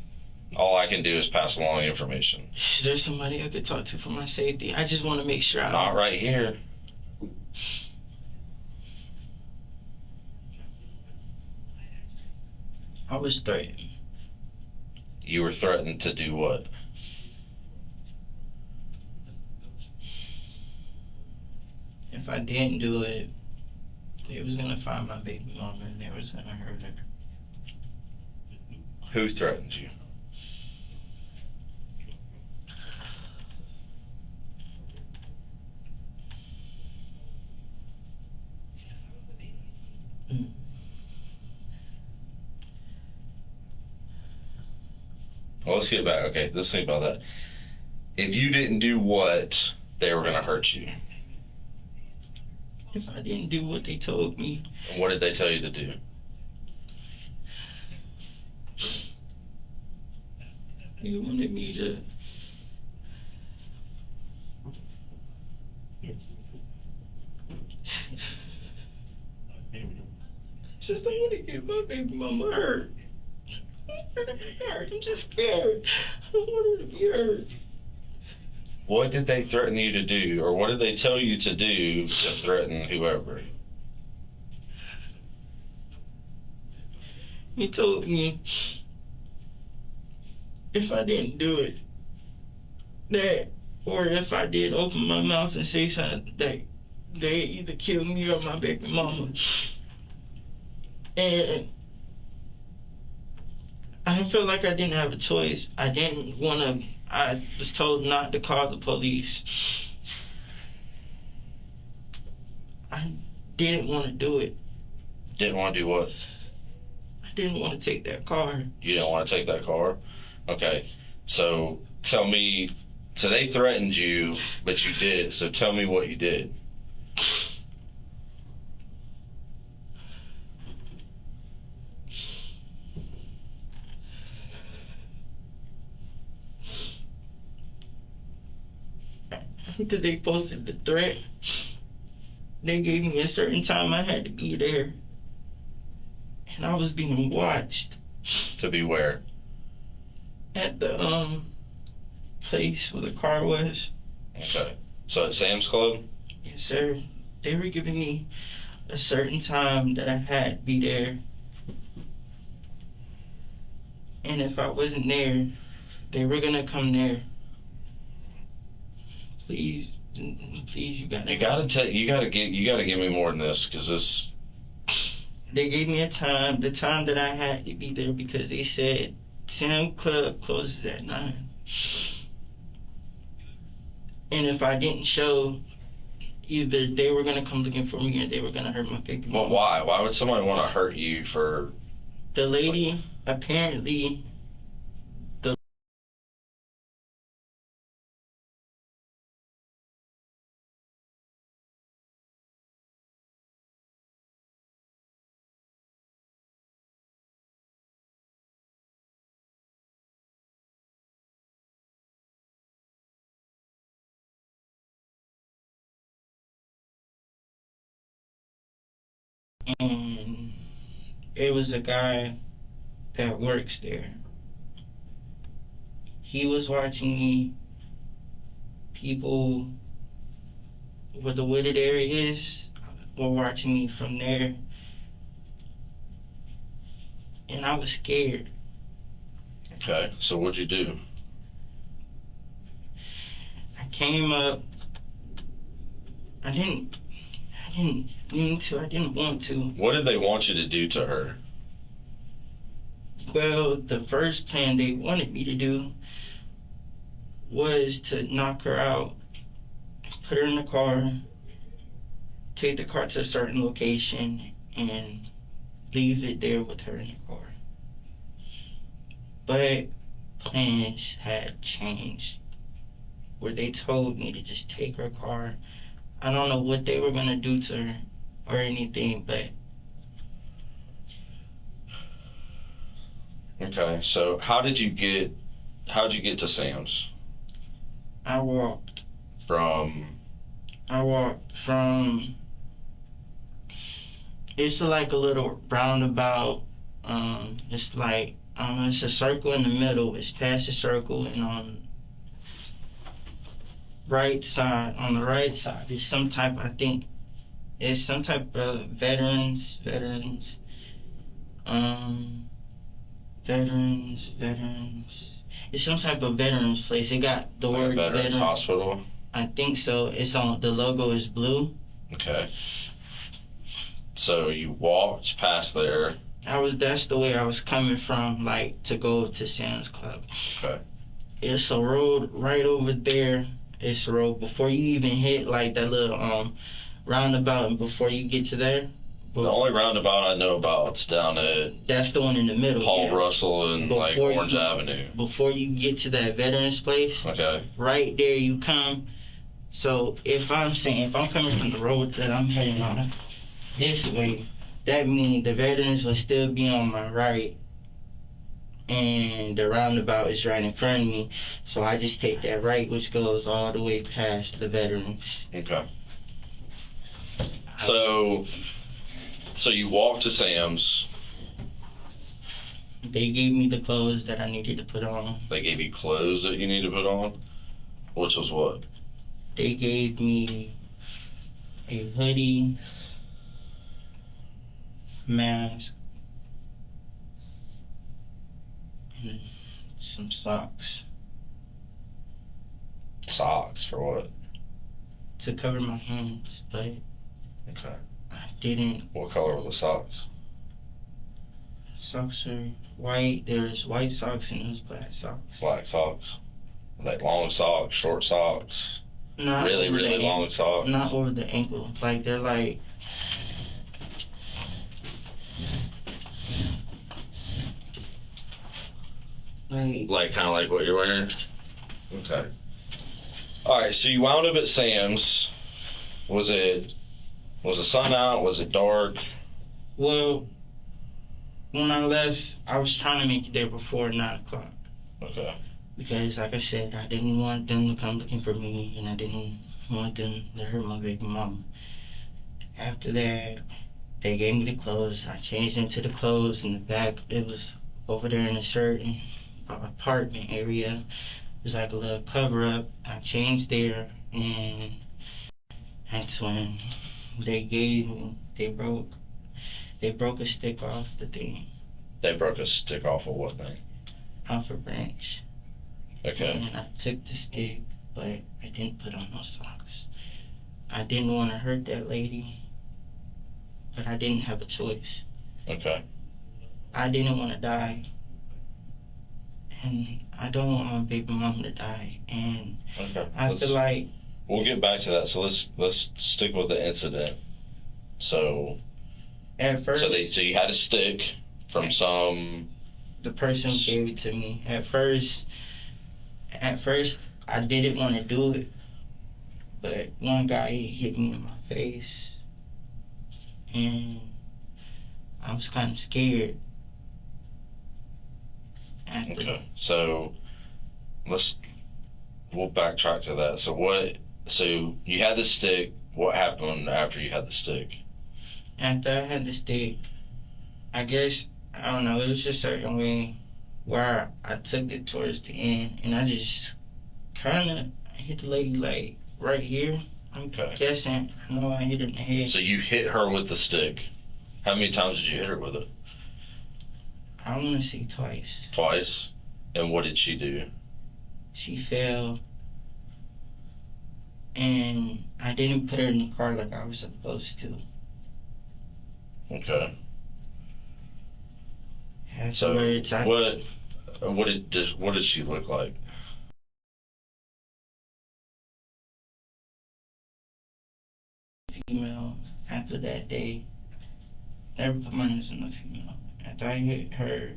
Speaker 5: All I can do is pass along information.
Speaker 1: Is there somebody I could talk to for my safety? I just want to make sure
Speaker 5: Not right here.
Speaker 1: I was threatened.
Speaker 5: You were threatened to do what?
Speaker 1: If I didn't do it, they was gonna find my baby mama and they was gonna hurt her.
Speaker 5: Who threatened you?
Speaker 1: Mm.
Speaker 5: Well, let's get back. Okay, let's think about that. If you didn't do what, they were going to hurt you.
Speaker 1: If I didn't do what they told me,
Speaker 5: And what did they tell you to do?
Speaker 1: they wanted me to. Just don't want to get my baby mama hurt. I don't want her to be hurt. I'm just scared. I don't want her to be hurt.
Speaker 5: What did they threaten you to do, or what did they tell you to do to threaten whoever?
Speaker 1: He told me if I didn't do it, that, or if I did open my mouth and say something, that they either kill me or my baby mama. And I felt like I didn't have a choice. I didn't want to. I was told not to call the police. I didn't want to do it.
Speaker 5: Didn't want to do what?
Speaker 1: I didn't want to take that car.
Speaker 5: You didn't want to take that car? Okay. So tell me, so they threatened you, but you did. So tell me what you did.
Speaker 1: After they posted the threat, they gave me a certain time I had to be there. And I was being watched.
Speaker 5: To be where?
Speaker 1: At the place where the car was.
Speaker 5: Okay. So at Sam's Club?
Speaker 1: Yes, sir. They were giving me a certain time that I had to be there. And if I wasn't there, they were gonna come there. Please, you gotta.
Speaker 5: You gotta give me more than this, because this.
Speaker 1: They gave me a time, the time that I had to be there, because they said Sam Club closes at 9. And if I didn't show, either they were gonna come looking for me or they were gonna hurt my baby mama.
Speaker 5: Well, why? Why would somebody want to hurt you for?
Speaker 1: The lady apparently. And it was a guy that works there. He was watching me. People where the wooded area is were watching me from there. And I was scared.
Speaker 5: Okay, so what'd you do?
Speaker 1: I came up I didn't mean to. I didn't want to.
Speaker 5: What did they want you to do to her?
Speaker 1: Well, the first plan they wanted me to do was to knock her out, put her in the car, take the car to a certain location, and leave it there with her in the car. But plans had changed, where they told me to just take her car. I don't know what they were gonna do to her or anything, but
Speaker 5: Okay, so how'd you get to Sam's?
Speaker 1: I walked
Speaker 5: From
Speaker 1: from. It's like a little roundabout. It's like it's a circle in the middle. It's past the circle, and on the right side, is some type. I think it's some type of veterans. It's some type of veterans place. It got the
Speaker 5: like a
Speaker 1: word
Speaker 5: Veterans
Speaker 1: veteran.
Speaker 5: Hospital?
Speaker 1: I think so. It's on the logo is blue.
Speaker 5: Okay. So you walked past there.
Speaker 1: That's the way I was coming from, like, to go to Sam's Club.
Speaker 5: Okay.
Speaker 1: It's a road right over there. It's a road before you even hit like that little roundabout, and before you get to there.
Speaker 5: The only roundabout I know about is down at
Speaker 1: That's the one in the middle.
Speaker 5: Paul
Speaker 1: yeah.
Speaker 5: Russell and like
Speaker 1: Before
Speaker 5: Orange
Speaker 1: you-
Speaker 5: Avenue.
Speaker 1: Before you get to that veterans place,
Speaker 5: Okay.
Speaker 1: right there you come. So if I'm coming from the road that I'm heading on this way, that means the veterans will still be on my right, and the roundabout is right in front of me. So I just take that right, which goes all the way past the veterans.
Speaker 5: Okay. So you walked to Sam's.
Speaker 1: They gave me the clothes that I needed to put on.
Speaker 5: They gave you clothes that you need to put on. Which was what?
Speaker 1: They gave me a hoodie, mask, and some socks
Speaker 5: Socks for what?
Speaker 1: to cover my hands, but
Speaker 5: Okay.
Speaker 1: I didn't.
Speaker 5: What color were the socks?
Speaker 1: Socks are white. There's white socks and there's black socks.
Speaker 5: Black socks. Like long socks, short socks.
Speaker 1: Not
Speaker 5: Really,
Speaker 1: over
Speaker 5: really
Speaker 1: the
Speaker 5: long socks.
Speaker 1: Not over the ankle. Like they're like.
Speaker 5: Like kind of like what you're wearing. Okay. All right. So you wound up at Sam's. Was the sun out? Was it dark?
Speaker 1: Well, when I left, I was trying to make it there before 9 o'clock.
Speaker 5: Okay.
Speaker 1: Because, like I said, I didn't want them to come looking for me, and I didn't want them to hurt my baby mama. After that, they gave me the clothes. I changed into the clothes in the back. It was over there in a certain apartment area. It was like a little cover-up. I changed there, and that's when they broke a stick off the thing,
Speaker 5: They broke a stick off of what thing?
Speaker 1: off a branch.
Speaker 5: Okay.
Speaker 1: And I took the stick, but I didn't put on no socks. I didn't want to hurt that lady, but I didn't have a choice.
Speaker 5: Okay.
Speaker 1: I didn't want to die, and I don't want my baby mama to die. And
Speaker 5: Okay.
Speaker 1: I feel like
Speaker 5: We'll get back to that. So let's stick with the incident. So
Speaker 1: at first,
Speaker 5: so you had a stick from some.
Speaker 1: the person who gave it to me. At first, I didn't want to do it, but one guy hit me in my face, and I was kind of scared. After
Speaker 5: Okay. So we'll backtrack to that. So you had the stick. What happened after you had the stick?
Speaker 1: After I had the stick, I guess, I don't know, it was just a certain way where I took it towards the end, and I just kind of hit the lady like right here. I'm
Speaker 5: Okay.
Speaker 1: guessing. I know I hit her in the head.
Speaker 5: So you hit her with the stick. How many times did you hit her with it?
Speaker 1: I want to say twice.
Speaker 5: Twice. And what did she do?
Speaker 1: She fell, and I didn't put her in the car like I was supposed to.
Speaker 5: Okay.
Speaker 1: So
Speaker 5: what did she look like?
Speaker 1: Female. After that day, never put my hands on a female. After I hit her,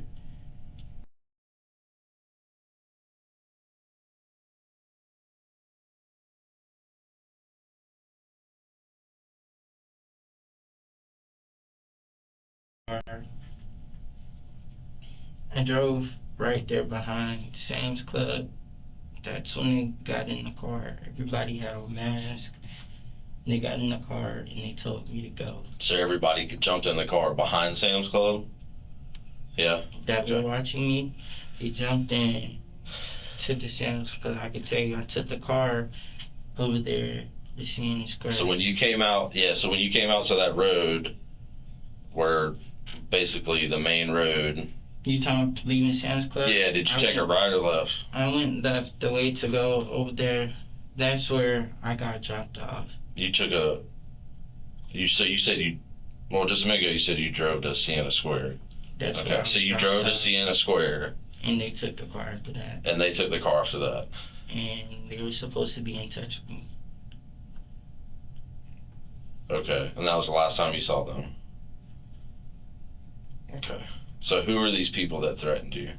Speaker 1: I drove right there behind Sam's Club. That's when they got in the car. Everybody had a mask. They got in the car and they told me to go.
Speaker 5: So everybody jumped in the car behind Sam's Club? Yeah.
Speaker 1: That were watching me, they jumped in, took the Sam's Club. I could tell you, I took the car over there to see Square.
Speaker 5: So when you came out to that road, where basically the main road.
Speaker 1: You talking about leaving Sam's Club?
Speaker 5: Yeah, did you take a right or left?
Speaker 1: I went left the way to go over there. That's where I got dropped off.
Speaker 5: You said well, just a minute ago you said you drove to Siena Square.
Speaker 1: That's
Speaker 5: okay, so you drove to Siena Square.
Speaker 1: And they took the car after that.
Speaker 5: And they took the car after that.
Speaker 1: And they were supposed to be in touch with me.
Speaker 5: Okay, and that was the last time you saw them? Okay. So who are these people that threatened you?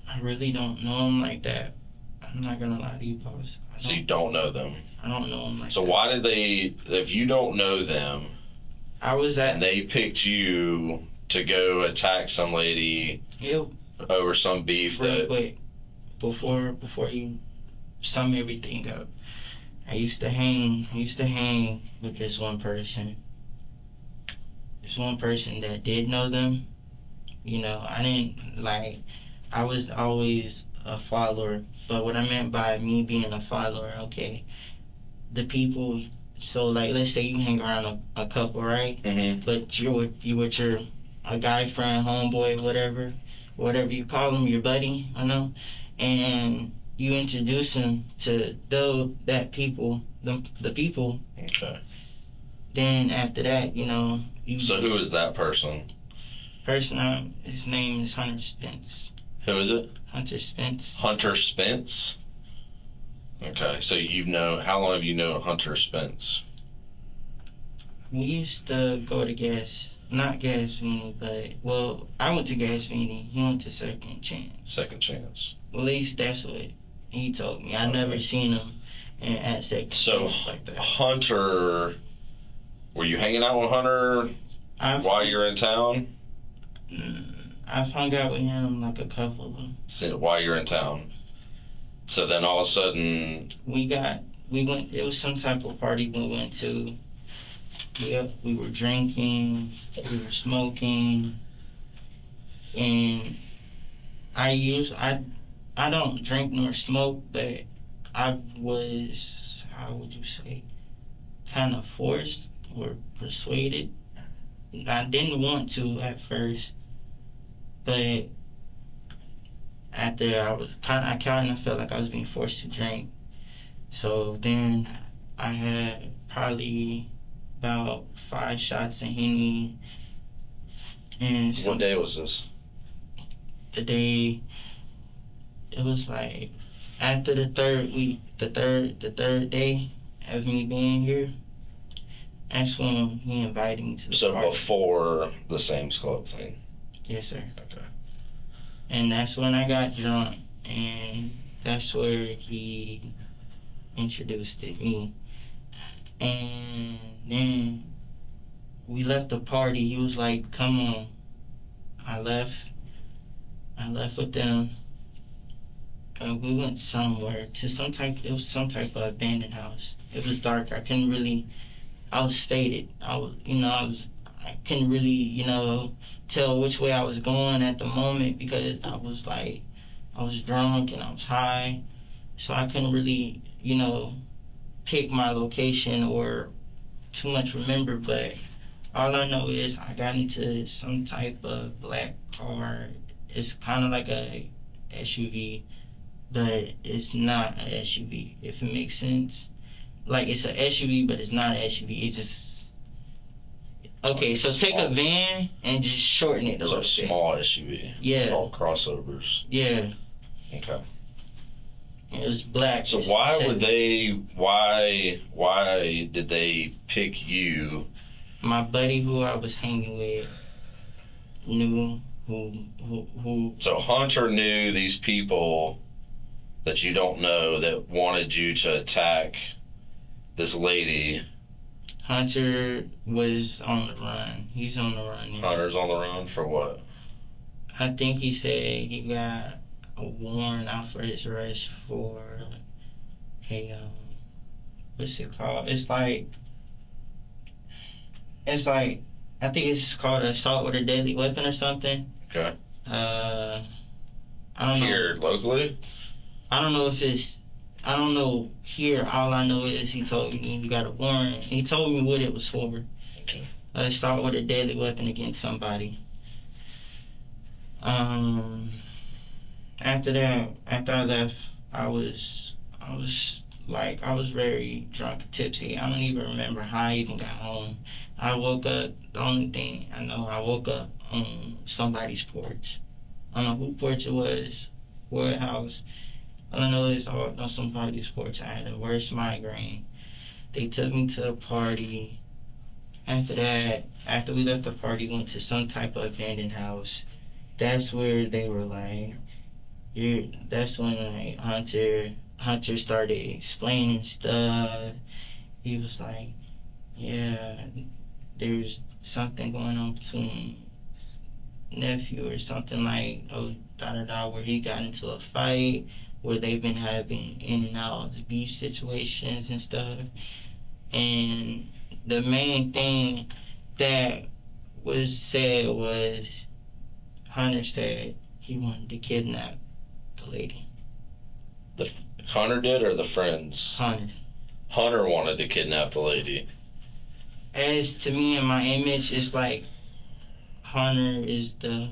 Speaker 1: I really don't know them like that. I'm not gonna lie to you, boss.
Speaker 5: So you don't know them?
Speaker 1: I don't know them like that.
Speaker 5: So why did they, if you don't know them, and they picked you to go attack some lady over some beef
Speaker 1: real quick, before you sum everything up, I used to hang with this one person. This one person that did know them. You know, I was always a follower, but what I meant by me being a follower, okay, the people, so like let's say you hang around a couple, right?
Speaker 5: Mm-hmm.
Speaker 1: But you with a guy friend, homeboy, whatever you call him, your buddy, I know, and you introduce him to the people.
Speaker 5: Okay.
Speaker 1: Then after that, you know.
Speaker 5: So who is that person?
Speaker 1: His name is Hunter Spence.
Speaker 5: Who is it?
Speaker 1: Hunter Spence.
Speaker 5: Hunter Spence? Okay, so how long have you known Hunter Spence?
Speaker 1: We used to go to not Gasvini, but, well, I went to Gasvini. He went to Second Chance.
Speaker 5: Second Chance.
Speaker 1: At least that's what he told me. I never seen him at Second Chance like that.
Speaker 5: Hunter, were you hanging out with Hunter while you're in town?
Speaker 1: I've hung out with him like a couple of them.
Speaker 5: So while you're in town. So then all of a sudden
Speaker 1: we went, it was some type of party we went to. We were drinking, we were smoking, and I don't drink nor smoke, but I was, how would you say, kind of forced or persuaded. I didn't want to at first, but after I kind of felt like I was being forced to drink. So then I had probably about 5 shots of Henny. And
Speaker 5: what day was this?
Speaker 1: The day, it was like after the third week, the third day of me being here. That's when he invited me to the party.
Speaker 5: Before the Sam's Club thing?
Speaker 1: Yes, sir.
Speaker 5: Okay.
Speaker 1: And that's when I got drunk, and that's where he introduced me. And then we left the party. He was like, come on. I left with them, and we went somewhere to it was some type of abandoned house. It was dark. I was faded. I couldn't really, tell which way I was going at the moment because I was drunk and I was high. So I couldn't really, pick my location or too much remember, but all I know is I got into some type of black car. It's kind of like a SUV, but it's not an SUV, if it makes sense. like it's an SUV, but it's not an SUV. It's just okay. So take a van and just shorten it a
Speaker 5: So
Speaker 1: little bit.
Speaker 5: small SUV.
Speaker 1: Yeah.
Speaker 5: All crossovers.
Speaker 1: Yeah.
Speaker 5: Okay.
Speaker 1: It was black.
Speaker 5: So
Speaker 1: It's
Speaker 5: why
Speaker 1: Chevy.
Speaker 5: would they? Why did they pick you?
Speaker 1: My buddy who I was hanging with knew who.
Speaker 5: So Hunter knew these people that you don't know that wanted you to attack this lady.
Speaker 1: Hunter was on the run. He's on the run now.
Speaker 5: Hunter's on the run for what?
Speaker 1: I think he said he got a warrant out for his arrest for a what's it called? It's like I think it's called assault with a deadly weapon or something.
Speaker 5: Okay.
Speaker 1: I don't know.
Speaker 5: Here locally?
Speaker 1: I don't know if it's. I don't know here. All I know is he told me he got a warrant. He told me what it was for.
Speaker 5: Okay.
Speaker 1: Assault with a deadly weapon against somebody. After that, after I left, I was very drunk, tipsy. I don't even remember how I even got home. I woke up. The only thing I know, I woke up on somebody's porch. I don't know who porch it was, what house. All I know is I walked on somebody's porch. I had the worst migraine. They took me to a party. After that, after we left the party, went to some type of abandoned house. That's where they were like, that's when like Hunter started explaining stuff. He was like, yeah, there's something going on between nephew or something like, oh, where he got into a fight, where they've been having in and out beef situations and stuff. And the main thing that was said was Hunter said he wanted to kidnap the lady.
Speaker 5: The Hunter did or the friends?
Speaker 1: Hunter.
Speaker 5: Hunter wanted to kidnap the lady.
Speaker 1: As to me and my image, it's like Hunter is the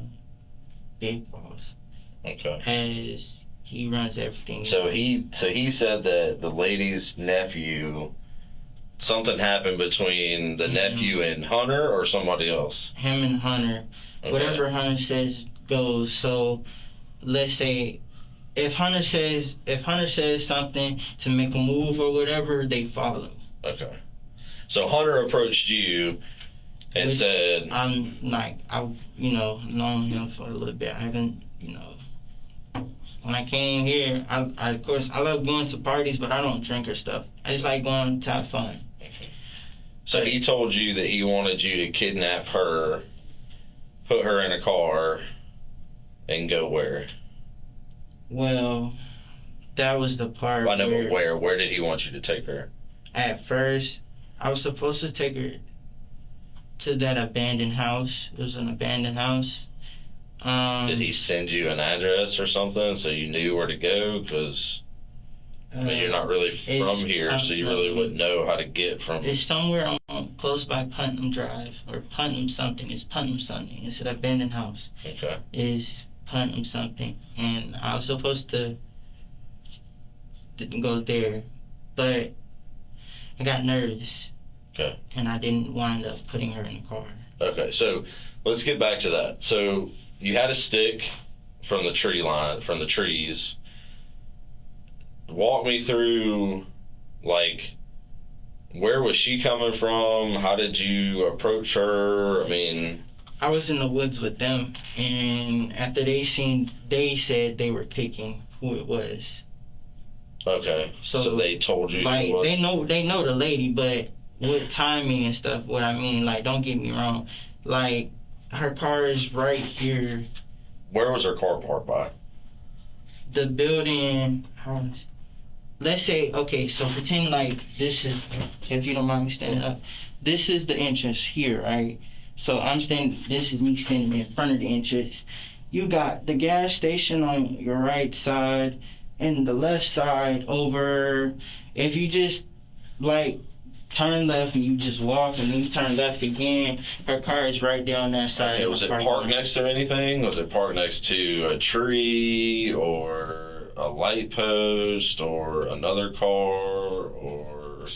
Speaker 1: big boss.
Speaker 5: Okay.
Speaker 1: As he runs everything.
Speaker 5: So he said that the lady's nephew, something happened between the nephew and Hunter or somebody else.
Speaker 1: Him and Hunter,
Speaker 5: Okay.
Speaker 1: whatever Hunter says goes. So let's say if Hunter says something to make a move or whatever, they follow.
Speaker 5: Okay. So Hunter approached you and
Speaker 1: Which
Speaker 5: said,
Speaker 1: I'm like, I've known him for a little bit. I haven't, when I came here, I of course I love going to parties, but I don't drink or stuff. I just like going to have fun.
Speaker 5: so he told you that he wanted you to kidnap her, put her in a car, and go where?
Speaker 1: Well, that was the part
Speaker 5: I know, but where? Where did he want you to take her?
Speaker 1: At first, I was supposed to take her to that abandoned house. It was an abandoned house.
Speaker 5: Did he send you an address or something so you knew where to go? Because you're not really from here, so you really wouldn't know how to get from.
Speaker 1: It's somewhere close by Putnam Drive or Putnam something. It's Putnam something. It's an abandoned house.
Speaker 5: Okay.
Speaker 1: It's Putnam something, and I was supposed to go there, but I got nervous.
Speaker 5: Okay.
Speaker 1: And I didn't wind up putting her in the car.
Speaker 5: Okay, so let's get back to that. So you had a stick from the trees. Walk me through, like, where was she coming from? How did you approach her? I mean,
Speaker 1: I was in the woods with them, and after they said they were picking who it was.
Speaker 5: okay. So they told you
Speaker 1: like
Speaker 5: who it was?
Speaker 1: they know the lady, but with timing and stuff, what I mean, like, don't get me wrong, like, her car is right here.
Speaker 5: Where was her car parked by?
Speaker 1: The building, let's say, okay, so pretend like this is, if you don't mind me standing up, this is the entrance here, right? So this is me standing in front of the entrance. You got the gas station on your right side, and the left side over, if you just, like, turn left and you just walk and then you turn left again, her car is right there on that side.
Speaker 5: Okay, was it parked next to anything? Was it parked next to a tree or a light post or another car or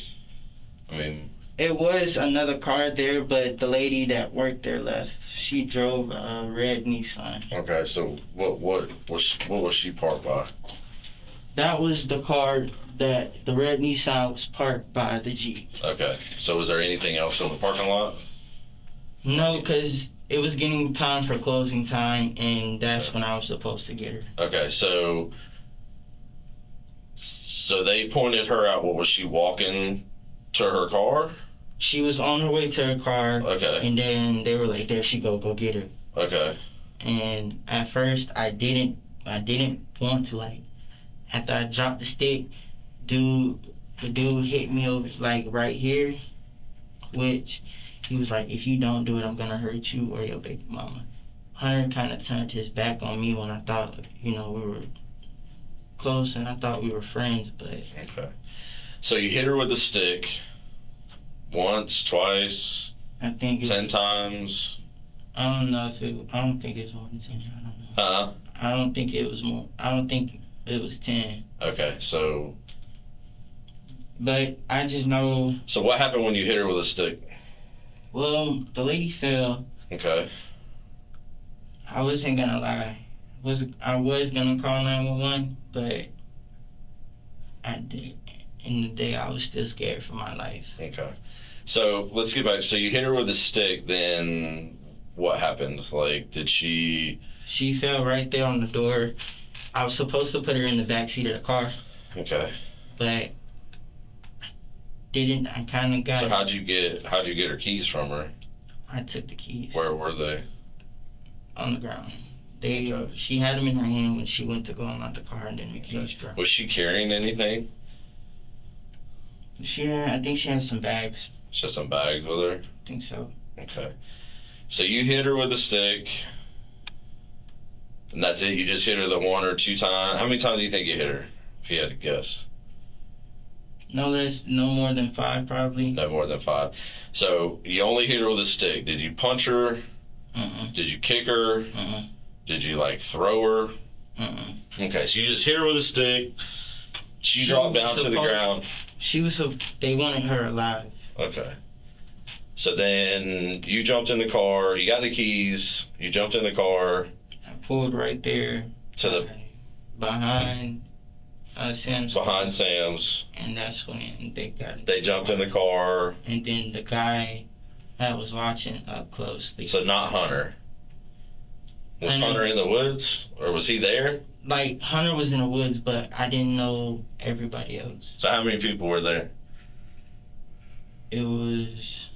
Speaker 5: I mean,
Speaker 1: It was another car there, but the lady that worked there left. She drove a red Nissan.
Speaker 5: okay, so what was she parked by?
Speaker 1: That was the car that the red Nissan was parked by the Jeep.
Speaker 5: Okay, so was there anything else in the parking lot?
Speaker 1: No, because it was getting time for closing time, and that's when I was supposed to get her.
Speaker 5: Okay, so they pointed her out. What was she walking to her car?
Speaker 1: She was on her way to her car,
Speaker 5: Okay.
Speaker 1: and then they were like, "There she go get her."
Speaker 5: Okay.
Speaker 1: And at first, I didn't want to, like, after I dropped the stick, the dude hit me over, like, right here, which he was like, "If you don't do it, I'm gonna hurt you or your baby mama." Hunter kind of turned his back on me when I thought, we were close and I thought we were friends, but
Speaker 5: Okay. So you hit her with a stick once, twice,
Speaker 1: I think
Speaker 5: 10 times.
Speaker 1: I don't know if I don't think it was more than 10. I don't know.
Speaker 5: Huh?
Speaker 1: I don't think it was more. I don't think it was 10.
Speaker 5: Okay. So
Speaker 1: But I just know,
Speaker 5: what happened when you hit her with a stick?
Speaker 1: well, the lady fell.
Speaker 5: Okay.
Speaker 1: I wasn't gonna lie. I was gonna call 911, but I did. In the day, I was still scared for my life.
Speaker 5: Okay. So let's get back. So you hit her with a stick. Then what happened? Like, did she?
Speaker 1: She fell right there on the door. I was supposed to put her in the back seat of the car,
Speaker 5: Okay.
Speaker 1: but didn't. I kind of got.
Speaker 5: So how'd you get her keys from her?
Speaker 1: I took the keys.
Speaker 5: Where were they?
Speaker 1: On the ground.
Speaker 5: Okay.
Speaker 1: She had them in her hand when she went to go unlock the car, and then the keys dropped.
Speaker 5: Was she carrying anything?
Speaker 1: I think she had some bags.
Speaker 5: Just some bags with her.
Speaker 1: I think so.
Speaker 5: Okay. So you hit her with a stick, and that's it? You just hit her the one or two times? How many times do you think you hit her, if you had to guess?
Speaker 1: No more than 5, probably.
Speaker 5: No more than 5. So you only hit her with a stick. Did you punch her? Did you kick her? Did you, like, throw her? Okay, so you just hit her with a stick. She dropped down to the ground.
Speaker 1: They wanted her alive.
Speaker 5: Okay. So then you jumped in the car. You got the keys. You jumped in the car.
Speaker 1: I pulled right there.
Speaker 5: To the
Speaker 1: behind Sam's.
Speaker 5: behind Sam's.
Speaker 1: And that's when they got it.
Speaker 5: They jumped in the car.
Speaker 1: And then the guy that was watching up closely.
Speaker 5: So not Hunter. Was Hunter in the woods, or was he there?
Speaker 1: Like, Hunter was in the woods, but I didn't know everybody else.
Speaker 5: So how many people were there?
Speaker 1: It was,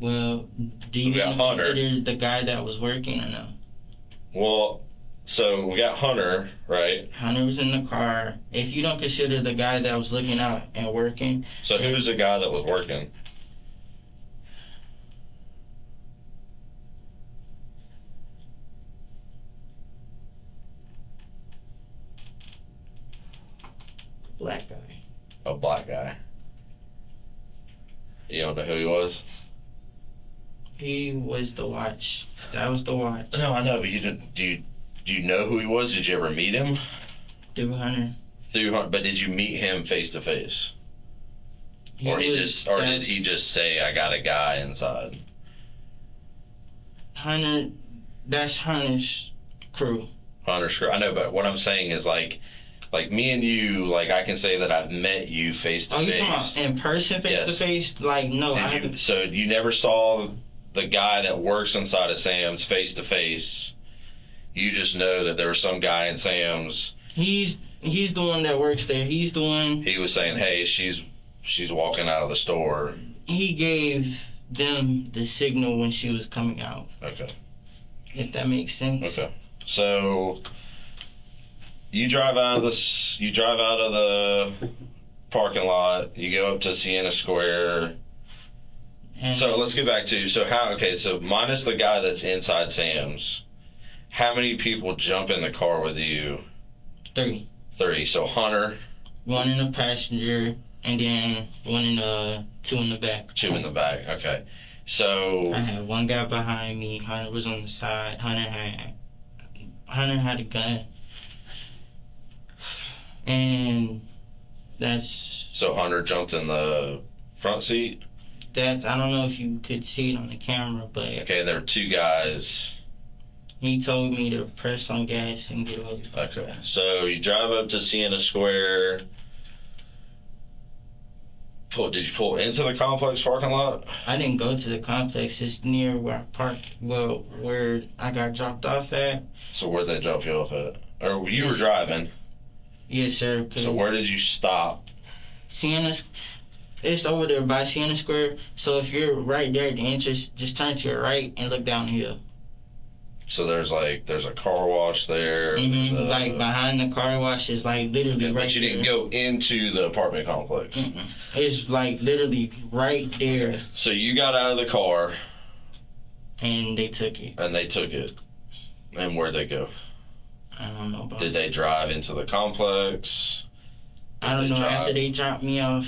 Speaker 1: well, do you
Speaker 5: got Hunter.
Speaker 1: consider the guy that was working or no?
Speaker 5: Well, so we got Hunter, right?
Speaker 1: Hunter was in the car. If you don't consider the guy that was looking out and working.
Speaker 5: So who's the guy that was working?
Speaker 1: Black guy.
Speaker 5: A black guy. You don't know who he was?
Speaker 1: He was the watch. That was the watch.
Speaker 5: No, I know, but you didn't. Do you know who he was? Did you ever meet him?
Speaker 1: Through Hunter.
Speaker 5: Through Hunter, but did you meet him face to face? Or did he just say, "I got a guy inside"?
Speaker 1: Hunter, that's Hunter's crew.
Speaker 5: Hunter's crew. I know, but what I'm saying is like me and you, like I can say that I've met you face to face.
Speaker 1: Oh, you talking about in person, face to face? Like, no, I haven't.
Speaker 5: So you never saw the guy that works inside of Sam's face to face. You just know that there was some guy in Sam's.
Speaker 1: He's the one that works there. He's the one.
Speaker 5: He was saying, "Hey, she's walking out of the store."
Speaker 1: He gave them the signal when she was coming out.
Speaker 5: Okay.
Speaker 1: If that makes sense.
Speaker 5: Okay. So you drive out of the parking lot. You go up to Sienna Square.
Speaker 1: And
Speaker 5: So let's get back to so minus the guy that's inside Sam's, how many people jump in the car with you?
Speaker 1: 3.
Speaker 5: 3. So Hunter.
Speaker 1: 1 in the passenger, and then 2 in the back.
Speaker 5: 2 in the back. Okay. So
Speaker 1: I had 1 guy behind me. Hunter was on the side. Hunter had a gun. And that's.
Speaker 5: Hunter jumped in the front seat?
Speaker 1: That's, I don't know if you could see it on the camera, but
Speaker 5: Okay, and there were two guys.
Speaker 1: he told me to press on gas and get away.
Speaker 5: Okay, so you drive up to Siena Square. Did you pull into the complex parking lot?
Speaker 1: I didn't go to the complex. It's near where I parked, well, where I got dropped off at.
Speaker 5: So where'd they drop you off at? Or you were driving.
Speaker 1: Yes, sir.
Speaker 5: So where did you stop?
Speaker 1: Siena, it's over there by Siena Square. So if you're right there at the entrance, just turn to your right and look down the hill.
Speaker 5: So there's a car wash there.
Speaker 1: Like behind the car wash is like literally right there.
Speaker 5: But you didn't go into the apartment complex.
Speaker 1: It's like literally right there.
Speaker 5: So you got out of the car.
Speaker 1: And they took it.
Speaker 5: And where'd they go?
Speaker 1: I don't know about
Speaker 5: Did they drive into the complex?
Speaker 1: I don't know. After they dropped me off,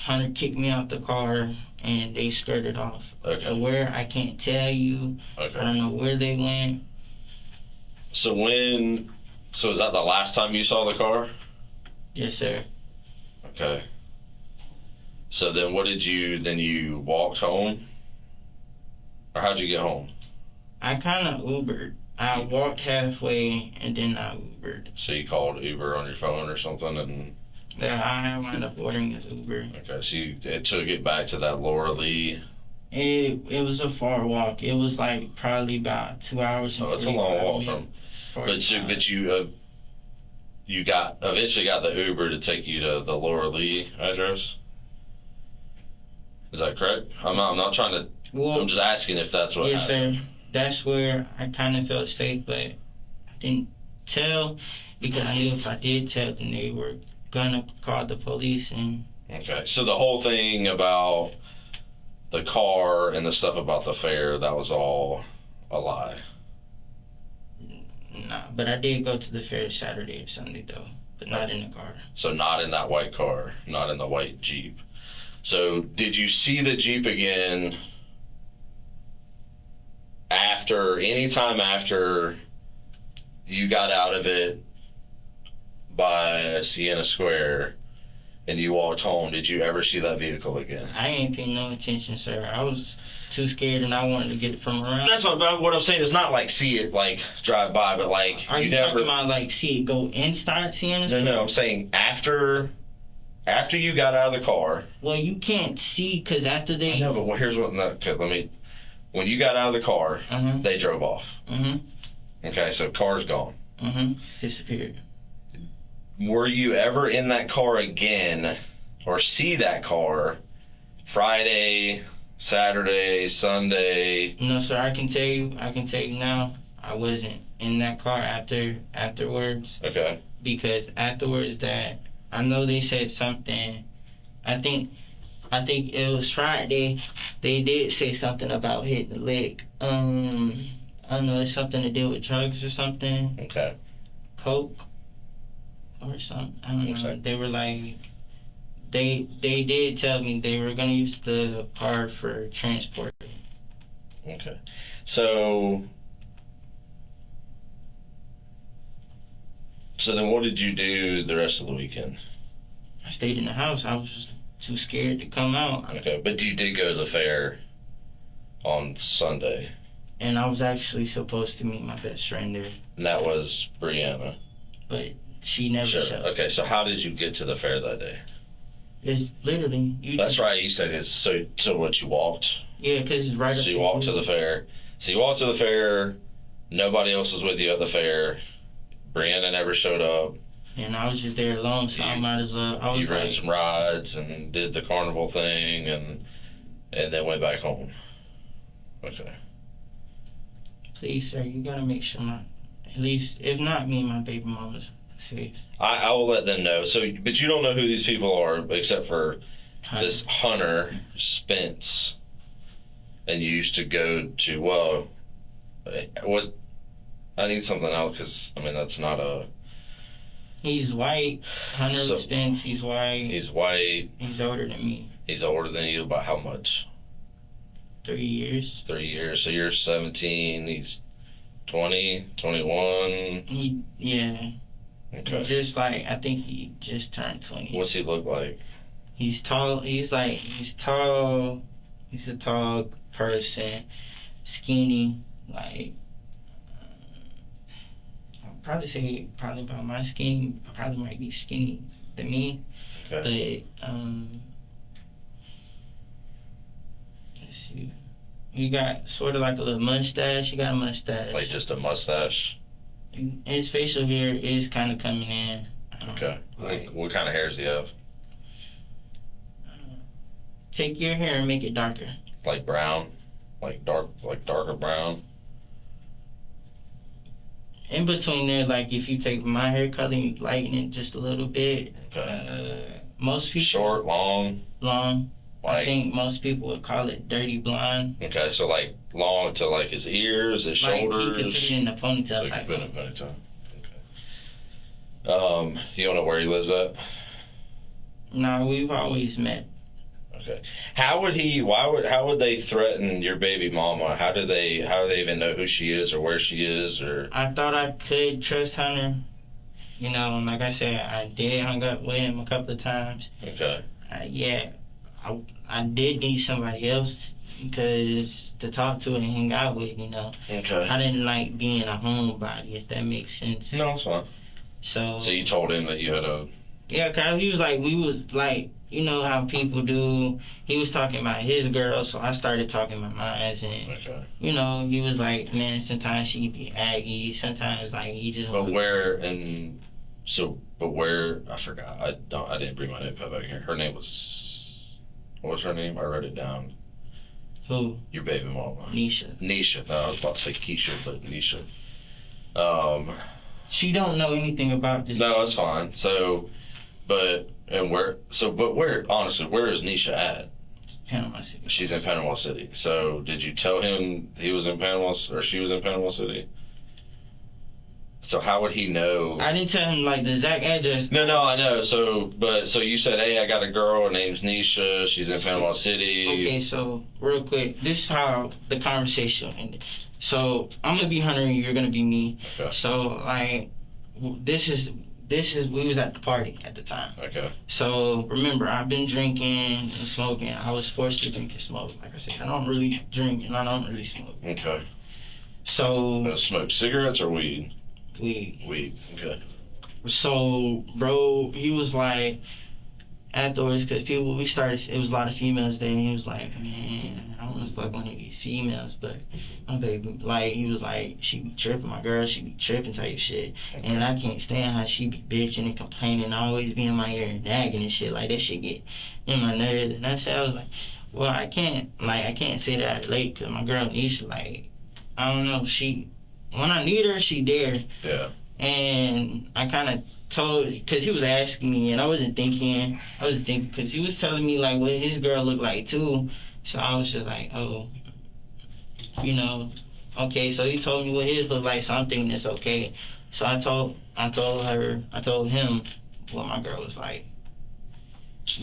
Speaker 1: Hunter kicked me out the car and they skirted off.
Speaker 5: Okay.
Speaker 1: So where, I can't tell you.
Speaker 5: Okay.
Speaker 1: I don't know where they went.
Speaker 5: So is that the last time you saw the car?
Speaker 1: Yes, sir.
Speaker 5: Okay. So then then you walked home? Or how'd you get home?
Speaker 1: I kind of Ubered. I walked halfway and then I Ubered.
Speaker 5: So you called Uber on your phone or something and...
Speaker 1: Yeah, I wound up ordering an Uber.
Speaker 5: Okay, so it took it back to that Laura Lee.
Speaker 1: It was a far walk. It was like probably about 2 hours and 45 minutes.
Speaker 5: That's a long walk but you eventually got the Uber to take you to the Laura Lee address? Is that correct? I'm not trying to...
Speaker 1: Well,
Speaker 5: I'm just asking if that's what happened.
Speaker 1: Yes, sir. That's where I kind of felt safe, but I didn't tell because I knew if I did tell, then they were gonna call the police. And
Speaker 5: okay, so the whole thing about the car and the stuff about the fare, that was all a lie.
Speaker 1: nah, but I did go to the fair Saturday or Sunday though, but not in the car.
Speaker 5: So not in that white car, not in the white Jeep. So did you see the Jeep again anytime after you got out of it by Siena Square and you walked home? Did you ever see that vehicle again?
Speaker 1: I ain't paying no attention, sir. I was too scared and I wanted to get it from around.
Speaker 5: That's what I'm saying. It's not like see it like drive by, but like
Speaker 1: Are you
Speaker 5: never
Speaker 1: talking about like see it go inside Siena Square?
Speaker 5: No, I'm saying after you got out of the car.
Speaker 1: Well, you can't see because after they.
Speaker 5: I know, but here's what. Okay, when you got out of the car, they drove off. Okay, so car's gone.
Speaker 1: Disappeared.
Speaker 5: Were you ever in that car again, or see that car Friday, Saturday, Sunday?
Speaker 1: No, sir. I can tell you now. I wasn't in that car afterwards.
Speaker 5: Okay.
Speaker 1: Because afterwards, that I know they said something. I think it was Friday. They did say something about hitting the lick. I don't know. It's something to do with drugs or something.
Speaker 5: Okay.
Speaker 1: Coke or something. I don't know.
Speaker 5: Okay.
Speaker 1: They were like. They did tell me they were gonna use the car for transport.
Speaker 5: Okay. So then what did you do the rest of the weekend?
Speaker 1: I stayed in the house. I was just too scared to come out.
Speaker 5: Okay, but you did go to the fair on Sunday.
Speaker 1: And I was actually supposed to meet my best friend there.
Speaker 5: And that was Brianna.
Speaker 1: But she never showed.
Speaker 5: Okay, so how did you get to the fair that day?
Speaker 1: It's literally...
Speaker 5: That's right, you said it's... So what, you walked?
Speaker 1: Yeah, because it's right up
Speaker 5: So you walked to the fair. So you walked to the fair, nobody else was with you at the fair. Brianna never showed up.
Speaker 1: And I was just there alone, so I might as well...
Speaker 5: You rode some rides and did the carnival thing and then went back home. Okay.
Speaker 1: Please, sir, you gotta make sure at least, if not me, my baby mama's safe.
Speaker 5: I will let them know. So, but you don't know who these people are except for this Hunter Spence. And you used to go to, well, what? I need something else because, I mean, that's not a...
Speaker 1: He's white. Hunter Spence, he's white.
Speaker 5: He's white.
Speaker 1: He's older than me.
Speaker 5: He's older than you by how much?
Speaker 1: 3 years.
Speaker 5: 3 years. So you're 17. He's 20, 21.
Speaker 1: Yeah.
Speaker 5: Okay.
Speaker 1: Just like, I think he just turned 20.
Speaker 5: What's he look like?
Speaker 1: He's tall. He's tall. He's a tall person, skinny. Like, I'd probably say probably about my skin. Probably might be skinny than me.
Speaker 5: Okay.
Speaker 1: But let's see. He got sort of like a little mustache. He got a mustache.
Speaker 5: Like just a mustache.
Speaker 1: His facial hair is kind of coming in.
Speaker 5: Okay. What kind of hair does he have?
Speaker 1: Take your hair and make it darker.
Speaker 5: Like brown, like darker brown.
Speaker 1: In between there, like if you take my hair color and you lighten it just a little bit.
Speaker 5: Okay.
Speaker 1: Most people
Speaker 5: Short, long.
Speaker 1: long. I
Speaker 5: Like,
Speaker 1: think most people would call it dirty blonde.
Speaker 5: okay, so like long to like his ears, his
Speaker 1: Like
Speaker 5: shoulders.
Speaker 1: he could put it in a ponytail
Speaker 5: So he
Speaker 1: type.
Speaker 5: could put it in a ponytail. Okay. You don't know where he lives at?
Speaker 1: No, we've always met.
Speaker 5: Okay. How would they threaten your baby mama? How do they even know who she is or where she is or?
Speaker 1: I thought I could trust Hunter. You know, and like I said, I did hung up with him a couple of times.
Speaker 5: Okay.
Speaker 1: Yeah, I did need somebody else because to talk to and hang out with, you know.
Speaker 5: Okay.
Speaker 1: I didn't like being a homebody, if that makes sense.
Speaker 5: No, it's fine.
Speaker 1: So
Speaker 5: you told him that you had a.
Speaker 1: yeah, cause he was like, we was like, you know how people do. He was talking about his girl, so I started talking about mine, and
Speaker 5: Okay.
Speaker 1: you know, he was like, man, sometimes she be aggy, sometimes like he just.
Speaker 5: But where I forgot. I didn't bring my notepad back here. Her name was. What was her name? I wrote it down.
Speaker 1: Who?
Speaker 5: Your baby mama.
Speaker 1: Nisha.
Speaker 5: No, I was about to say Keisha, but Nisha.
Speaker 1: She don't know anything about this.
Speaker 5: No, it's fine. So, but honestly, where is Nisha at?
Speaker 1: Panama City.
Speaker 5: She's in Panama City. So, did you tell him he was in Panama or she was in Panama City? So how would he know?
Speaker 1: I didn't tell him like the exact address.
Speaker 5: No, I know. So you said, hey, I got a girl. Her name's Nisha. She's in Panama City.
Speaker 1: Okay, so real quick, this is how the conversation ended. So I'm gonna be Hunter and you're gonna be me.
Speaker 5: Okay.
Speaker 1: So like, this is we was at the party at the time.
Speaker 5: Okay.
Speaker 1: So remember, I've been drinking and smoking. I was forced to drink and smoke. Like I said, I don't really drink and I don't really smoke.
Speaker 5: Okay.
Speaker 1: So.
Speaker 5: Smoke cigarettes or weed?
Speaker 1: Weed.
Speaker 5: Okay.
Speaker 1: So, bro, he was like, afterwards, because it was a lot of females there, and he was like, man, I don't want to fuck one of these females, but my baby, like, he was like, she be tripping, my girl, she be tripping type shit, and I can't stand how she be bitching and complaining, always be in my ear and nagging and shit, like, that shit get in my nerves, and I was like, well, I can't say that I relate, because my girl Nisha, like, I don't know, when I need her, she there.
Speaker 5: Yeah.
Speaker 1: And I kind of told, because he was asking me, and I wasn't thinking, because he was telling me, like, what his girl looked like, too. So I was just like, oh, you know, okay. So he told me what his looked like, so I'm thinking it's okay. So I told him what my girl was like.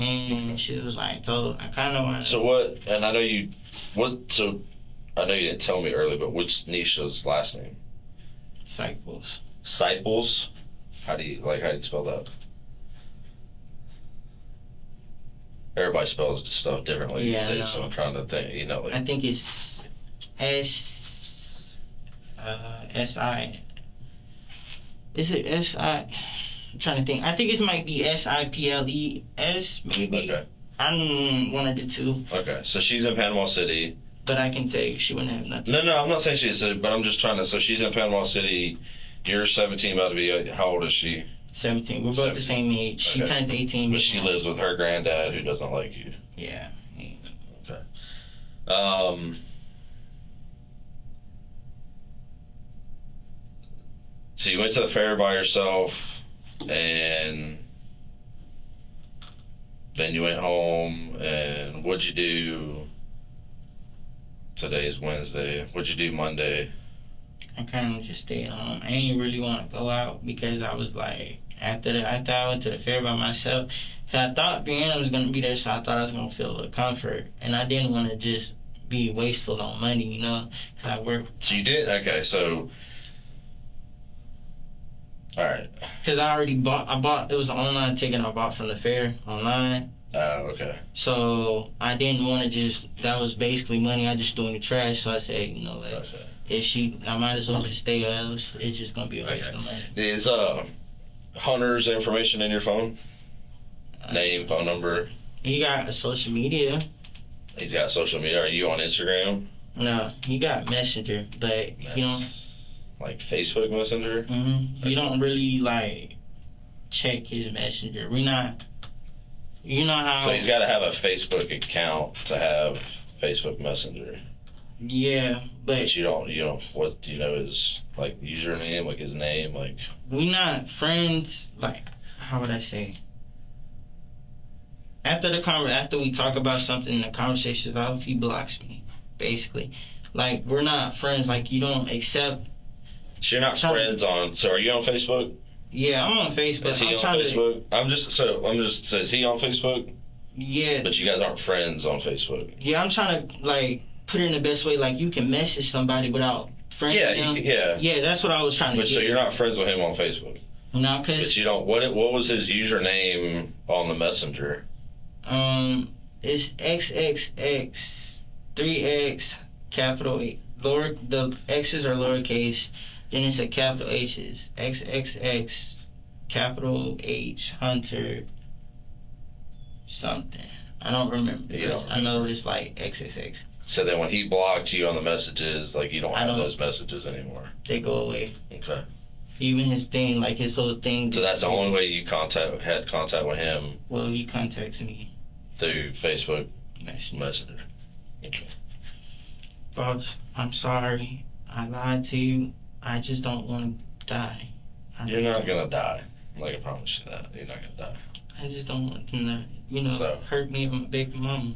Speaker 1: And she was like, I kind of want
Speaker 5: So what, and I know you didn't tell me earlier, but what's Nisha's last name?
Speaker 1: Cycles.
Speaker 5: Siples? How do you spell that? Everybody spells stuff differently
Speaker 1: Yeah,
Speaker 5: these days,
Speaker 1: I
Speaker 5: so
Speaker 1: know.
Speaker 5: I'm trying to think,
Speaker 1: I think it's S-I. Is it S-I? I'm trying to think. I think it might be S-I-P-L-E-S, maybe.
Speaker 5: Okay.
Speaker 1: I'm one of the two.
Speaker 5: Okay, so she's in Panama City.
Speaker 1: But I can tell you she wouldn't have nothing.
Speaker 5: No, I'm not saying she's in, but I'm just trying to, so she's in Panama City. You're 17, about to be, how old is she?
Speaker 1: 17. We're both the same age. She
Speaker 5: Okay.
Speaker 1: turns 18.
Speaker 5: But she lives with her granddad who doesn't like you.
Speaker 1: Yeah.
Speaker 5: Okay. So you went to the fair by yourself, and then you went home, and what'd you do? Today's Wednesday. What'd you do Monday?
Speaker 1: I kind of just stayed home. I didn't really want to go out because I was like, after I went to the fair by myself, cause I thought Brianna was gonna be there, so I thought I was gonna feel a little comfort, and I didn't want to just be wasteful on money, you know, cause I work.
Speaker 5: So you did? Okay, so. Alright.
Speaker 1: Cause I already bought. It was an online ticket I bought from the fair online,
Speaker 5: Oh, okay.
Speaker 1: So I didn't want to just, that was basically money I just threw in the trash. So I said, you know, like,
Speaker 5: Okay.
Speaker 1: I might as well just stay, or else it's just going to be a waste of money.
Speaker 5: Is Hunter's information in your phone? Name, phone number?
Speaker 1: He got social media.
Speaker 5: He's got social media. Are you on Instagram?
Speaker 1: No, he got Messenger, but you don't.
Speaker 5: Like Facebook Messenger?
Speaker 1: Mm-hmm. You don't really like check his Messenger. We not. You know how.
Speaker 5: So he's got to have a Facebook account to have Facebook Messenger.
Speaker 1: Yeah, but
Speaker 5: You don't. What do you know his like username, like his name, like?
Speaker 1: we not friends. Like, how would I say? After we talk about something, the conversation's off. He blocks me, basically. Like, we're not friends. Like, you don't accept.
Speaker 5: So you're not friends on. So are you on Facebook?
Speaker 1: Yeah, I'm on Facebook.
Speaker 5: Is he on Facebook? I'm just. So is he on Facebook?
Speaker 1: Yeah.
Speaker 5: But you guys aren't friends on Facebook.
Speaker 1: Yeah, I'm trying to like put it in the best way. Like, you can message somebody without friending them.
Speaker 5: Yeah.
Speaker 1: Yeah, that's what I was trying to
Speaker 5: But
Speaker 1: get.
Speaker 5: so you're not friends with him on Facebook.
Speaker 1: No,
Speaker 5: But
Speaker 1: cause
Speaker 5: you don't. What was his username on the Messenger?
Speaker 1: it's XXX 3X capital the X's are lowercase, then it's a capital H's. XXX capital H Hunter something. I don't remember the rest. I know it's like XXX.
Speaker 5: So then when he blocked you on the messages, like you don't
Speaker 1: I
Speaker 5: have
Speaker 1: don't-
Speaker 5: those messages anymore.
Speaker 1: They go away.
Speaker 5: Okay.
Speaker 1: Even his thing, like his whole thing.
Speaker 5: So that's the only way you had contact with him,
Speaker 1: Well, he contacts me.
Speaker 5: through Facebook
Speaker 1: Messenger.
Speaker 5: Messenger.
Speaker 1: Boss, I'm sorry. I lied to you. I just don't want to die.
Speaker 5: You're not gonna die. I can promise you that. You're not gonna die.
Speaker 1: I just don't want them to,
Speaker 5: So-
Speaker 1: hurt me and my baby mama.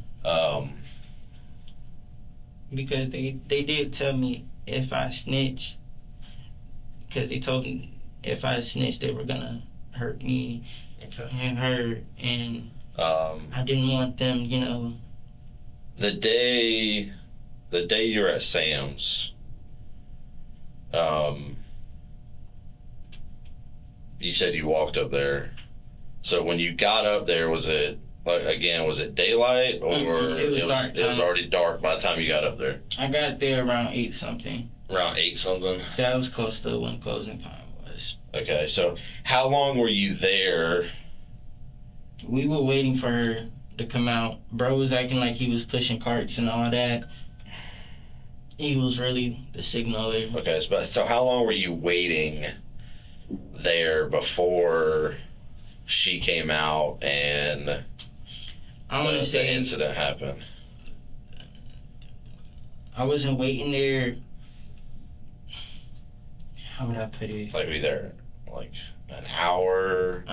Speaker 1: Because they did tell me if I snitch, because they told me if I snitch they were gonna hurt me and her, and I didn't want them,
Speaker 5: the day you were at Sam's, you said you walked up there. So when you got up there, was it daylight or
Speaker 1: It was dark
Speaker 5: it was
Speaker 1: time.
Speaker 5: already dark by the time you got up there?
Speaker 1: I got there around 8 something.
Speaker 5: Around 8 something.
Speaker 1: That was close to when closing time was.
Speaker 5: Okay, so how long were you there?
Speaker 1: We were waiting for her to come out. Bro was acting like he was pushing carts and all that. He was really the signaler.
Speaker 5: Okay, so how long were you waiting there before she came out and
Speaker 1: I want to
Speaker 5: the
Speaker 1: say
Speaker 5: incident happened?
Speaker 1: I wasn't waiting there. How would I put it?
Speaker 5: Like, were you there like an hour,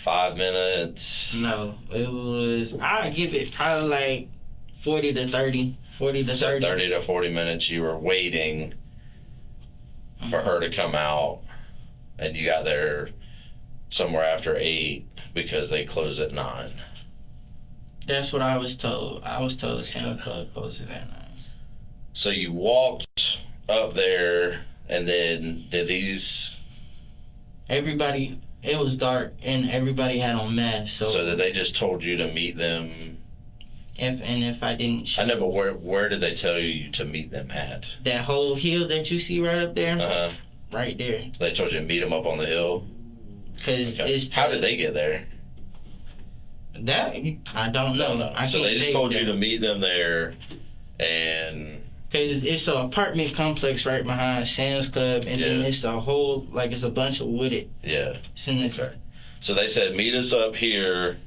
Speaker 5: 5 minutes?
Speaker 1: No, it was. I'd give it probably like 40 to 30. 40 to
Speaker 5: So
Speaker 1: 30.
Speaker 5: 30 to 40 minutes you were waiting for her to come out, and you got there somewhere after 8 because they closed at 9.
Speaker 1: That's what I was told. I was told Sam Club closes at 9.
Speaker 5: So you walked up there, and then
Speaker 1: Everybody, it was dark, and everybody had on masks.
Speaker 5: so that they just told you to meet them?
Speaker 1: If I didn't,
Speaker 5: I know, but where did they tell you to meet them at?
Speaker 1: that whole hill that you see right up there,
Speaker 5: Uh-huh.
Speaker 1: right there,
Speaker 5: They told you to meet them up on the hill?
Speaker 1: because
Speaker 5: Okay.
Speaker 1: it's
Speaker 5: How did they get there?
Speaker 1: that I don't know. I
Speaker 5: So
Speaker 1: can't
Speaker 5: they just
Speaker 1: tell
Speaker 5: told
Speaker 1: that.
Speaker 5: you to meet them there, and
Speaker 1: Cause it's an apartment complex right behind Sam's Club, and then
Speaker 5: Yeah.
Speaker 1: it's a whole it's a bunch of wooded.
Speaker 5: yeah.
Speaker 1: It's in the,
Speaker 5: Okay. So they said meet us up here.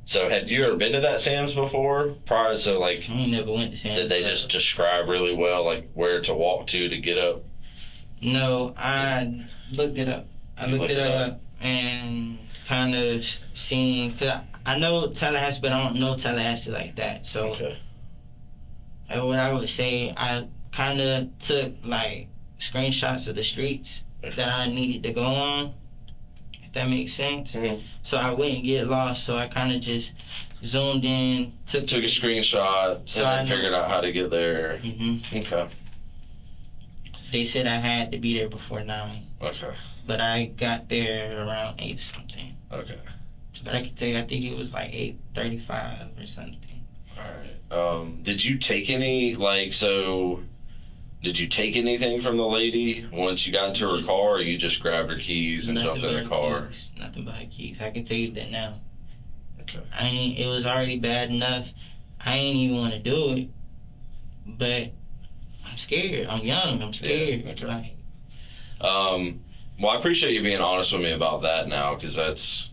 Speaker 5: So had you ever been to that Sam's before? Prior, so like,
Speaker 1: I ain't never went to Sam's
Speaker 5: did they
Speaker 1: Club.
Speaker 5: just describe really well like where to walk to get up?
Speaker 1: No, I looked it up. I
Speaker 5: You
Speaker 1: looked it up and kind of seen. Cause I know Tallahassee, but I don't know Tallahassee like that. So
Speaker 5: Okay.
Speaker 1: what I would say, I kind of took like screenshots of the streets that I needed to go on. If that makes sense.
Speaker 5: Mhm.
Speaker 1: So I wouldn't get lost. So I kind of just zoomed in, took
Speaker 5: Took a screenshot,
Speaker 1: So
Speaker 5: and
Speaker 1: I
Speaker 5: then
Speaker 1: know-
Speaker 5: figured out how to get there.
Speaker 1: hmm
Speaker 5: Okay.
Speaker 1: They said I had to be there before 9,
Speaker 5: Okay.
Speaker 1: but I got there around 8 something.
Speaker 5: Okay.
Speaker 1: But I can tell you, I think it was like 8:35 or something.
Speaker 5: All right. Did you take any Did you take anything from the lady once you got into her car, or you just grabbed her keys and jumped in the car?
Speaker 1: Keys. Nothing but her keys. I can tell you that now.
Speaker 5: Okay.
Speaker 1: It was already bad enough. I ain't even want to do it, but I'm scared. I'm young. I'm scared.
Speaker 5: Yeah, okay.
Speaker 1: Like,
Speaker 5: Well, I appreciate you being honest with me about that now, because that's.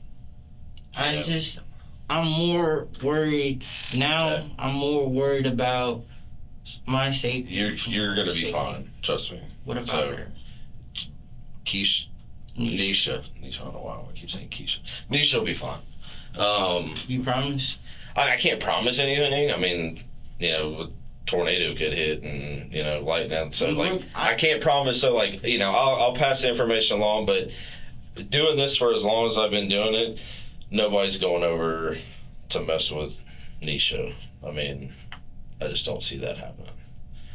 Speaker 1: I'm more worried now.
Speaker 5: Yeah.
Speaker 1: I'm more worried about my safety.
Speaker 5: You're gonna be fine. Trust me.
Speaker 1: What about her?
Speaker 5: Nisha. I don't know why I keep saying Keisha. Nisha will be fine.
Speaker 1: You promise?
Speaker 5: I can't promise anything. I mean, a tornado could hit and, lightning. So, I can't promise. So, I'll pass the information along. But doing this for as long as I've been doing it, nobody's going over to mess with Nisha. I mean, I just don't see that happening.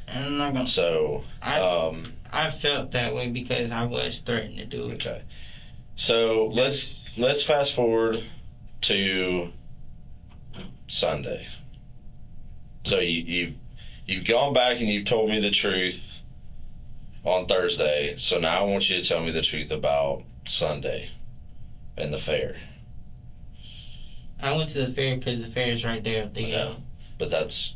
Speaker 1: And I'm not gonna.
Speaker 5: So,
Speaker 1: I felt that way because I was threatened to do it.
Speaker 5: Okay. So let's fast forward to Sunday. So you've gone back and you've told me the truth on Thursday. So now I want you to tell me the truth about Sunday and the fair.
Speaker 1: I went to the fair because the fair is right there at the
Speaker 5: Yeah, but that's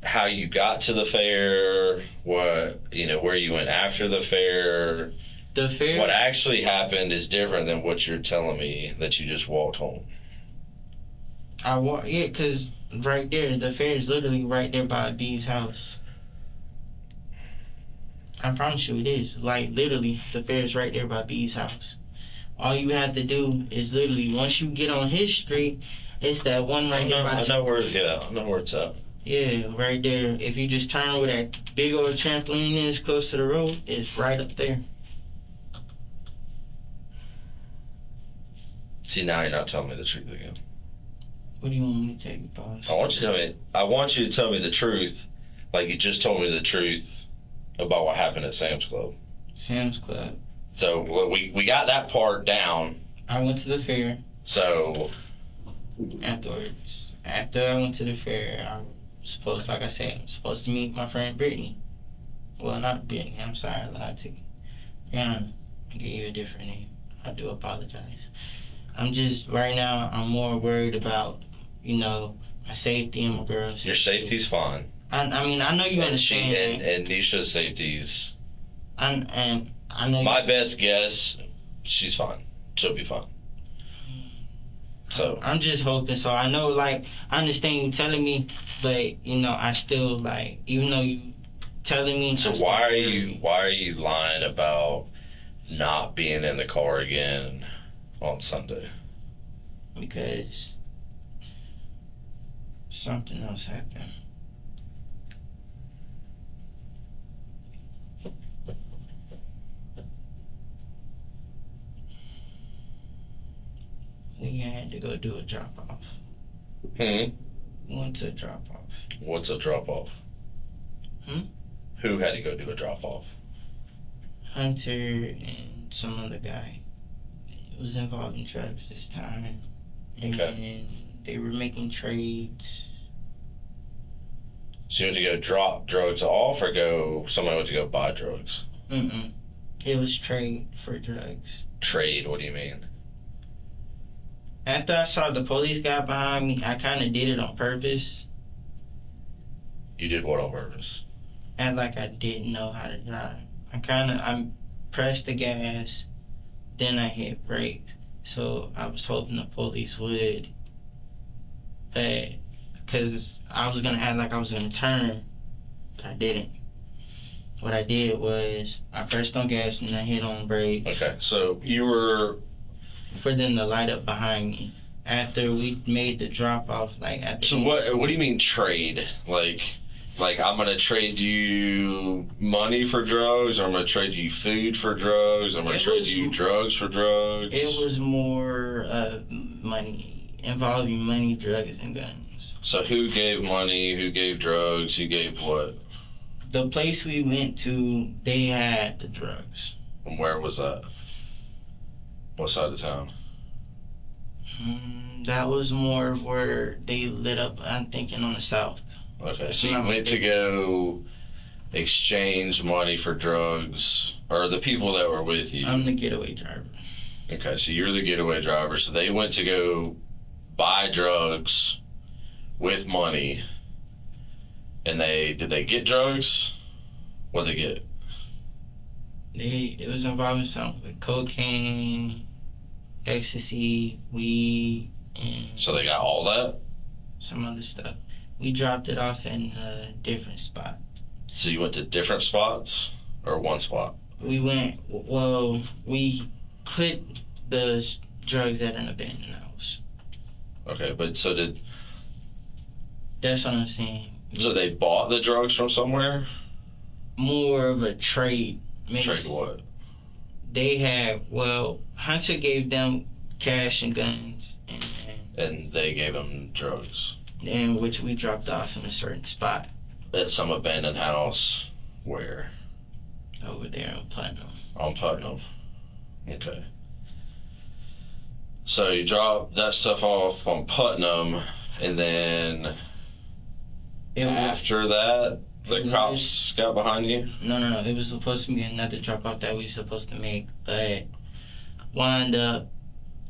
Speaker 5: how you got to the fair. What where you went after the fair.
Speaker 1: The fair.
Speaker 5: What actually happened is different than what you're telling me that you just walked home.
Speaker 1: Yeah, because right there, the fair is literally right there by B's house. I promise you it is. Like, literally, the fair is right there by B's house. All you have to do is literally, once you get on his street, it's that one right there by
Speaker 5: I know where it's at.
Speaker 1: Yeah, right there. If you just turn where that big old trampoline is close to the road, it's right up there.
Speaker 5: See, now you're not telling me the truth again.
Speaker 1: What do you want me to tell you, boss?
Speaker 5: I want you to tell me the truth, like you just told me the truth about what happened at Sam's Club.
Speaker 1: Sam's Club.
Speaker 5: So we got that part down.
Speaker 1: I went to the fair.
Speaker 5: So
Speaker 1: afterwards, after I went to the fair, I was supposed, like I said, I'm supposed to meet my friend Brittany. Well, not Brittany. I'm sorry, I lied to you. Brianna, I gave you a different name. I do apologize. Right now, I'm more worried about, my safety and my girl's safety.
Speaker 5: Your safety's fine.
Speaker 1: I mean, I know you understand.
Speaker 5: And Nisha's safety's.
Speaker 1: And I know.
Speaker 5: My best guess, she's fine. She'll be fine. So.
Speaker 1: I'm just hoping. So I know, I understand you telling me, but I still even though you telling me.
Speaker 5: So why are you lying about not being in the car again on Sunday?
Speaker 1: Because something else happened. We had to go do a drop off.
Speaker 5: We
Speaker 1: went to a drop off.
Speaker 5: What's a drop off? Who had to go do a drop off?
Speaker 1: Hunter and some other guy. It was involving drugs this time. And they were making trades.
Speaker 5: So you had to go drop drugs off, or somebody went to go buy drugs?
Speaker 1: It was trade for drugs.
Speaker 5: Trade? What do you mean?
Speaker 1: After I saw the police guy behind me, I kind of did it on purpose.
Speaker 5: You did what on purpose?
Speaker 1: Act like I didn't know how to drive. I pressed the gas, then I hit brake. So I was hoping the police would. But, because I was going to act like I was going to turn, but I didn't. What I did was, I pressed on gas and I hit on brakes.
Speaker 5: Okay, so you were...
Speaker 1: For them to light up behind me. After we made the drop off,
Speaker 5: So what do you mean trade? Like I'm gonna trade you money for drugs, or I'm gonna trade you food for drugs, or I'm gonna trade you drugs for drugs?
Speaker 1: It was more money, involving money, drugs, and guns.
Speaker 5: So who gave money, who gave drugs, who gave what?
Speaker 1: The place we went to, they had the drugs.
Speaker 5: And where was that? What side of town?
Speaker 1: That was more of where they lit up, I'm thinking on the south.
Speaker 5: Okay, so you went to go exchange money for drugs, or the people that were with you.
Speaker 1: I'm the getaway driver.
Speaker 5: Okay, so you're the getaway driver. So they went to go buy drugs with money, and did they get drugs? What did they get?
Speaker 1: It was involving something with cocaine, ecstasy, weed, and
Speaker 5: So they got all that.
Speaker 1: some other stuff. We dropped it off in a different spot.
Speaker 5: So you went to different spots, or one spot?
Speaker 1: We put the drugs at an abandoned house.
Speaker 5: Okay, but
Speaker 1: That's what I'm saying.
Speaker 5: so they bought the drugs from somewhere?
Speaker 1: More of a trade.
Speaker 5: Trade what?
Speaker 1: They had, Hunter gave them cash and guns,
Speaker 5: And they gave them drugs
Speaker 1: and which we dropped off in a certain spot
Speaker 5: at some abandoned house. Where?
Speaker 1: over there in Putnam.
Speaker 5: On Putnam. Okay. So you drop that stuff off on Putnam, and then after that, the cops got behind you?
Speaker 1: No. It was supposed to be another drop off that we were supposed to make, but wound up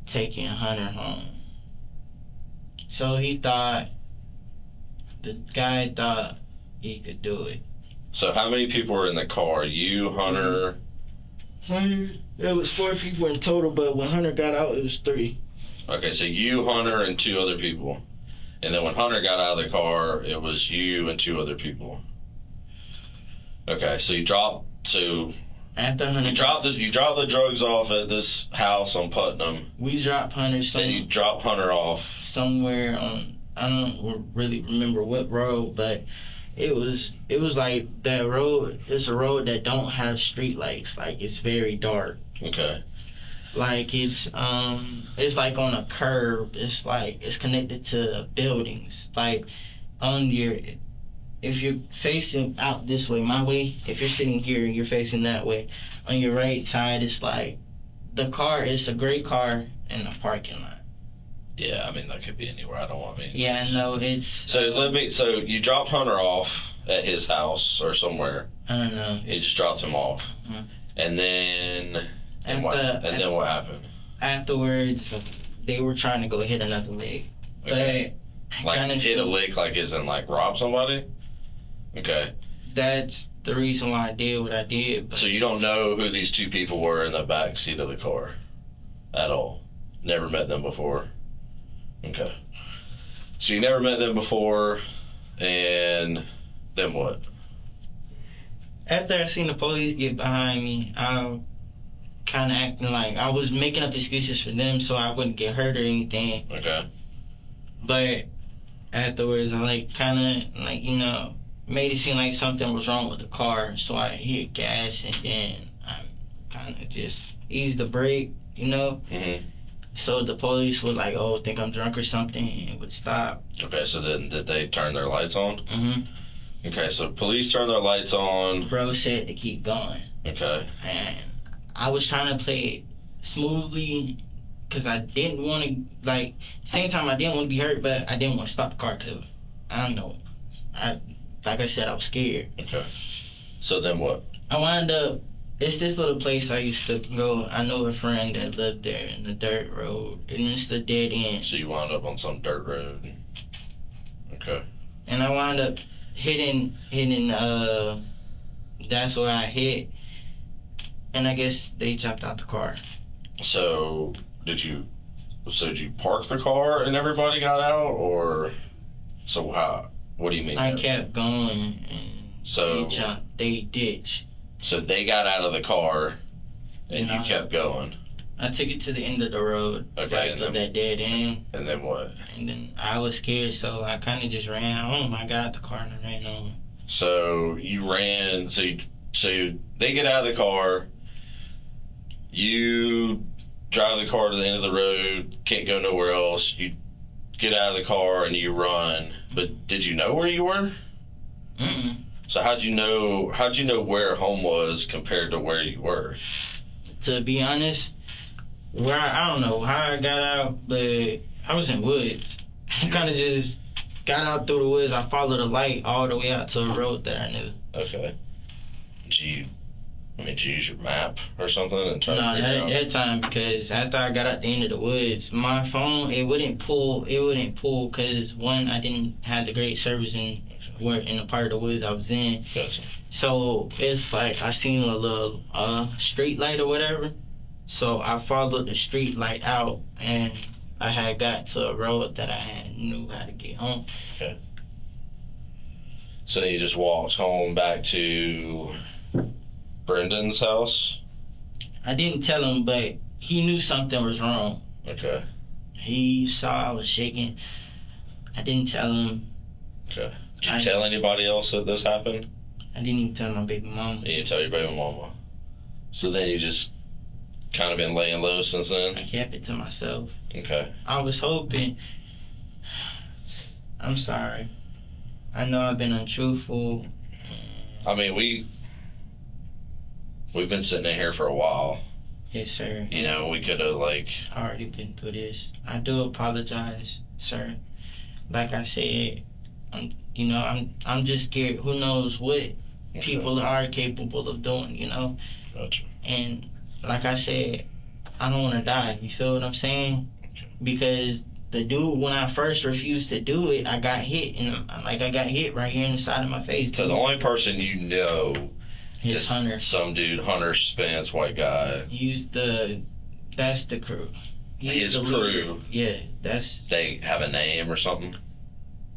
Speaker 1: taking Hunter home. So the guy thought he could do it.
Speaker 5: So how many people were in the car? You, Hunter?
Speaker 1: There was 4 people in total, but when Hunter got out, it was 3.
Speaker 5: Okay, so you, Hunter, and 2 other people. And then when Hunter got out of the car, it was you and 2 other people. Okay, so you dropped the drugs off at this house on Putnam.
Speaker 1: We dropped Hunter
Speaker 5: Then you dropped Hunter off
Speaker 1: somewhere on, I don't really remember what road, but it was like that road. It's a road that don't have street lights. Like, it's very dark.
Speaker 5: Okay.
Speaker 1: Like, it's like on a curb. It's like it's connected to buildings. Like, if you're facing out this way, my way, if you're sitting here and you're facing that way, on your right side, it's like it's a gray car in a parking lot.
Speaker 5: Yeah, I mean, that could be anywhere. I don't want to be.
Speaker 1: Yeah, no, it's.
Speaker 5: So you dropped Hunter off at his house or somewhere.
Speaker 1: I don't know.
Speaker 5: You just dropped him off.
Speaker 1: Mhm.
Speaker 5: And then what happened?
Speaker 1: Afterwards, they were trying to go hit another lick.
Speaker 5: Okay.
Speaker 1: But
Speaker 5: Like hit a lick, like as in like rob somebody? Okay.
Speaker 1: That's the reason why I did what I did. But
Speaker 5: So you don't know who these 2 people were in the back seat of the car at all? Never met them before? Okay. So you never met them before, and then what?
Speaker 1: after I seen the police get behind me, I kind of acting like I was making up excuses for them so I wouldn't get hurt or anything.
Speaker 5: Okay.
Speaker 1: But afterwards, I made it seem like something was wrong with the car, so I hit gas and then I kind of just eased the brake,
Speaker 5: Mm-hmm.
Speaker 1: So the police was like, "Oh, think I'm drunk or something," and would stop.
Speaker 5: Okay, so then did they turn their lights on?
Speaker 1: Mhm.
Speaker 5: Okay, so police turn their lights on.
Speaker 1: Bro said to keep going,
Speaker 5: Okay.
Speaker 1: and I was trying to play it smoothly because I didn't want to same time I didn't want to be hurt, but I didn't want to stop the car because I don't know. Like I said, I was scared.
Speaker 5: Okay. So then what?
Speaker 1: I wound up. It's this little place I used to go. I know a friend that lived there in the dirt road, and it's the dead end.
Speaker 5: So you wound up on some dirt road. Okay.
Speaker 1: And I wound up hitting. That's where I hit, and I guess they jumped out the car.
Speaker 5: So did you park the car and everybody got out, or so how? What do you mean?
Speaker 1: I kept going, and
Speaker 5: So
Speaker 1: they jumped. They ditched.
Speaker 5: So they got out of the car, and you kept going.
Speaker 1: I took it to the end of the road,
Speaker 5: Okay, and
Speaker 1: of that dead end.
Speaker 5: And then what?
Speaker 1: And then I was scared, so I kind of just ran home. I got out the car and I ran home.
Speaker 5: So you ran. So they get out of the car. You drive the car to the end of the road. Can't go nowhere else. You get out of the car and you run. But did you know where you were?
Speaker 1: Mm-mm.
Speaker 5: So how'd you know where home was compared to where you were?
Speaker 1: To be honest, where I don't know how I got out, but I was in woods. I kind of just got out through the woods. I followed the light all the way out to a road that I knew.
Speaker 5: Okay. Did you use your map or something and try
Speaker 1: No,
Speaker 5: to figure out?
Speaker 1: that time, because after I got out the end of the woods, my phone it wouldn't pull because one, I didn't have the great service in the part of the woods I was in.
Speaker 5: Gotcha.
Speaker 1: So it's like I seen a little street light or whatever. So I followed the street light out, and I had got to a road that knew how to get home.
Speaker 5: Okay. So you just walked home back to Brendan's house?
Speaker 1: I didn't tell him, but he knew something was wrong.
Speaker 5: Okay.
Speaker 1: He saw I was shaking. I didn't tell him.
Speaker 5: Okay. Did you tell anybody else that this happened?
Speaker 1: I didn't even tell my baby mama.
Speaker 5: You didn't tell your baby mama. So then you just kind of been laying low since then?
Speaker 1: I kept it to myself.
Speaker 5: Okay.
Speaker 1: I was hoping. I'm sorry. I know I've been untruthful.
Speaker 5: I mean, we've been sitting in here for a while.
Speaker 1: Yes, sir.
Speaker 5: You know, we could have
Speaker 1: I already been through this. I do apologize, sir. Like I said, I'm just scared. Who knows what people are capable of doing,
Speaker 5: Gotcha.
Speaker 1: And like I said, I don't want to die. You feel what I'm saying? Because the dude, when I first refused to do it, I got hit, and I got hit right here in the side of my face.
Speaker 5: So the only person you know
Speaker 1: is Hunter.
Speaker 5: Some dude, Hunter Spence, white guy.
Speaker 1: That's the crew.
Speaker 5: His crew.
Speaker 1: Yeah, that's.
Speaker 5: They have a name or something.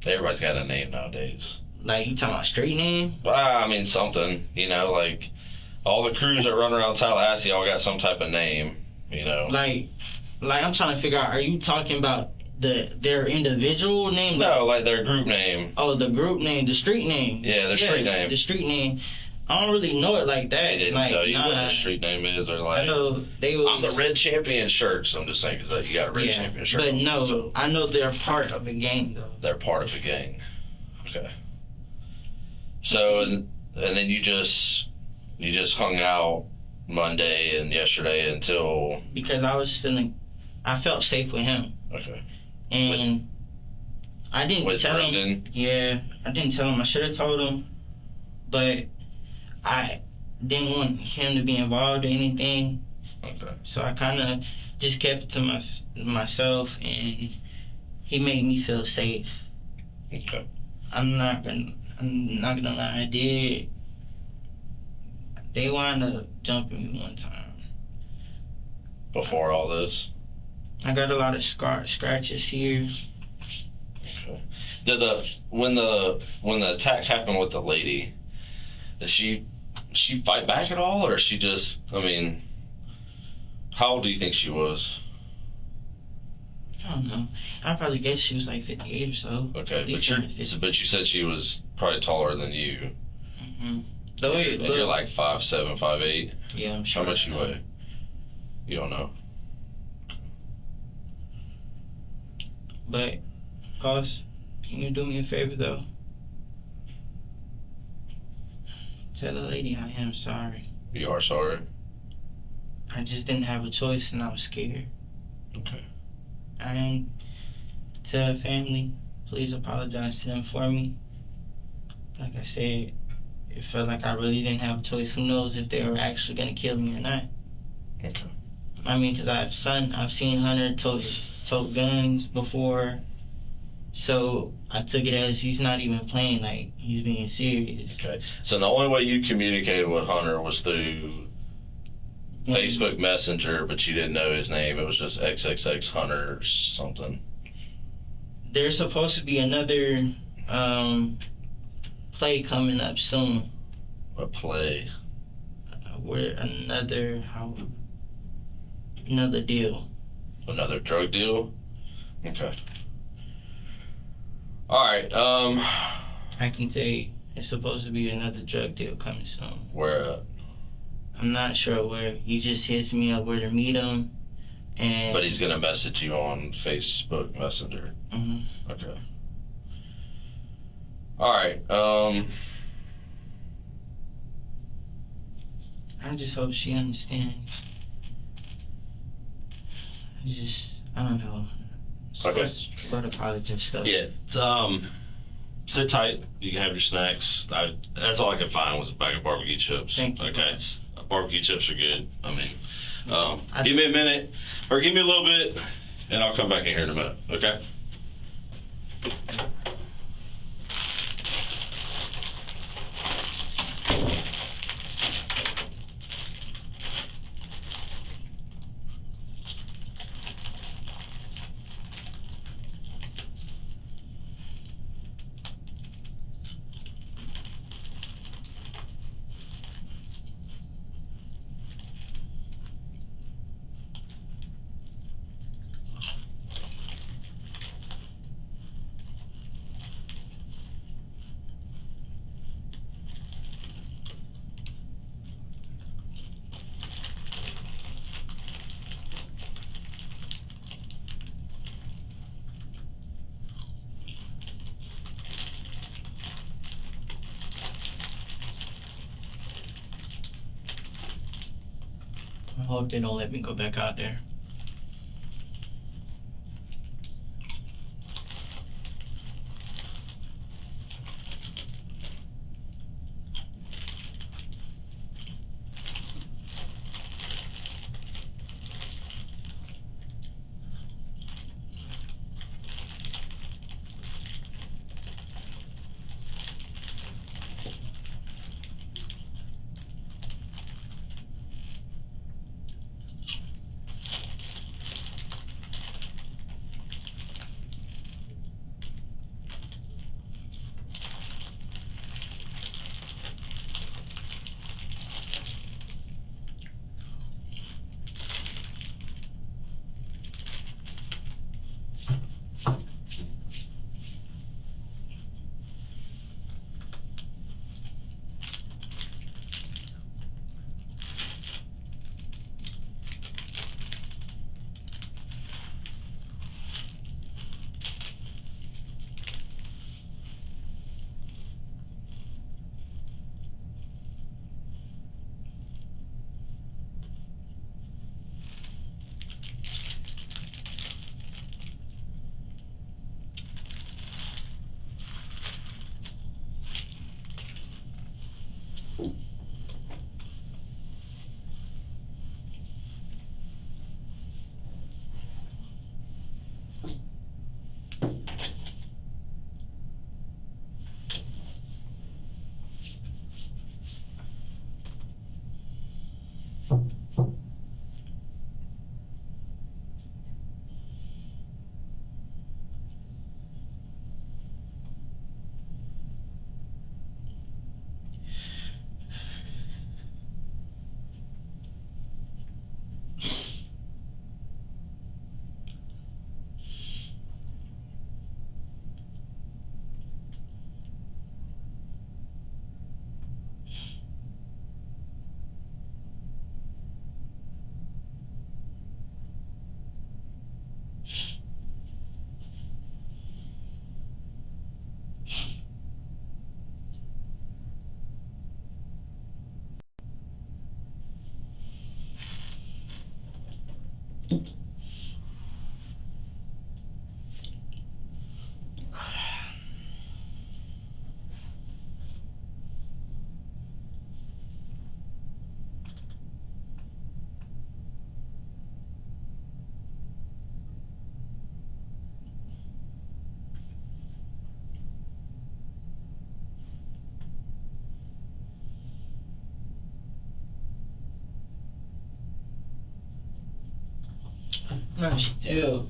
Speaker 5: Everybody's got a name nowadays.
Speaker 1: Like, you talking about street name?
Speaker 5: I mean, something. Like all the crews that run around Tallahassee all got some type of name.
Speaker 1: Like I'm trying to figure out. Are you talking about their individual name?
Speaker 5: No, like their group name.
Speaker 1: Oh, the group name, the street name.
Speaker 5: Yeah, their street name.
Speaker 1: The street name. I don't really know it like that.
Speaker 5: They didn't tell you what their street name is, or like.
Speaker 1: I know they was.
Speaker 5: I'm the Red Champion shirts. I'm just saying because you got a Red Champion shirt.
Speaker 1: But no,
Speaker 5: so
Speaker 1: I know they're part of a gang though.
Speaker 5: They're part of a gang. Okay. So and then you just hung out Monday and yesterday until.
Speaker 1: Because I felt safe with him.
Speaker 5: Okay.
Speaker 1: And I didn't tell
Speaker 5: Brendan?
Speaker 1: him. Yeah, I didn't tell him. I should have told him, but I didn't want him to be involved in anything.
Speaker 5: Okay.
Speaker 1: So I kind of just kept it to myself, and he made me feel safe.
Speaker 5: Okay.
Speaker 1: I'm not gonna lie. I did. They wound up jumping me one time.
Speaker 5: Before all this.
Speaker 1: I got a lot of scratches here.
Speaker 5: Okay. When the attack happened with the lady, did she fight back at all, or she just? I mean, how old do you think she was?
Speaker 1: I don't know. I probably guess she was like 58 or so.
Speaker 5: Okay, but you said she was probably taller than you.
Speaker 1: Mm-hmm.
Speaker 5: You're like 5'7", 5'8".
Speaker 1: Yeah, I'm sure.
Speaker 5: How much you weigh? You don't know.
Speaker 1: But, boss, can you do me a favor though? Tell the lady I am sorry.
Speaker 5: You are sorry.
Speaker 1: I just didn't have a choice and I was scared.
Speaker 5: Okay.
Speaker 1: And to her family, please apologize to them for me. Like I said, it felt like I really didn't have a choice. Who knows if they were actually gonna kill me or not?
Speaker 5: Okay.
Speaker 1: I mean, because I've seen Hunter tote guns before, so I took it as he's not even playing, like he's being serious.
Speaker 5: Okay. So the only way you communicated with Hunter was through Facebook Messenger, but you didn't know his name. It was just XXX Hunter or something.
Speaker 1: There's supposed to be another play coming up soon.
Speaker 5: A play?
Speaker 1: Where another deal.
Speaker 5: Another drug deal? Okay. Alright,
Speaker 1: I can tell you, it's supposed to be another drug deal coming soon.
Speaker 5: Where at?
Speaker 1: I'm not sure where. He just hits me up where to meet him, and.
Speaker 5: But he's gonna message you on Facebook Messenger.
Speaker 1: Mm-hmm.
Speaker 5: Okay. Alright,
Speaker 1: I just hope she understands. I don't know.
Speaker 3: Okay.
Speaker 1: Go to college and stuff.
Speaker 3: Yeah. Sit tight. You can have your snacks. That's all I could find was a bag of barbecue chips.
Speaker 1: Thank you.
Speaker 3: Okay. Barbecue chips are good. I mean,
Speaker 1: I-
Speaker 3: give me a minute, or give me a little bit, and I'll come back in here in a minute. Okay.
Speaker 1: I hope they don't let me go back out there. No, still.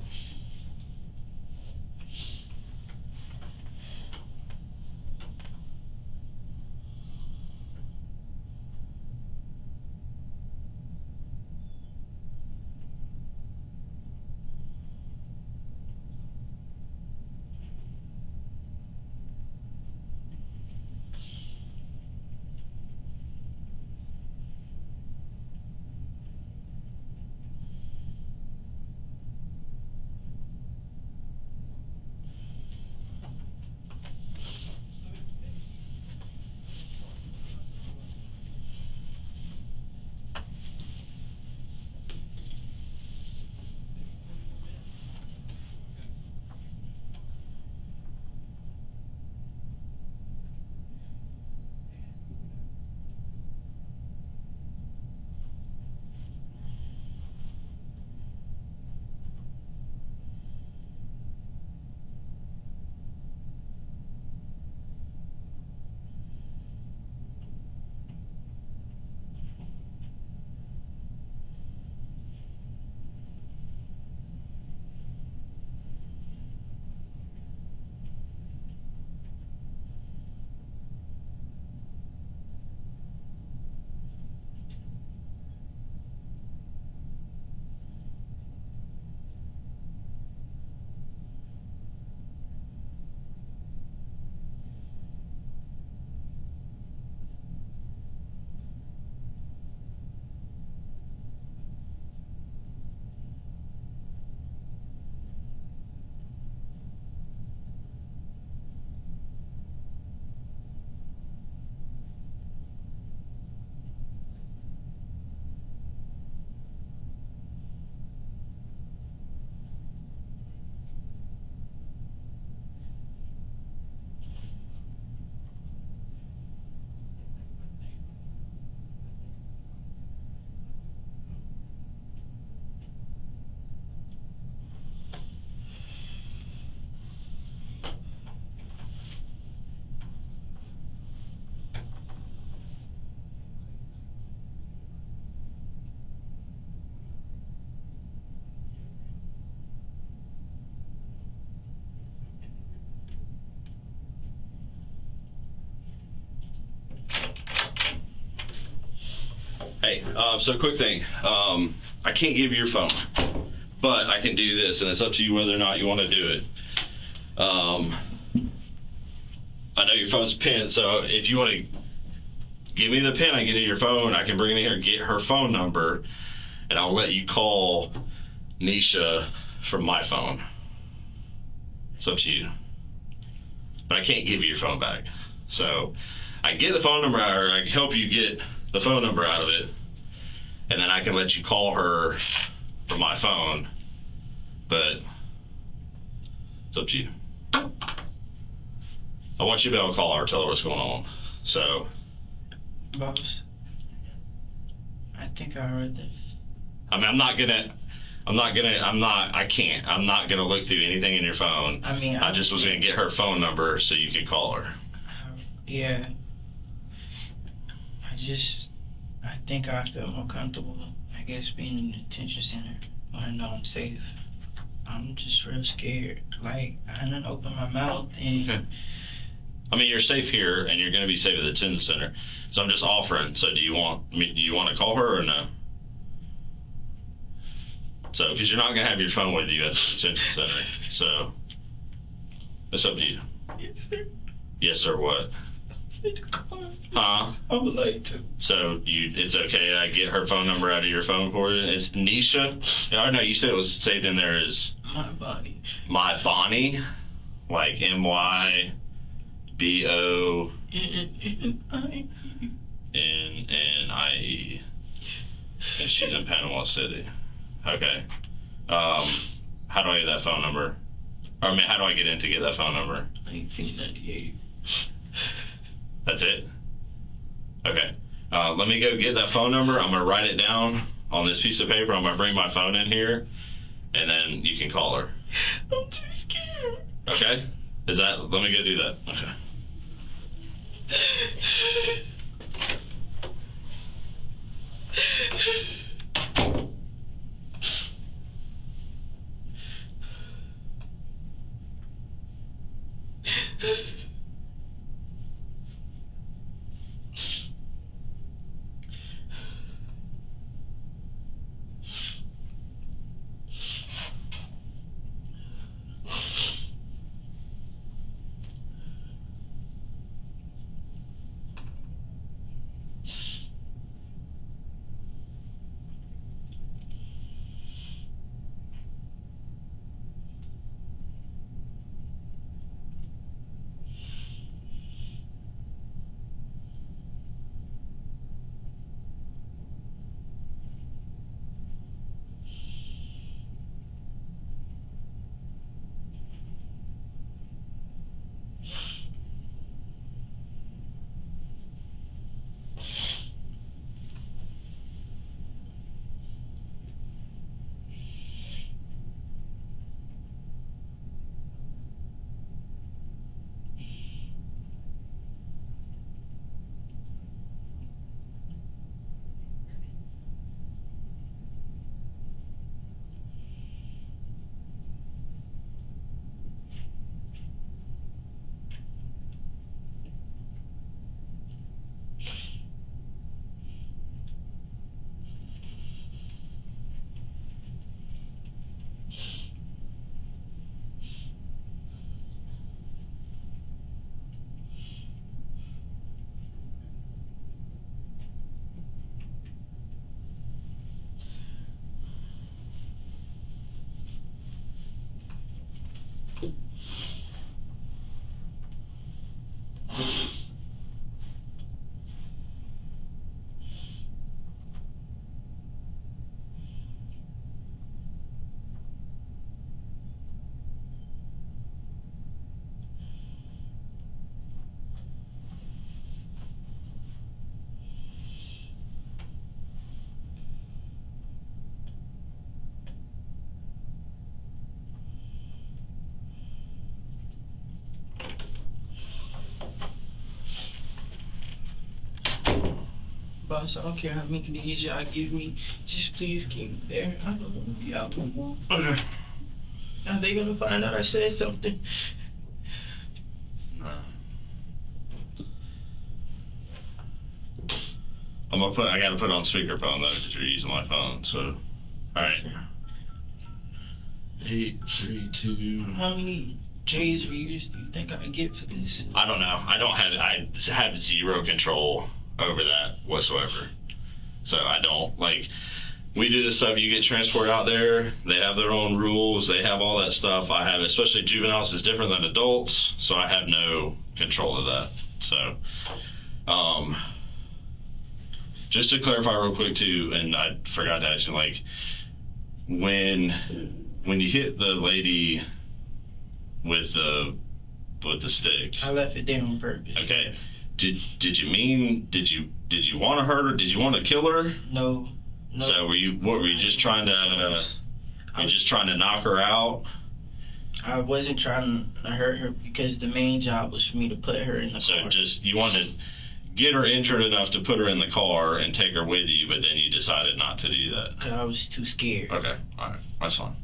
Speaker 3: Okay, so quick thing. I can't give you your phone, but I can do this, and it's up to you whether or not you want to do it. I know your phone's pinned, so if you want to give me the pin, I get in your phone, I can bring it in here and get her phone number, and I'll let you call Nisha from my phone. It's up to you. But I can't give you your phone back. So I can get the phone number out, or I can help you get the phone number out of it, and then I can let you call her from my phone. But it's up to you. I want you to be able to call her, tell her what's going on. So,
Speaker 1: Boss, I think I heard that.
Speaker 3: I mean, I can't. I'm not gonna look through anything in your phone.
Speaker 1: I mean,
Speaker 3: I just was gonna get her phone number so you could call her.
Speaker 1: Yeah. I think I feel more comfortable, I guess, being in the detention center when I know I'm safe. I'm just real scared. Like, I didn't open my mouth and.
Speaker 3: Okay. I mean, you're safe here, and you're going to be safe at the detention center. So I'm just offering. So do you want to call her or no? So, because you're not going to have your phone with you at the detention center. So it's up to you.
Speaker 1: Yes, sir.
Speaker 3: Yes, sir. What? Huh?
Speaker 1: I would like to.
Speaker 3: So it's okay. I get her phone number out of your phone for you. It's Nisha. Oh no, you said it was saved in there as
Speaker 1: My body.
Speaker 3: My Bonnie, like MYBONNIE. And she's in Panama City. Okay. How do I get that phone number? Or I mean, how do I get in to get that phone number?
Speaker 1: 1998.
Speaker 3: That's it? Okay. Let me go get that phone number. I'm going to write it down on this piece of paper. I'm going to bring my phone in here, and then you can call her.
Speaker 1: I'm too scared.
Speaker 3: Okay? Let me go do that. Okay.
Speaker 1: Boss, I don't care how many days y'all give me. Just please keep me there. I don't want to be out no more.
Speaker 3: Okay.
Speaker 1: Are they gonna find out I said something?
Speaker 3: I gotta put it on speakerphone though, because you're using my phone. So, all right. 832.
Speaker 1: How many J's reviews do you think I get for this?
Speaker 3: I don't know. I have zero control over that whatsoever. So I don't like. We do this stuff. You get transport out there. They have their own rules. They have all that stuff. I have, especially juveniles, is different than adults. So I have no control of that. So, just to clarify real quick too, and I forgot to ask you, like, when you hit the lady with the stick.
Speaker 1: I left it there on purpose.
Speaker 3: Okay. Did you want to hurt her? Did you want to kill her?
Speaker 1: No.
Speaker 3: So were you just trying to knock her out?
Speaker 1: I wasn't trying to hurt her because the main job was for me to put her in the car.
Speaker 3: So you wanted to get her injured enough to put her in the car and take her with you, but then you decided not to do that.
Speaker 1: Cause I was too scared.
Speaker 3: Okay, all right, that's fine.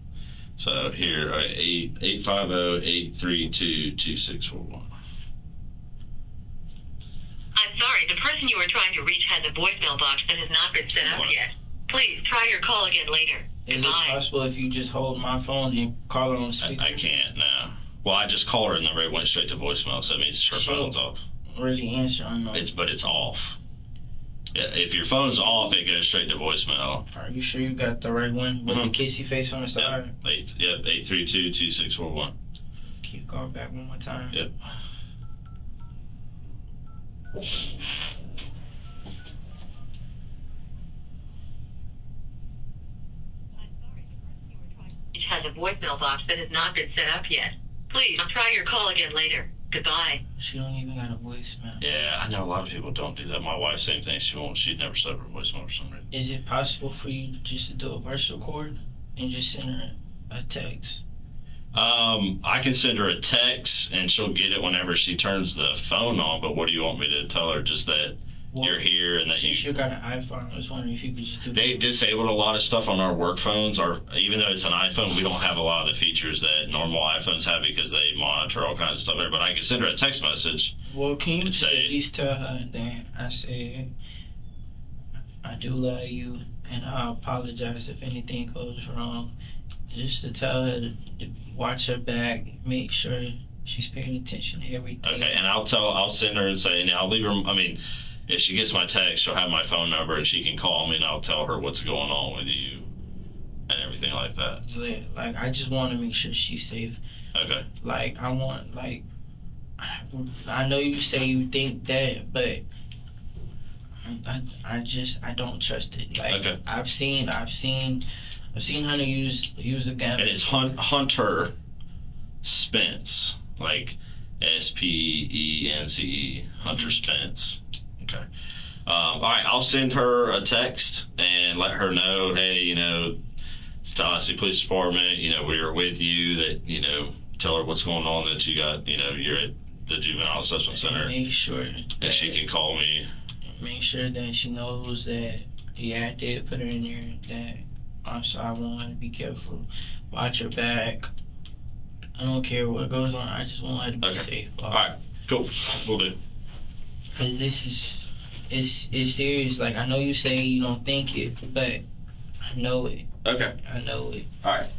Speaker 3: So here, 850-832-2641.
Speaker 6: I'm sorry, the person you are trying to reach has a voicemail box that has not been set up yet. Please try your call again later.
Speaker 1: Is
Speaker 6: Goodbye.
Speaker 1: it possible if you just hold my phone and call her on speaker?
Speaker 3: I can't, no. Well, I just called her and the number went straight to voicemail, so it means her phone's off.
Speaker 1: Really answer unknown.
Speaker 3: But it's off. Yeah, if your phone's off, it goes straight to voicemail.
Speaker 1: Are you sure you got the right one with the kissy face on the side?
Speaker 3: Yep, 832-2641.
Speaker 1: Can you call back one more time?
Speaker 3: Yep.
Speaker 6: It has a voicemail box that has not been set up yet. Please try your call again later. Goodbye.
Speaker 1: She don't even got a voicemail.
Speaker 3: Yeah, I know a lot of people don't do that. My wife, same thing. She'd never set up her voicemail for some reason.
Speaker 1: Is it possible for you just to do a voice record and just send her a text?
Speaker 3: I can send her a text and she'll get it whenever she turns the phone on. But what do you want me to tell her? Just that you're here and that
Speaker 1: since you got an iPhone, I was wondering if you could just do.
Speaker 3: They disabled a lot of stuff on our work phones. Even though it's an iPhone, we don't have a lot of the features that normal iPhones have because they monitor all kinds of stuff. But I can send her a text message.
Speaker 1: Well, can you
Speaker 3: and
Speaker 1: just at least tell her that I said I do love you and I apologize if anything goes wrong. Just to tell her to watch her back, make sure she's paying attention to everything.
Speaker 3: Okay, and I'll send her and say, and I'll leave her. I mean, if she gets my text, she'll have my phone number and she can call me and I'll tell her what's going on with you and everything like that.
Speaker 1: Like, I just want to make sure she's safe.
Speaker 3: Okay.
Speaker 1: Like, I want, like, I know you say you think that, but I don't trust it. Like,
Speaker 3: Okay.
Speaker 1: I've seen Hunter use a gun.
Speaker 3: And it's Hunter Spence, like Spence, Hunter Spence. Okay. All right, I'll send her a text and let her know, hey, Tallahassee Police Department, we are with you. That tell her what's going on. That you got, you're at the Juvenile Assessment Center.
Speaker 1: Make sure
Speaker 3: that she can call me.
Speaker 1: Make sure that she knows that I did put her in there. That so I want her to be careful. Watch her back. I don't care what goes on. I just want her to be safe.
Speaker 3: All right, cool. We'll do.
Speaker 1: Cause this is it's serious. Like, I know you say you don't think it, but I know it.
Speaker 3: Okay.
Speaker 1: I know it.
Speaker 3: All right.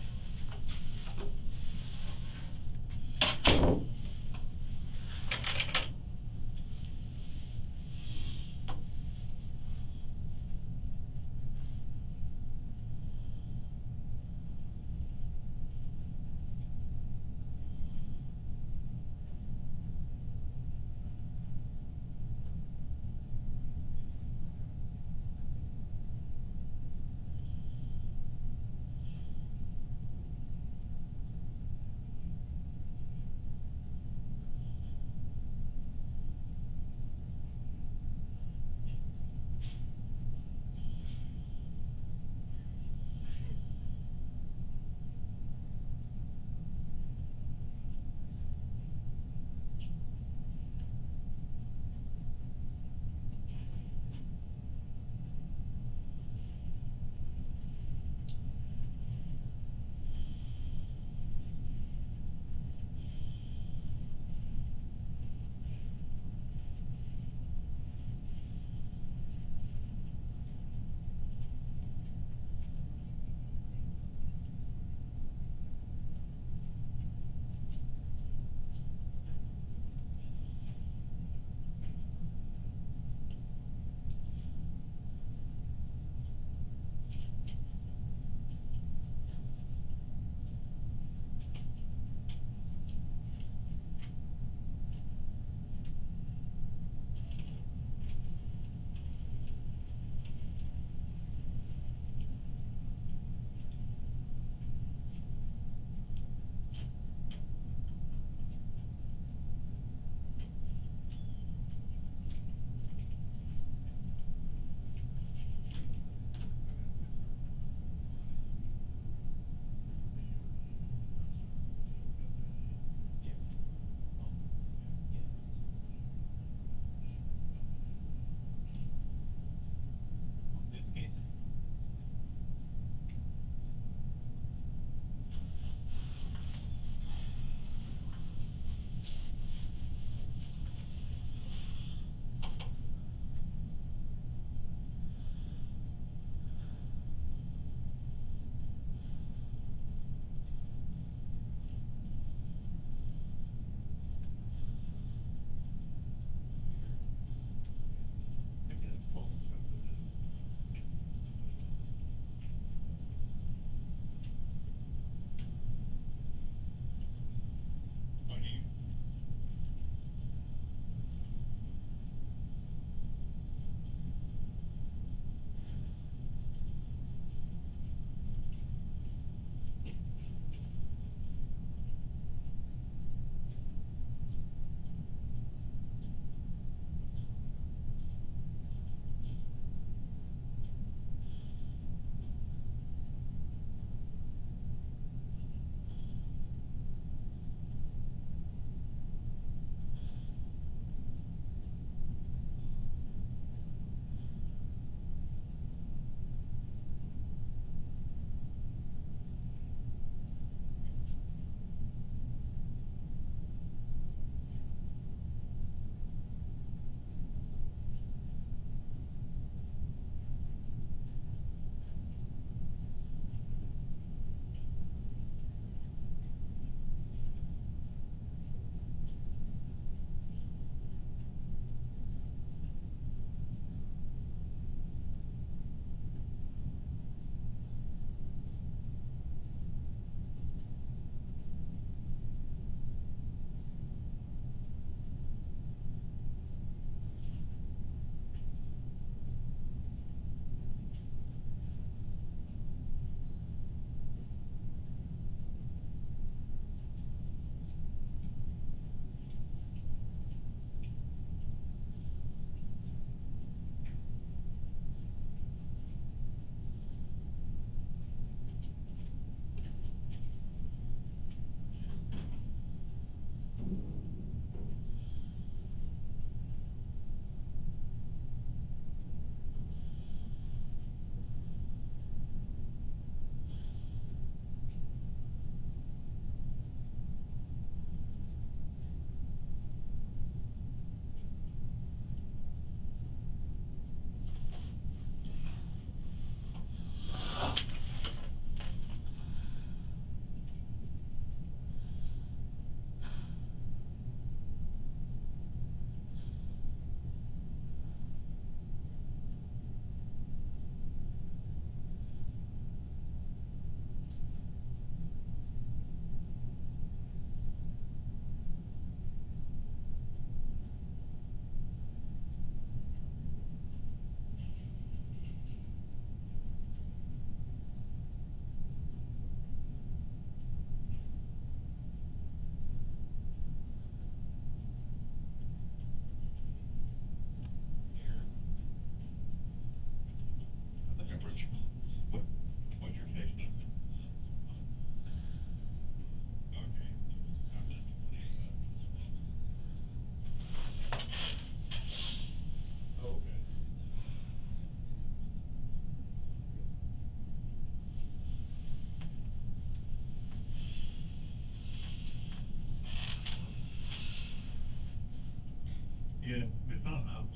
Speaker 7: Yeah, we found out.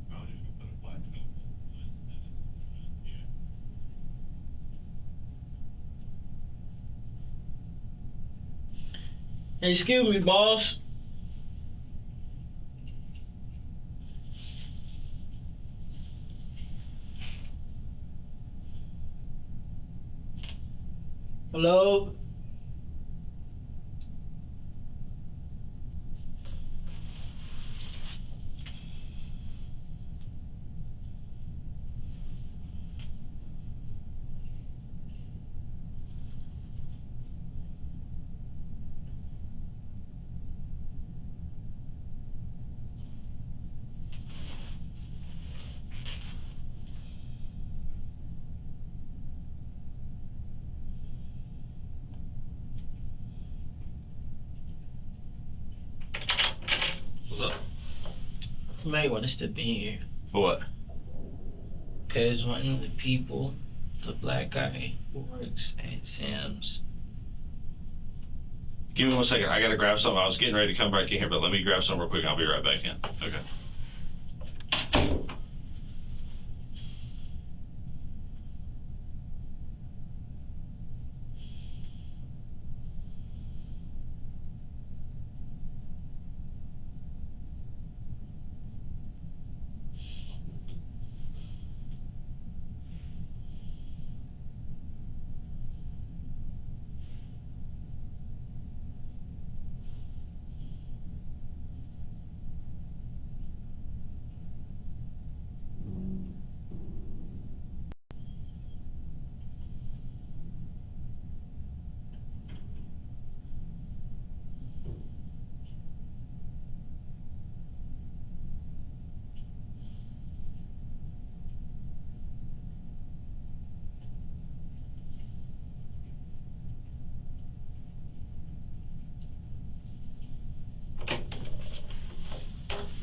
Speaker 7: Probably just gonna put a flag stone. Yeah.
Speaker 1: Hey, excuse me, boss. Hello?
Speaker 3: What's up?
Speaker 1: You might want to step in here.
Speaker 3: For what?
Speaker 1: Because one of the people, the black guy who works at Sam's,
Speaker 3: Give me 1 second. I gotta grab something. I was getting ready to come back in here, but let me grab something real quick. I'll be right back in. Okay.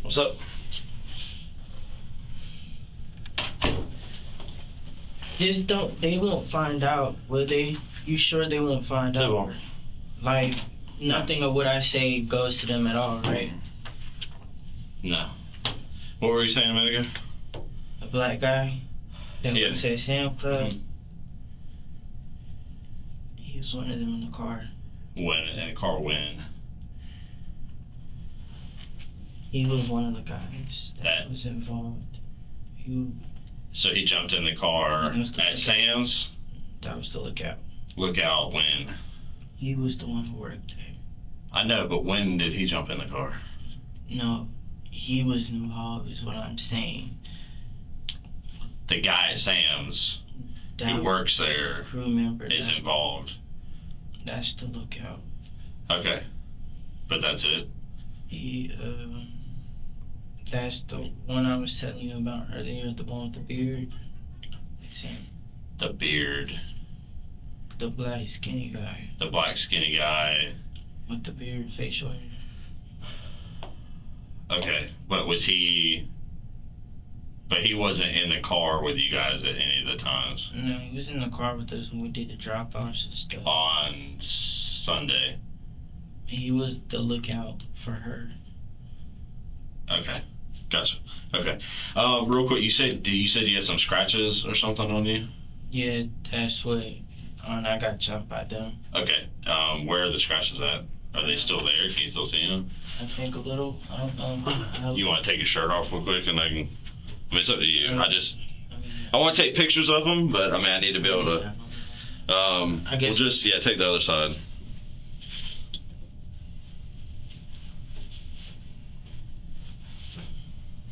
Speaker 3: What's up?
Speaker 1: just don't, they won't find out, will they? You sure they won't find
Speaker 3: They
Speaker 1: out?
Speaker 3: won't.
Speaker 1: Like, nothing of what I say goes to them at all, right?
Speaker 3: No. What were you saying a minute ago?
Speaker 1: A black guy that
Speaker 3: Yeah.
Speaker 1: works at Sam Club.
Speaker 3: Mhm.
Speaker 1: He was one of them in the car.
Speaker 3: When in a car when?
Speaker 1: He was one of the guys that
Speaker 3: That-
Speaker 1: was involved. He,
Speaker 3: So he jumped in the car
Speaker 1: He was the-
Speaker 3: at Sam's.
Speaker 1: that was the lookout.
Speaker 3: Lookout when?
Speaker 1: He was the one who worked there.
Speaker 3: I know, but when did he jump in the car?
Speaker 1: No, he was involved, is what I'm saying.
Speaker 3: The guy at Sam's
Speaker 1: That
Speaker 3: who works there
Speaker 1: crew member
Speaker 3: is
Speaker 1: that's,
Speaker 3: involved.
Speaker 1: that's the lookout.
Speaker 3: Okay. But that's it.
Speaker 1: He, that's the one I was telling you about earlier, the one with the beard. It's him.
Speaker 3: The beard,
Speaker 1: The black skinny guy
Speaker 3: the black skinny guy.
Speaker 1: with the beard, facial hair.
Speaker 3: Okay. But was he. But he wasn't in the car with you guys at any of the times
Speaker 1: No, he was in the car with us when we did the drop offs and stuff.
Speaker 3: on Sunday.
Speaker 1: He was the lookout for her.
Speaker 3: Okay. Gotcha. Okay. Real quick, you said you had some scratches or something on you?
Speaker 1: Yeah, that's what. And I got jumped by them.
Speaker 3: Okay. Where are the scratches at? Are they still there? Can you still see them?
Speaker 1: I think a little. I don't know.
Speaker 3: You want to take your shirt off real quick and I can. I mean, it's up to you.
Speaker 1: I
Speaker 3: I want to take pictures of them, but I mean, I need to be able to.
Speaker 1: I guess-
Speaker 3: We'll just take the other side.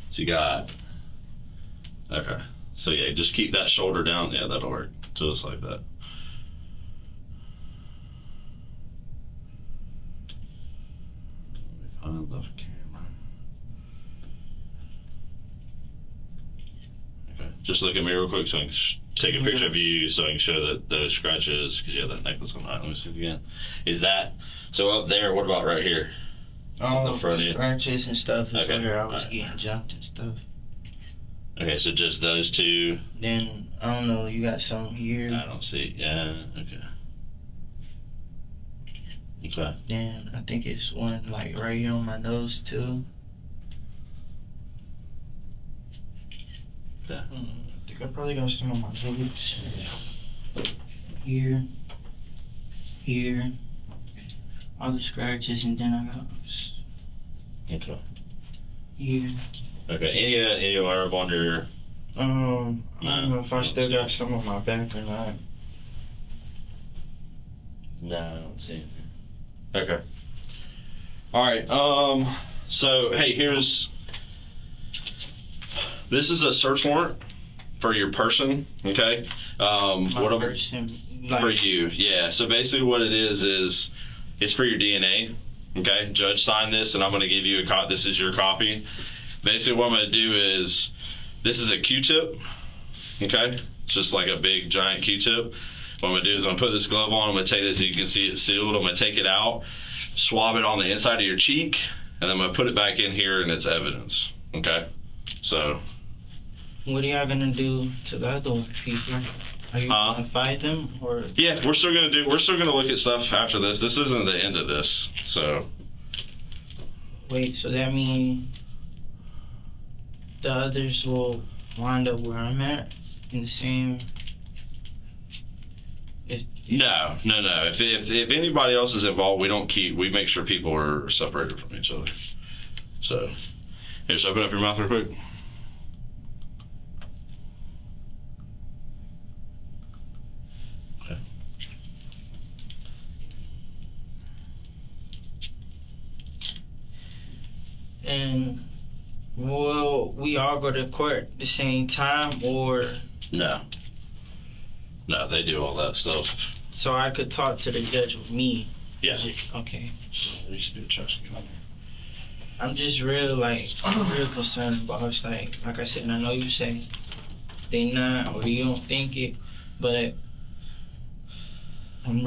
Speaker 3: So you got. Okay. So yeah, just keep that shoulder down. Yeah, that'll work. Just like that. Let me find the camera. Okay. Just look at me real quick so I can take a picture of you so I can show that those scratches, because you have that necklace on. Let me see it again. Is that so up there? What about right here?
Speaker 1: All
Speaker 3: the front
Speaker 1: the
Speaker 3: end.
Speaker 1: scratches and stuff is
Speaker 3: Okay,
Speaker 1: where I was
Speaker 3: alright.
Speaker 1: getting jumped and stuff.
Speaker 3: Okay, so just those two.
Speaker 1: Then I don't know. You got some here.
Speaker 3: I don't see. Yeah. Okay. Okay.
Speaker 1: Then I think it's one like right here on my nose too. I probably got some on my boots. Here. Here. All the scratches, and then I got
Speaker 3: Okay.
Speaker 1: here.
Speaker 3: Okay. Any herb on your?
Speaker 1: I don't know if I still got some on my back or not.
Speaker 3: No, I don't see anything. Okay. All right. So hey, this is a search warrant for your person. Okay.
Speaker 1: My person,
Speaker 3: For you? Yeah. So basically, what it is it's for your DNA. Okay. Judge signed this, and I'm going to give you a copy. This is your copy. Basically, what I'm going to do is this is a Q-tip. Okay. It's just like a big giant Q-tip. What I'm going to do is I'm going to put this glove on. I'm going to take this so you can see it's sealed. I'm going to take it out, swab it on the inside of your cheek, and then I'm going to put it back in here, and it's evidence. Okay? So.
Speaker 1: what are y'all gonna do to the other people? Are you gonna fight them or?
Speaker 3: Yeah, we're still going to look at stuff after this. This isn't the end of this. So.
Speaker 1: Wait, so that means the others will wind up where I'm at in the same.
Speaker 3: No. If anybody else is involved, we make sure people are separated from each other. So, just open up your mouth real quick. Okay.
Speaker 1: And will we all go to court at the same time, or
Speaker 3: No, they do all that stuff.
Speaker 1: so I could talk to the judge with me?
Speaker 3: Yeah.
Speaker 1: Okay.
Speaker 3: There used to be a church.
Speaker 1: I'm just real concerned about it's like I said, and I know you say they not or you don't think it, but I'm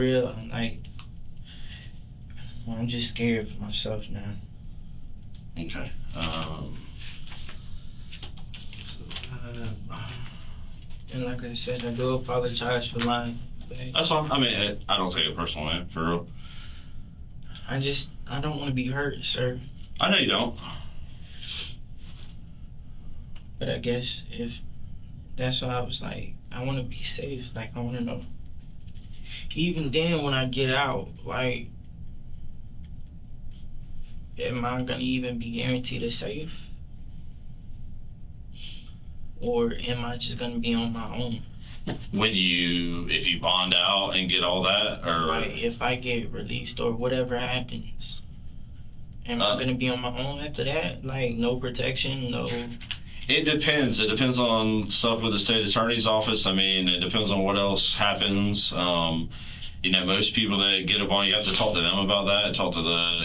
Speaker 1: just scared for myself now.
Speaker 3: Okay.
Speaker 1: And like I said, I do apologize for lying. But
Speaker 3: That's fine. I mean, I don't take it personal, man. For real.
Speaker 1: I don't want to be hurt, sir.
Speaker 3: I know you don't.
Speaker 1: But I guess if that's why I was like, I want to be safe. Like, I want to know. Even then, when I get out, like, am I gonna even be guaranteed a safe? Or am I just gonna be on my own?
Speaker 3: If you bond out and get all that, or
Speaker 1: Like, if I get released or whatever happens, am I gonna be on my own after that? Like, no protection, no.
Speaker 3: it depends. It depends on stuff with the state attorney's office. I mean, it depends on what else happens. Most people that get a bond, you have to talk to them about that. Talk to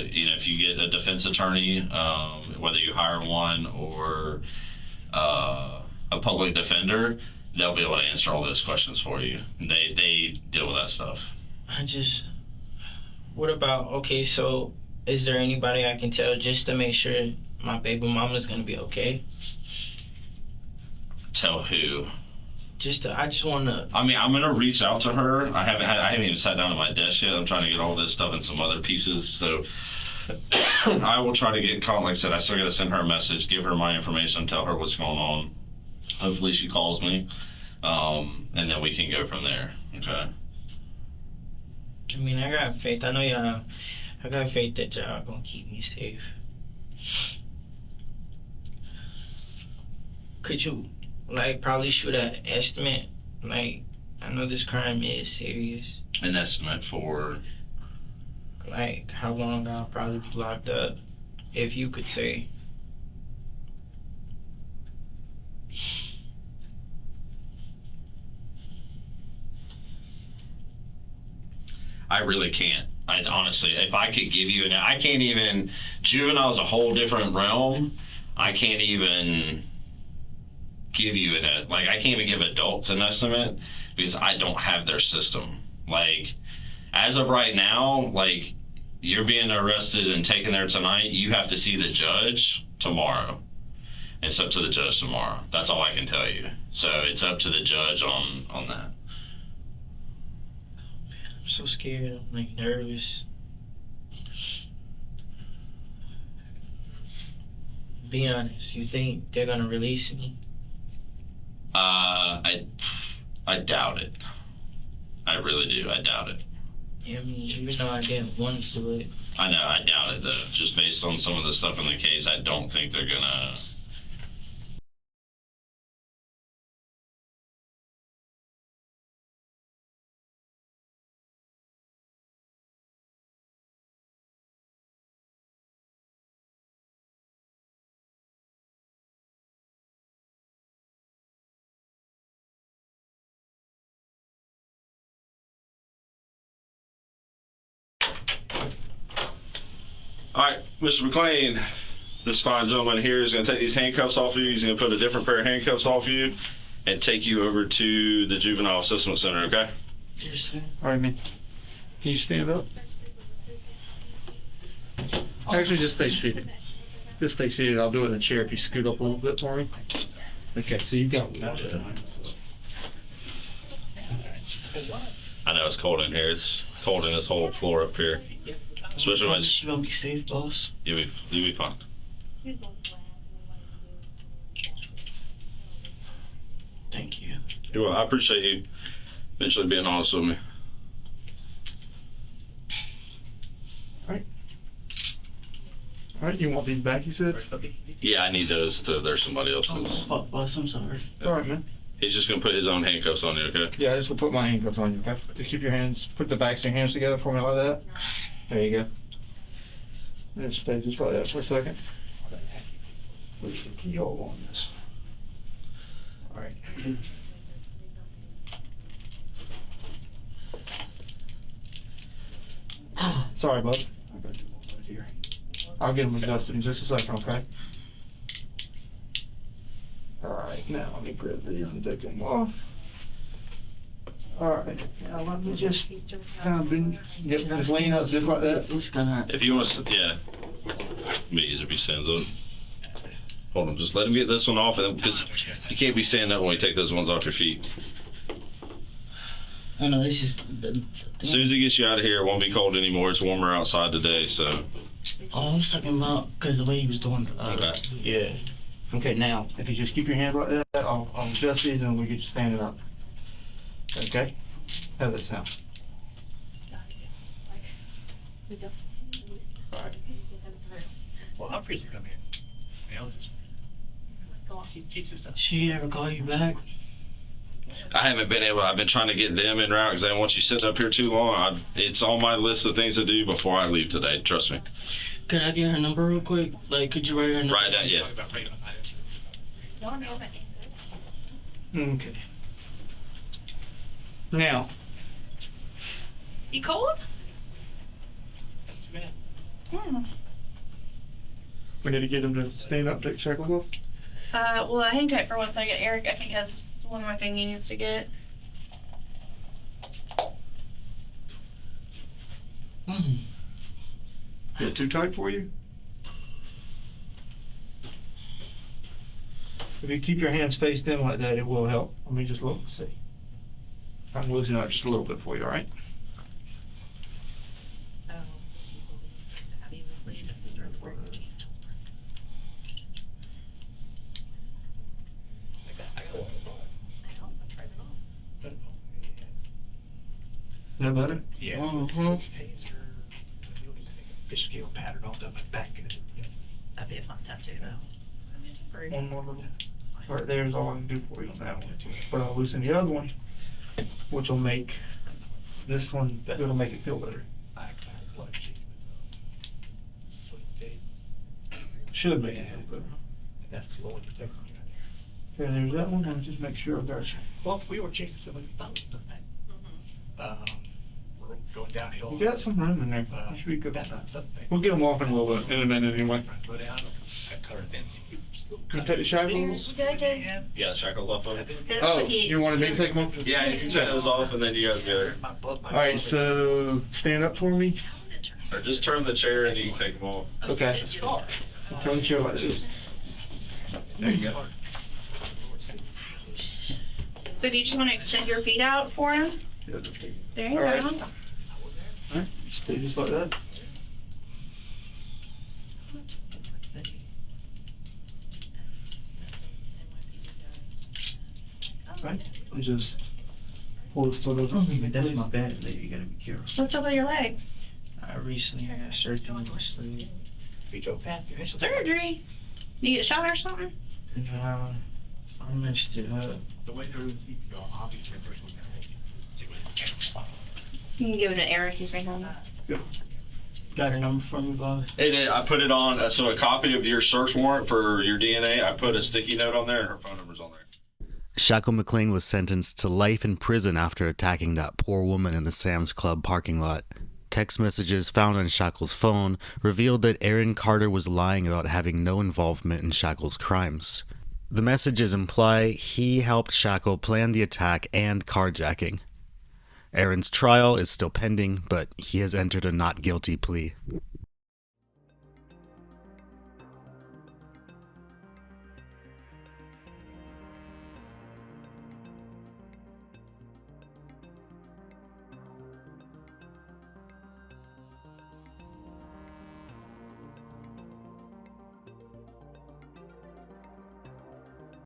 Speaker 3: if you get a defense attorney, whether you hire one or a public defender, they'll be able to answer all those questions for you. They deal with that stuff.
Speaker 1: What about, okay, so is there anybody I can tell just to make sure my baby mama's gonna be okay?
Speaker 3: Tell who?
Speaker 1: I just wanna.
Speaker 3: I mean, I'm gonna reach out to her. I haven't even sat down at my desk yet. I'm trying to get all this stuff in some other pieces. So I will try to get caught. Like I said, I still gotta send her a message, give her my information, tell her what's going on. Hopefully she calls me, and then we can go from there. Okay.
Speaker 1: I mean, I got faith. I know y'all. I got faith that y'all gonna keep me safe. Could you, probably shoot an estimate? I know this crime is serious.
Speaker 3: An estimate for?
Speaker 1: How long I'll probably be locked up, if you could say.
Speaker 3: I really can't. I honestly, if I could give you I can't even. Juvenile is a whole different realm. I can't even give you I can't even give adults an estimate because I don't have their system. As of right now, you're being arrested and taken there tonight. You have to see the judge tomorrow. It's up to the judge tomorrow. That's all I can tell you. So it's up to the judge on that.
Speaker 1: I'm so scared. I'm nervous. Be honest. You think they're gonna release me?
Speaker 3: I doubt it. I really do. I doubt it.
Speaker 1: Yeah, I mean, even though I didn't want to do it.
Speaker 3: I know. I doubt it though. Just based on some of the stuff in the case, I don't think they're gonna. All right, Mr. McLean, this fine gentleman here is going to take these handcuffs off of you. He's going to put a different pair of handcuffs off you and take you over to the Juvenile Assessment Center, okay?
Speaker 1: Yes, sir.
Speaker 8: All right, man. Can you stand up? Actually, just stay seated. Just stay seated. I'll do it in a chair if you scoot up a little bit for me. Okay, so you've got one.
Speaker 3: I know it's cold in here. It's cold in this whole floor up here. Especially when
Speaker 1: You gonna be safe, boss?
Speaker 3: you'll be fine.
Speaker 1: Thank you.
Speaker 3: I appreciate you eventually being honest with me.
Speaker 8: All right, you want these back, you said?
Speaker 3: Yeah, I need those to. There's somebody else's.
Speaker 1: Fuck, boss, I'm sorry.
Speaker 8: All right, man.
Speaker 3: He's just gonna put his own handcuffs on you, okay?
Speaker 8: Yeah, I just will put my handcuffs on you, okay? Just keep your hands, put the backs of your hands together for me like that. There you go. Just stay just like that for a second. Put the keyhole on this. All right. Sorry, bud. I got you right here. I'll get them adjusted in just a second, okay? Alright, now let me grab these and take them off. Alright, now let me just kind of bend, just lean up just like that.
Speaker 1: It's gonna.
Speaker 3: If you want to, yeah. Me easier if he stands up. Hold on, just let him get this one off, because you can't be standing up when you take those ones off your feet.
Speaker 1: I know, it's just.
Speaker 3: As soon as he gets you out of here, it won't be cold anymore. It's warmer outside today, so.
Speaker 1: Oh, I was talking about because the way he was doing.
Speaker 3: Okay.
Speaker 1: Yeah.
Speaker 8: Okay, now, if you just keep your hands like that, I'll adjust these and we'll get you standing up. Okay? How's that sound? Alright.
Speaker 7: Well, Humphrey's will come in. They'll just. He teaches stuff.
Speaker 1: She ever call you back?
Speaker 3: I haven't been able. I've been trying to get them en route because I don't want you sitting up here too long. It's on my list of things to do before I leave today. Trust me.
Speaker 1: Could I get her number real quick? Like, could you write her number?
Speaker 3: Right now, yeah.
Speaker 8: Okay. Now,
Speaker 4: You cold?
Speaker 7: That's too bad.
Speaker 4: Hmm.
Speaker 8: we need to get them to stand up, take shackles off.
Speaker 4: Well, hang tight for 1 second. Eric, I think, has one more thing he needs to get.
Speaker 1: Mm.
Speaker 8: Is it too tight for you? If you keep your hands faced in like that, it will help. Let me just look and see. I'm loosening up just a little bit for you, all right? Is that better?
Speaker 7: Yeah.
Speaker 1: Mhm.
Speaker 7: Fish scale pattern all down my back.
Speaker 1: That'd be a fun time too, though.
Speaker 8: One more little. Right there is all I can do for you on that one. But I'll loosen the other one, which will make this one, it'll make it feel better. Should make it feel better.
Speaker 7: That's the Lord protecting you.
Speaker 8: Okay, there's that one, and just make sure I got you.
Speaker 7: Well, we were chasing somebody we thought was the thing. We're going downhill.
Speaker 8: You got some room in there. You should be good.
Speaker 7: That's not the thing.
Speaker 8: We'll get them off in a little bit, in a minute anyway.
Speaker 7: Go down. That color fence.
Speaker 8: Can I take the shackles?
Speaker 3: Yeah, the shackles off of it.
Speaker 8: Oh, you wanted me to take them off?
Speaker 3: Yeah, you can take those off and then you guys go.
Speaker 8: Alright, so stand up for me.
Speaker 3: Or just turn the chair and you can take them off.
Speaker 8: Okay. Turn the chair like this. There you go.
Speaker 4: So do you just want to extend your feet out for him? There you
Speaker 8: Alright.
Speaker 4: go.
Speaker 8: Alright, stay just like that. Right? You just pull the foot over.
Speaker 1: That's my bad leg. You gotta be careful.
Speaker 4: What's up with your leg?
Speaker 1: I recently had surgery on my sleeve.
Speaker 4: Surgery? You get shot or something?
Speaker 1: Nah, I messed it up.
Speaker 7: The way they're in CPR, obviously, they're going
Speaker 4: You can give it to Eric. He's right now.
Speaker 1: Got her number from me, boss.
Speaker 3: I put it on, so a copy of your search warrant for your DNA, I put a sticky note on there and her phone number's on there.
Speaker 2: Shackle McLean was sentenced to life in prison after attacking that poor woman in the Sam's Club parking lot. Text messages found on Shackle's phone revealed that Aaron Carter was lying about having no involvement in Shackle's crimes. The messages imply he helped Shackle plan the attack and carjacking. Aaron's trial is still pending, but he has entered a not guilty plea.